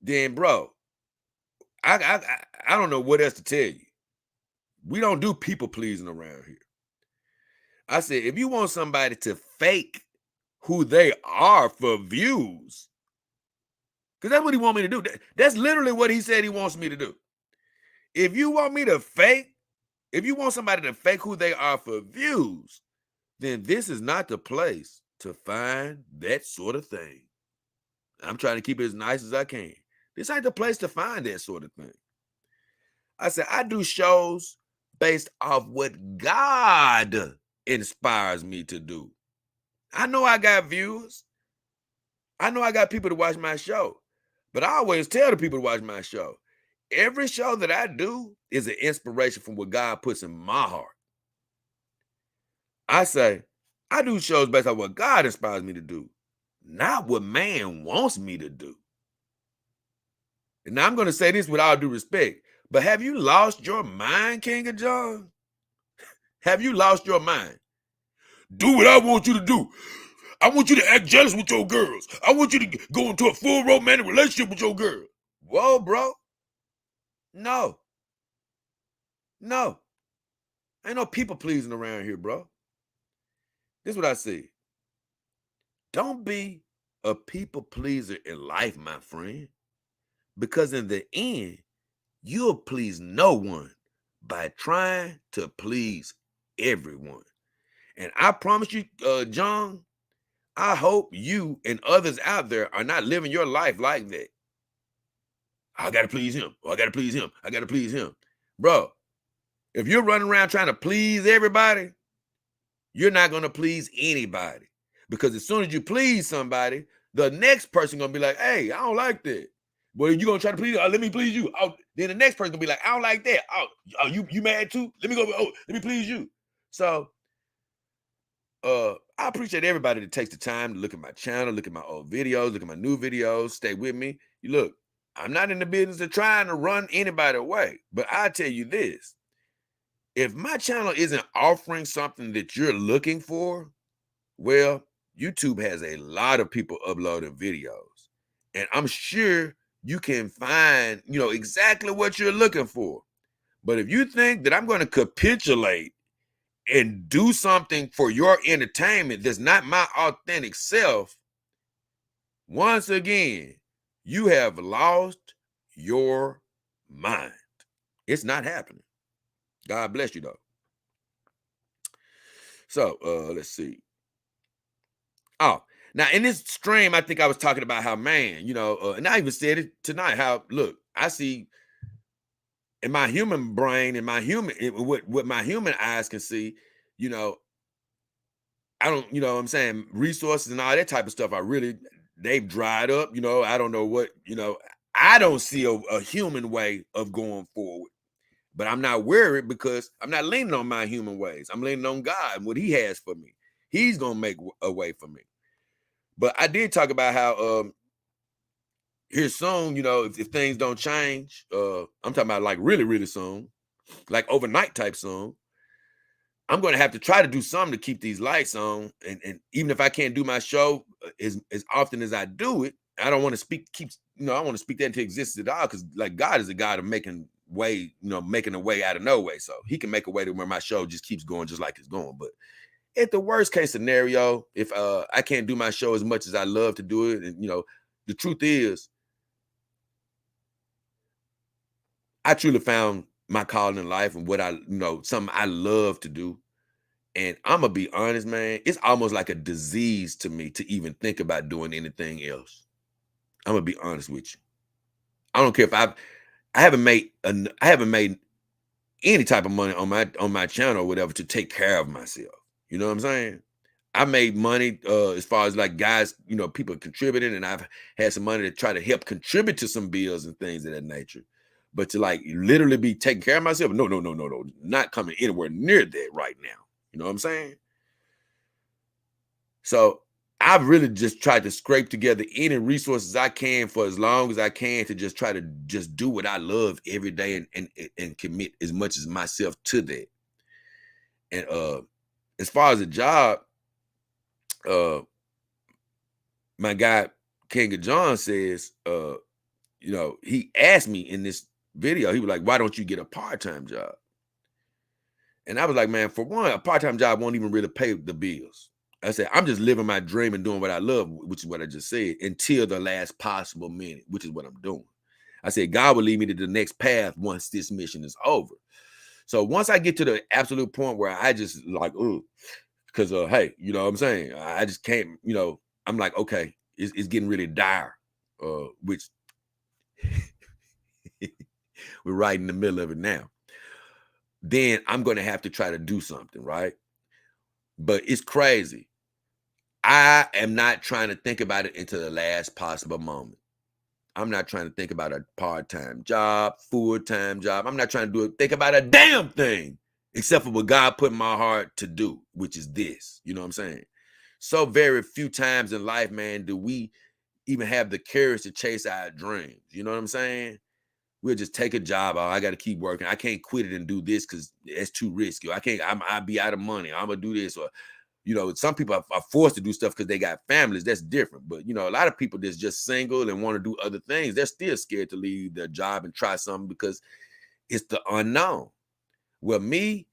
then bro, I don't know what else to tell you. We don't do people pleasing around here. I said, if you want somebody to fake who they are for views, because that's what he want me to do. That's literally what he said he wants me to do. If you want me to fake, if you want somebody to fake who they are for views, then this is not the place to find that sort of thing. I'm trying to keep it as nice as I can. This ain't the place to find that sort of thing. I said, I do shows based off what God inspires me to do. I know I got viewers. I know I got people to watch my show. But I always tell the people to watch my show, every show that I do is an inspiration from what God puts in my heart. I say, I do shows based on what God inspires me to do, not what man wants me to do. And now I'm going to say this with all due respect, but have you lost your mind, King of John? Have you lost your mind? Do what I want you to do. I want you to act jealous with your girls. I want you to go into a full romantic relationship with your girl. Whoa, bro. No. Ain't no people pleasing around here, bro. This is what I say. Don't be a people pleaser in life, my friend. Because in the end, you'll please no one by trying to please everyone. And I promise you, John, I hope you and others out there are not living your life like that. I got to please him. I got to please him. I got to please him. Bro, if you're running around trying to please everybody, you're not going to please anybody. Because as soon as you please somebody, the next person going to be like, hey, I don't like that. Well, you're going to try to please, let me please you. Then the next person going to be like, I don't like that. You mad too? Let me go, let me please you. So, I appreciate everybody that takes the time to look at my channel, look at my old videos, look at my new videos, stay with me. You look, I'm not in the business of trying to run anybody away. But I tell you this, if my channel isn't offering something that you're looking for, well, YouTube has a lot of people uploading videos. And I'm sure you can find, exactly what you're looking for. But if you think that I'm going to capitulate and do something for your entertainment that's not my authentic self, once again, you have lost your mind. It's not happening. God bless you, though. So let's see. Oh, now in this stream, I think I was talking about how, man, and I even said it tonight, how, look, I see in my human brain, what my human eyes can see, I don't, what I'm saying, resources and all that type of stuff, they've dried up, I don't know what, I don't see a human way of going forward. But I'm not worried because I'm not leaning on my human ways. I'm leaning on God and what he has for me. He's going to make a way for me. But I did talk about how here soon, if things don't change, I'm talking about like really, really soon, like overnight type soon, I'm going to have to try to do something to keep these lights on. And even if I can't do my show as often as I do it, I don't want to I want to speak that into existence at all, because like God is a God of making a way out of no way. So he can make a way to where my show just keeps going just like it's going. But at the worst case scenario, if I can't do my show as much as I love to do it, and the truth is, I truly found my calling in life and what something I love to do. And I'm gonna be honest, man, it's almost like a disease to me to even think about doing anything else. I'm gonna be honest with you. I don't care if I haven't made any type of money on my channel or whatever to take care of myself. You know what I'm saying? I made money as far as like guys, people contributing, and I've had some money to try to help contribute to some bills and things of that nature. But to like literally be taking care of myself, no, not coming anywhere near that right now. You know what I'm saying? So I've really just tried to scrape together any resources I can for as long as I can to just try to just do what I love every day and commit as much as myself to that. And as far as a job, my guy King of John says, he asked me in this video, he was like, why don't you get a part-time job? And I was like, man, for one, a part-time job won't even really pay the bills. I said, I'm just living my dream and doing what I love, which is what I just said, until the last possible minute, which is what I'm doing. I said, God will lead me to the next path once this mission is over. So once I get to the absolute point where I just like, because hey, you know what I'm saying? I just can't, I'm like, okay, it's getting really dire, which we're right in the middle of it now. Then I'm going to have to try to do something, right? But it's crazy. I am not trying to think about it until the last possible moment. I'm not trying to think about a part-time job, full-time job. I'm not trying to think about a damn thing except for what God put in my heart to do, which is this. You know what I'm saying? So very few times in life, man, do we even have the courage to chase our dreams. You know what I'm saying? We'll just take a job. Oh, I got to keep working. I can't quit it and do this because it's too risky. I'll be out of money. I'm going to do this. Or, some people are forced to do stuff because they got families. That's different. But, a lot of people that's just single and want to do other things, they're still scared to leave their job and try something because it's the unknown. Well, me,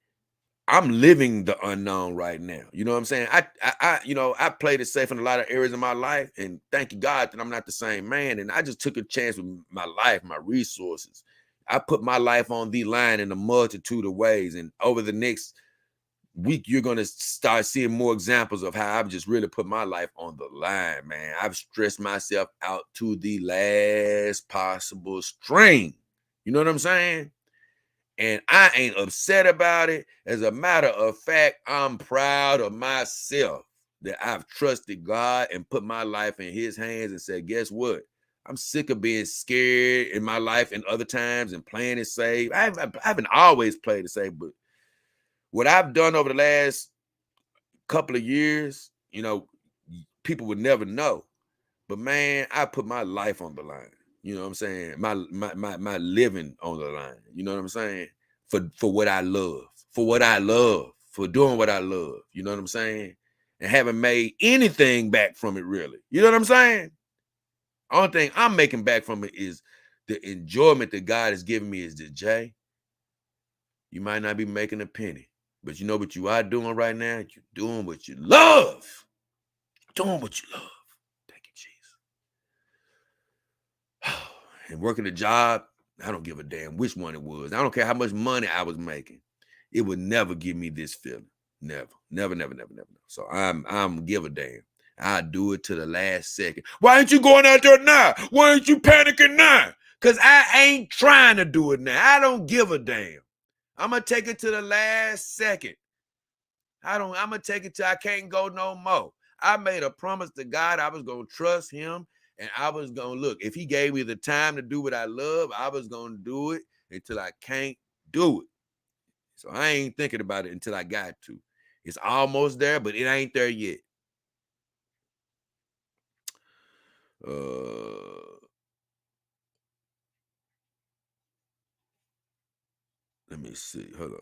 I'm living the unknown right now. You know what I'm saying? I played it safe in a lot of areas of my life, and thank you God that I'm not the same man. And I just took a chance with my life, my resources. I put my life on the line in a multitude of ways. And over the next week, you're going to start seeing more examples of how I've just really put my life on the line, man. I've stressed myself out to the last possible string. You know what I'm saying? And I ain't upset about it. As a matter of fact, I'm proud of myself that I've trusted God and put my life in his hands and said, guess what? I'm sick of being scared in my life and other times and playing it safe. I haven't always played it safe, but what I've done over the last couple of years, people would never know. But man, I put my life on the line. You know what I'm saying? My living on the line. You know what I'm saying? For what I love, for doing what I love. You know what I'm saying? And haven't made anything back from it really. You know what I'm saying? Only thing I'm making back from it is the enjoyment that God has given me is that, Jay, you might not be making a penny, but you know what you are doing right now? You're doing what you love. Doing what you love. Thank you, Jesus. And working a job, I don't give a damn which one it was. I don't care how much money I was making. It would never give me this feeling. Never. So I'm give a damn. I do it to the last second. Why ain't you going out there now? Why ain't you panicking now? Because I ain't trying to do it now. I don't give a damn. I'm going to take it to the last second. I'm going to take it till I can't go no more. I made a promise to God I was going to trust him, and I was going to look. If he gave me the time to do what I love, I was going to do it until I can't do it. So I ain't thinking about it until I got to. It's almost there, but it ain't there yet. Let me see. Hold on.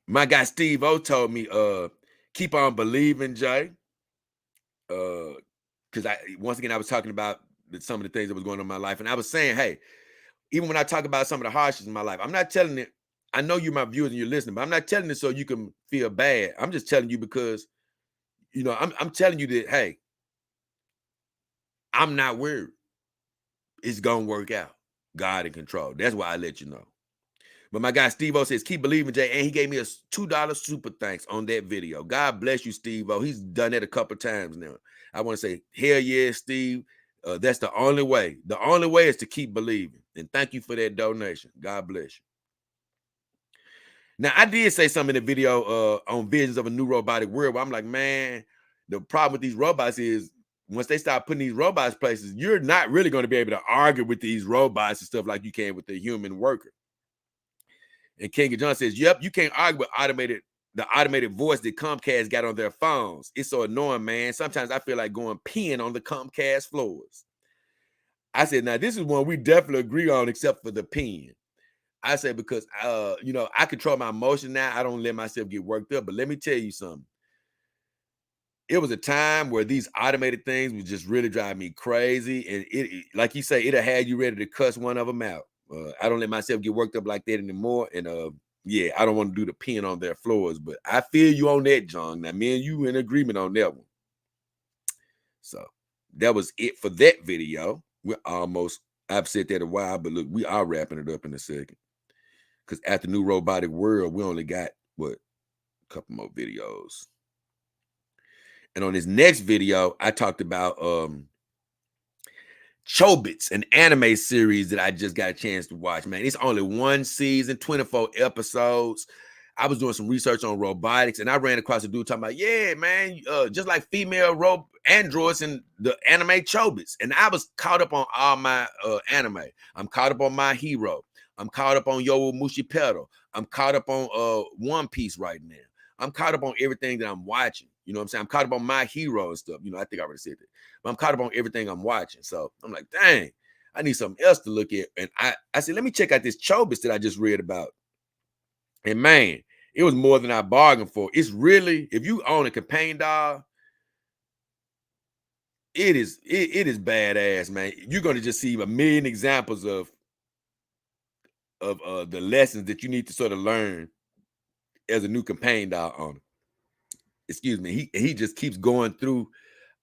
My guy Steve O told me, keep on believing, Jay. Because once again, I was talking about some of the things that was going on in my life. And I was saying, hey, even when I talk about some of the hardships in my life, I'm not telling it. I know you're my viewers and you're listening, but I'm not telling it so you can feel bad. I'm just telling you because, you know, I'm telling you that, hey, I'm not worried. It's going to work out. God in control. That's why I let you know. But my guy Steve-O says, keep believing, Jay. And he gave me a $2 super thanks on that video. God bless you, Steve-O. He's done that a couple times now. I want to say, hell yeah, Steve. That's the only way. The only way is to keep believing. And thank you for that donation. God bless you. Now, I did say something in the video on Visions of a New Robotic World where I'm like, man, the problem with these robots is once they start putting these robots places, you're not really going to be able to argue with these robots and stuff like you can with the human worker. And King John says, yep, you can't argue with the automated voice that Comcast got on their phones. It's so annoying, man. Sometimes I feel like going peeing on the Comcast floors. I said, now this is one we definitely agree on, except for the peeing. I said, because, you know, I control my emotion now. I don't let myself get worked up. But let me tell you something. It was a time where these automated things would just really drive me crazy. And it like you say, it'll have you ready to cuss one of them out. I don't let myself get worked up like that anymore. And yeah, I don't want to do the peeing on their floors. But I feel you on that, John. Now, me and you in agreement on that one. So that was it for that video. I've said that a while, but look, we are wrapping it up in a second. Because after New Robotic World, we only got, a couple more videos. And on this next video, I talked about Chobits, an anime series that I just got a chance to watch, man. It's only one season, 24 episodes. I was doing some research on robotics, and I ran across a dude talking about, yeah, man, just like female androids in the anime Chobits. And I was caught up on all my anime. I'm caught up on My Hero. I'm caught up on Yowamushi Pedal. I'm caught up on One Piece right now. I'm caught up on everything that I'm watching. You know what I'm saying? I'm caught up on My Hero and stuff. You know, I think I already said that. But I'm caught up on everything I'm watching. So I'm like, dang, I need something else to look at. And I said, let me check out this Chobits that I just read about. And man, it was more than I bargained for. It's really, if you own a companion dog, it is badass, man. You're going to just see a million examples of the lessons that you need to sort of learn as a new companion dog owner. Excuse me. He just keeps going through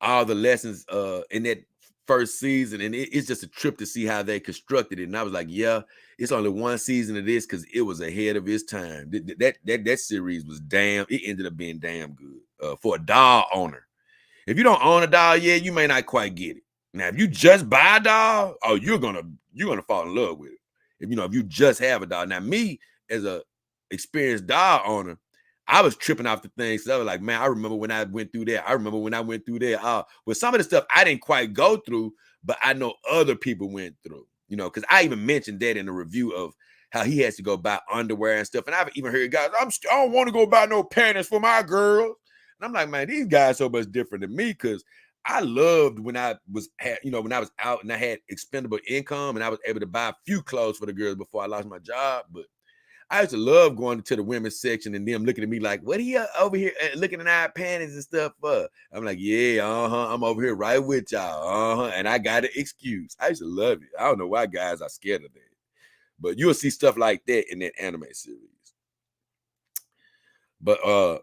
all the lessons in that first season, and it's just a trip to see how they constructed it. And I was like, yeah, it's only one season of this because it was ahead of its time. That series was it ended up being damn good for a dog owner. If you don't own a dog yet, you may not quite get it. Now, if you just buy a dog, oh, you're gonna fall in love with it. If you just have a dog. Now, me as a experienced dog owner, I was tripping off the things. So I was like, man, I remember when I went through that. With some of the stuff I didn't quite go through, but I know other people went through, because I even mentioned that in a review of how he has to go buy underwear and stuff. And I've even heard guys, I don't want to go buy no panties for my girls. And I'm like, man, these guys so much different than me because I loved when I was when I was out and I had expendable income and I was able to buy a few clothes for the girls before I lost my job. But I used to love going to the women's section and them looking at me like, what are you over here looking at our panties and stuff for? I'm like, yeah, I'm over here right with y'all. And I got an excuse. I used to love it. I don't know why guys are scared of that. But you'll see stuff like that in that anime series. But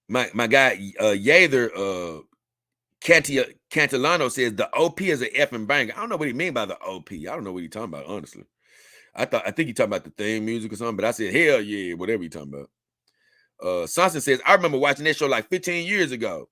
my guy Yather Cantillano says the OP is an effing banger. I don't know what he mean by the OP. I don't know what he's talking about, honestly. I think he talking about the theme music or something, but I said, hell yeah, whatever he talking about. Sonson says, I remember watching that show like 15 years ago.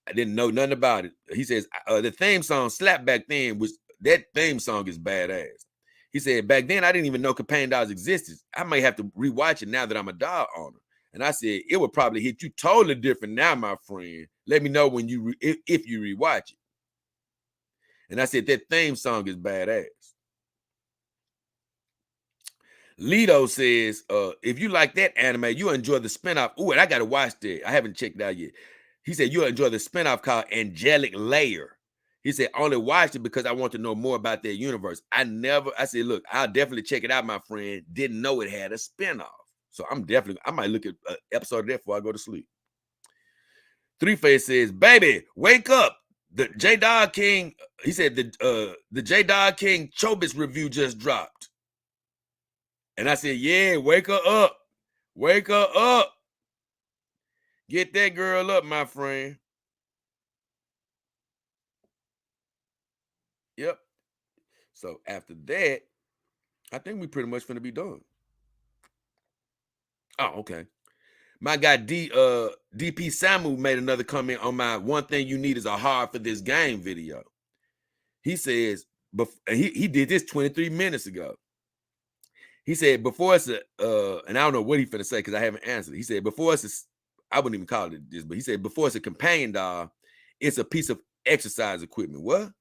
I didn't know nothing about it. He says, the theme song Slap back then, which that theme song is badass. He said, back then, I didn't even know Companion Dolls existed. I may have to rewatch it now that I'm a doll owner. And I said, it would probably hit you totally different now, my friend. Let me know when if you rewatch it. And I said, that theme song is badass. Lido says, if you like that anime, you'll enjoy the spinoff. Ooh, and I got to watch that. I haven't checked it out yet. He said, you'll enjoy the spinoff called Angelic Layer. He said, only watched it because I want to know more about their universe. I said, look, I'll definitely check it out, my friend. Didn't know it had a spinoff. So I might look at an episode of that before I go to sleep. Three Face says, baby, wake up. The J King, he said, the J King Chobits review just dropped. And I said, yeah, wake her up. Wake her up. Get that girl up, my friend. Yep. So after that, I think we pretty much finna be done. Oh, okay. My guy DP Samu made another comment on my one thing you need is a hard for this game video. He says, he did this 23 minutes ago. He said, before it's and I don't know what he's finna say because I haven't answered. He said, before it's I wouldn't even call it this, but he said, before it's a companion doll, it's a piece of exercise equipment. What?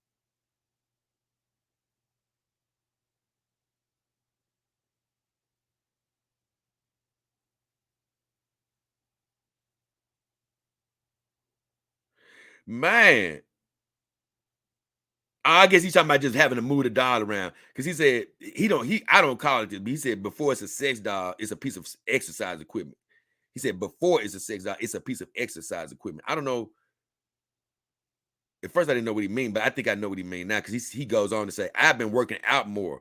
Man. I guess he's talking about just having to move the doll around. Because he said I don't call it this, but he said before it's a sex doll, it's a piece of exercise equipment. He said before it's a sex doll, it's a piece of exercise equipment. I don't know. At first, I didn't know what he mean, but I think I know what he mean now because he goes on to say, I've been working out more,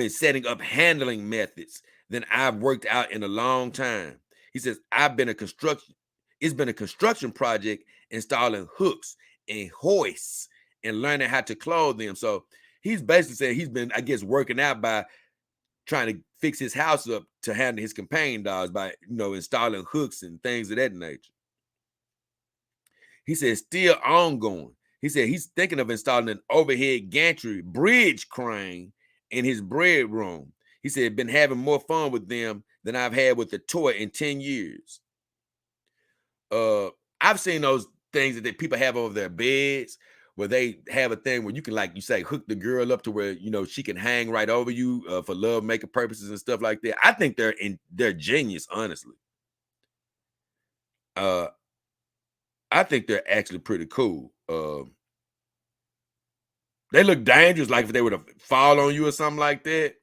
setting up handling methods than I've worked out in a long time. He says, it's been a construction project installing hooks and hoists and learning how to clothe them. So he's basically saying he's been, I guess, working out by trying to fix his house up to handle his companion dolls by, installing hooks and things of that nature. He said, still ongoing. He said he's thinking of installing an overhead gantry bridge crane in his bedroom. He said, been having more fun with them than I've had with the toy in 10 years. I've seen those things that people have over their beds where they have a thing where you can, like you say, hook the girl up to where, she can hang right over you for love making purposes and stuff like that. I think they're genius, honestly. I think they're actually pretty cool. They look dangerous, like if they were to fall on you or something like that.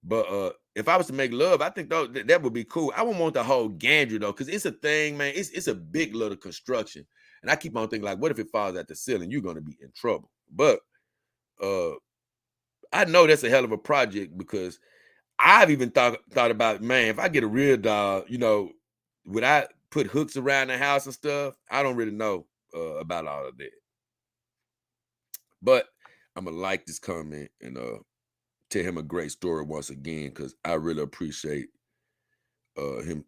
But if I was to make love, I think that would be cool. I wouldn't want the whole gantry though, because it's a thing, man. It's a big little construction, and I keep on thinking like, what if it falls at the ceiling? You're gonna be in trouble. But I know that's a hell of a project because I've even thought about, man, if I get a real doll, would I put hooks around the house and stuff? I don't really know about all of that. But I'm gonna like this comment and tell him a great story once again because I really appreciate him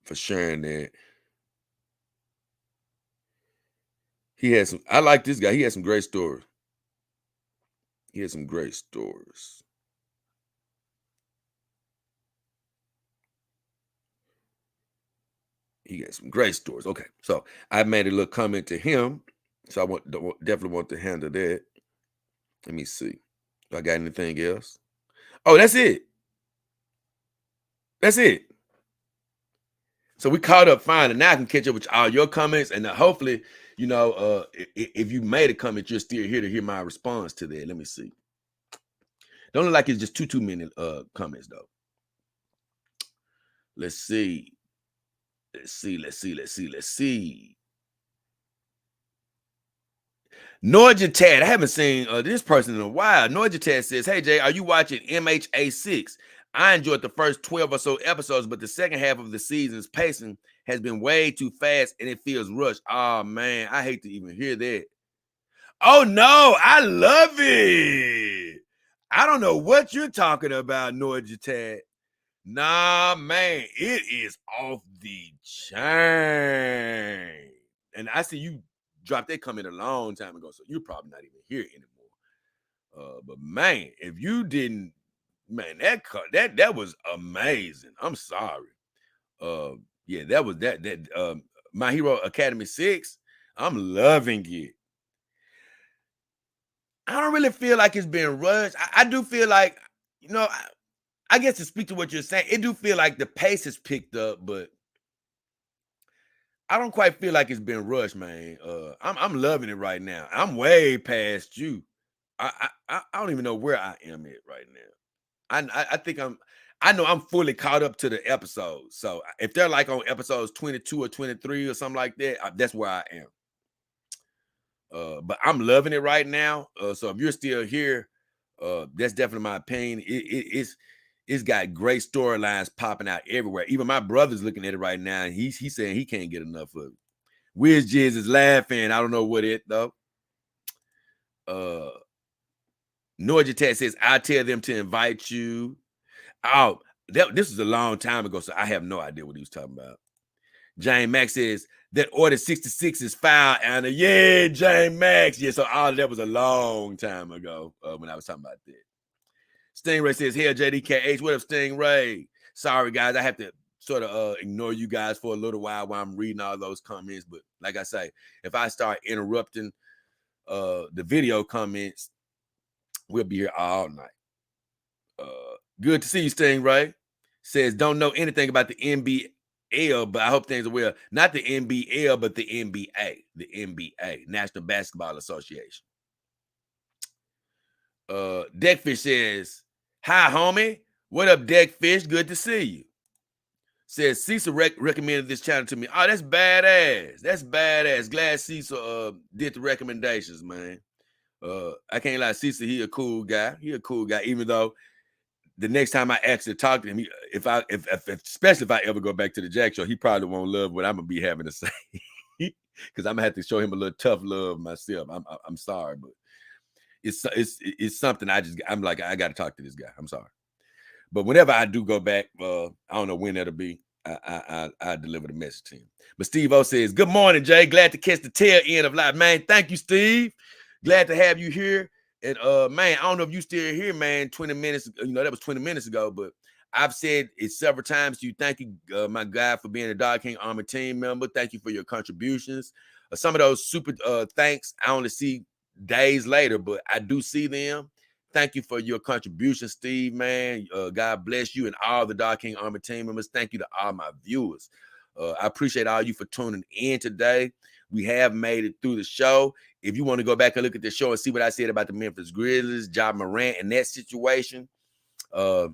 for sharing that. I like this guy. He has some great stories. He has some great stories. He got some great stories. Okay, so I made a little comment to him, so I definitely want to handle that. Let me see. Do I got anything else? Oh, that's it. That's it. So we caught up fine, and now I can catch up with all your comments, and hopefully, you know, if you made a comment, you're still here to hear my response to that. Let me see. Don't look like it's just too many comments though. Let's see. Norja I haven't seen this person in a while. Norja says, "Hey Jay, are you watching MHA6? I enjoyed the first 12 or so episodes, but the second half of the season's pacing has been way too fast and it feels rushed." Oh man, I hate to even hear that. Oh no, I love it. I don't know what you're talking about, Norja. Nah, man, it is off the chain. And I see you dropped that comment a long time ago, so you're probably not even here anymore. But man, if you didn't, man, that was amazing. I'm sorry. Yeah, that was that My Hero Academy 6. I'm loving it. I don't really feel like it's been rushed. I do feel like, you know, I guess to speak to what you're saying, it do feel like the pace has picked up, but I don't quite feel like it's been rushed, man. I'm loving it right now. I'm way past you. I don't even know where I am at right now. I think I know I'm fully caught up to the episodes. So if they're like on episodes 22 or 23 or something like that, that's where I am. But I'm loving it right now. So if you're still here, that's definitely my opinion. It's got great storylines popping out everywhere. Even my brother's looking at it right now, and he's saying he can't get enough of it. Wiz Jizz is laughing. I don't know what it though. Norja says, "I'll tell them to invite you." Oh, this was a long time ago, so I have no idea what he was talking about. Jane Max says, "That order 66 is foul, Anna." Yeah, Jane Max. Yeah, so all that was a long time ago when I was talking about that. Stingray says, "Hey, JDKH, what up, Stingray?" Sorry, guys, I have to sort of ignore you guys for a little while I'm reading all those comments. But like I say, if I start interrupting the video comments, we'll be here all night. Good to see you, Stingray. Says, "Don't know anything about the NBL, but I hope things are well." Not the NBL, but the NBA. The NBA, National Basketball Association. Deckfish says, "Hi, homie. What up, Deckfish? Good to see you." Says, "Cecil recommended this channel to me." Oh, that's badass. That's badass. Glad Cecil did the recommendations, man. I can't lie, Cecil, he a cool guy. He a cool guy, even though the next time I actually talk to him, especially if I ever go back to the Jack Show, he probably won't love what I'm gonna be having to say. Because I'm gonna have to show him a little tough love myself. I'm sorry, but it's something I'm like, I gotta talk to this guy. I'm sorry. But whenever I do go back, I don't know when that'll be. I deliver the message to him. But Steve O says, "Good morning, Jay. Glad to catch the tail end of life, man." Thank you, Steve. Glad to have you here. And man, I don't know if you still here, man. 20 minutes, that was 20 minutes ago, but I've said it several times to you. Thank you, my guy, for being a Dog King Army team member. Thank you for your contributions. Some of those super thanks I only see days later, but I do see them. Thank you for your contribution, Steve, man. God bless you and all the Dog King Army team members. Thank you to all my viewers. I appreciate all you for tuning in today. We have made it through the show. If you want to go back and look at the show and see what I said about the Memphis Grizzlies, Ja Morant, and that situation, I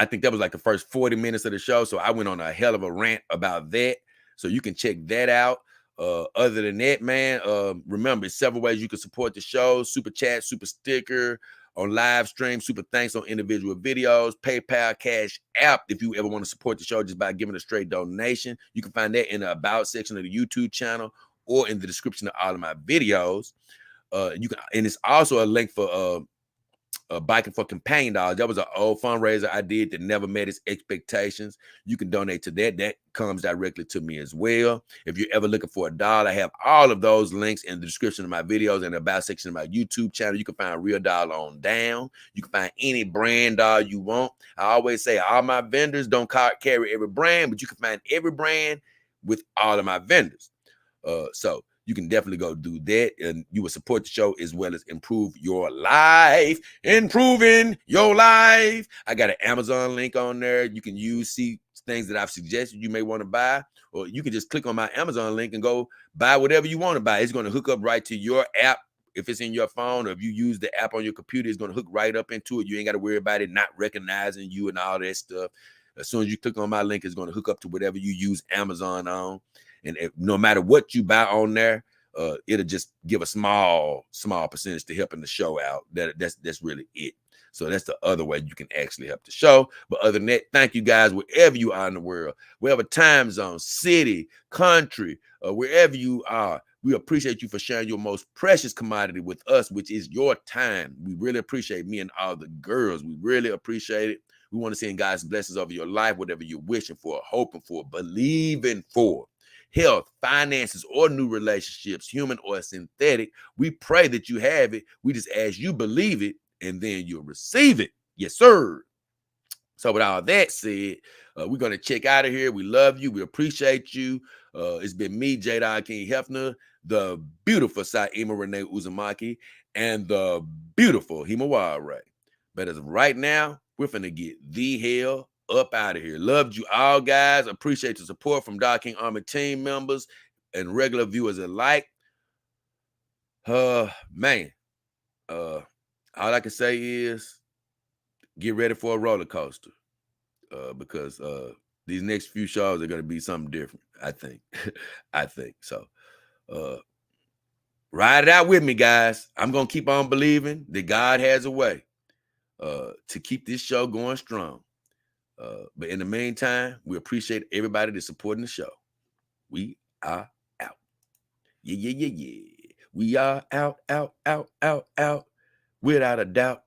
think that was like the first 40 minutes of the show. So I went on a hell of a rant about that. So you can check that out. Other than that, man, remember, there's several ways you can support the show: super chat, super sticker, on live stream, super thanks on individual videos, PayPal, Cash App. If you ever want to support the show just by giving a straight donation, you can find that in the About section of the YouTube channel or in the description of all of my videos. You can, and it's also a link for Biking for Companion Dogs. That was an old fundraiser I did that never met its expectations. You can donate to that. That comes directly to me as well. If you're ever looking for a doll, I have all of those links in the description of my videos and the About section of my YouTube channel. You can find Real Doll on down. You can find any brand doll you want. I always say all my vendors don't carry every brand, but you can find every brand with all of my vendors. So you can definitely go do that, and you will support the show as well as improve your life. Improving your life. I got an Amazon link on there. You can see things that I've suggested you may want to buy, or you can just click on my Amazon link and go buy whatever you want to buy. It's going to hook up right to your app. If it's in your phone, or if you use the app on your computer, it's going to hook right up into it. You ain't got to worry about it not recognizing you and all that stuff. As soon as you click on my link, it's going to hook up to whatever you use Amazon on. And no matter what you buy on there, it'll just give a small percentage to helping the show out. That's really it. So that's the other way you can actually help the show. But other than that, thank you guys, wherever you are in the world, wherever time zone, city, country, wherever you are. We appreciate you for sharing your most precious commodity with us, which is your time. We really appreciate me and all the girls. We really appreciate it. We want to send God's blessings over your life, whatever you're wishing for, hoping for, believing for. Health, finances, or new relationships, human or synthetic. We pray that you have it. We just ask you believe it, and then you'll receive it. Yes, sir. So with all that said, we're going to check out of here. We love you. We appreciate you. It's been me, JayDollKingHefner, the beautiful Saima Renee Uzumaki, and the beautiful Himawari. But as of right now, we're finna get the hell up out of here. Loved you all, guys. Appreciate the support from Dog King Army team members and regular viewers alike. Man, all I can say is get ready for a roller coaster, because these next few shows are going to be something different, I think. I think so. Ride it out with me, guys. I'm going to keep on believing that God has a way to keep this show going strong. But in the meantime, we appreciate everybody that's supporting the show. We are out. Yeah. We are out. Without a doubt.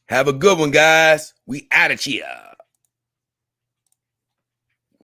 Have a good one, guys. We out of here.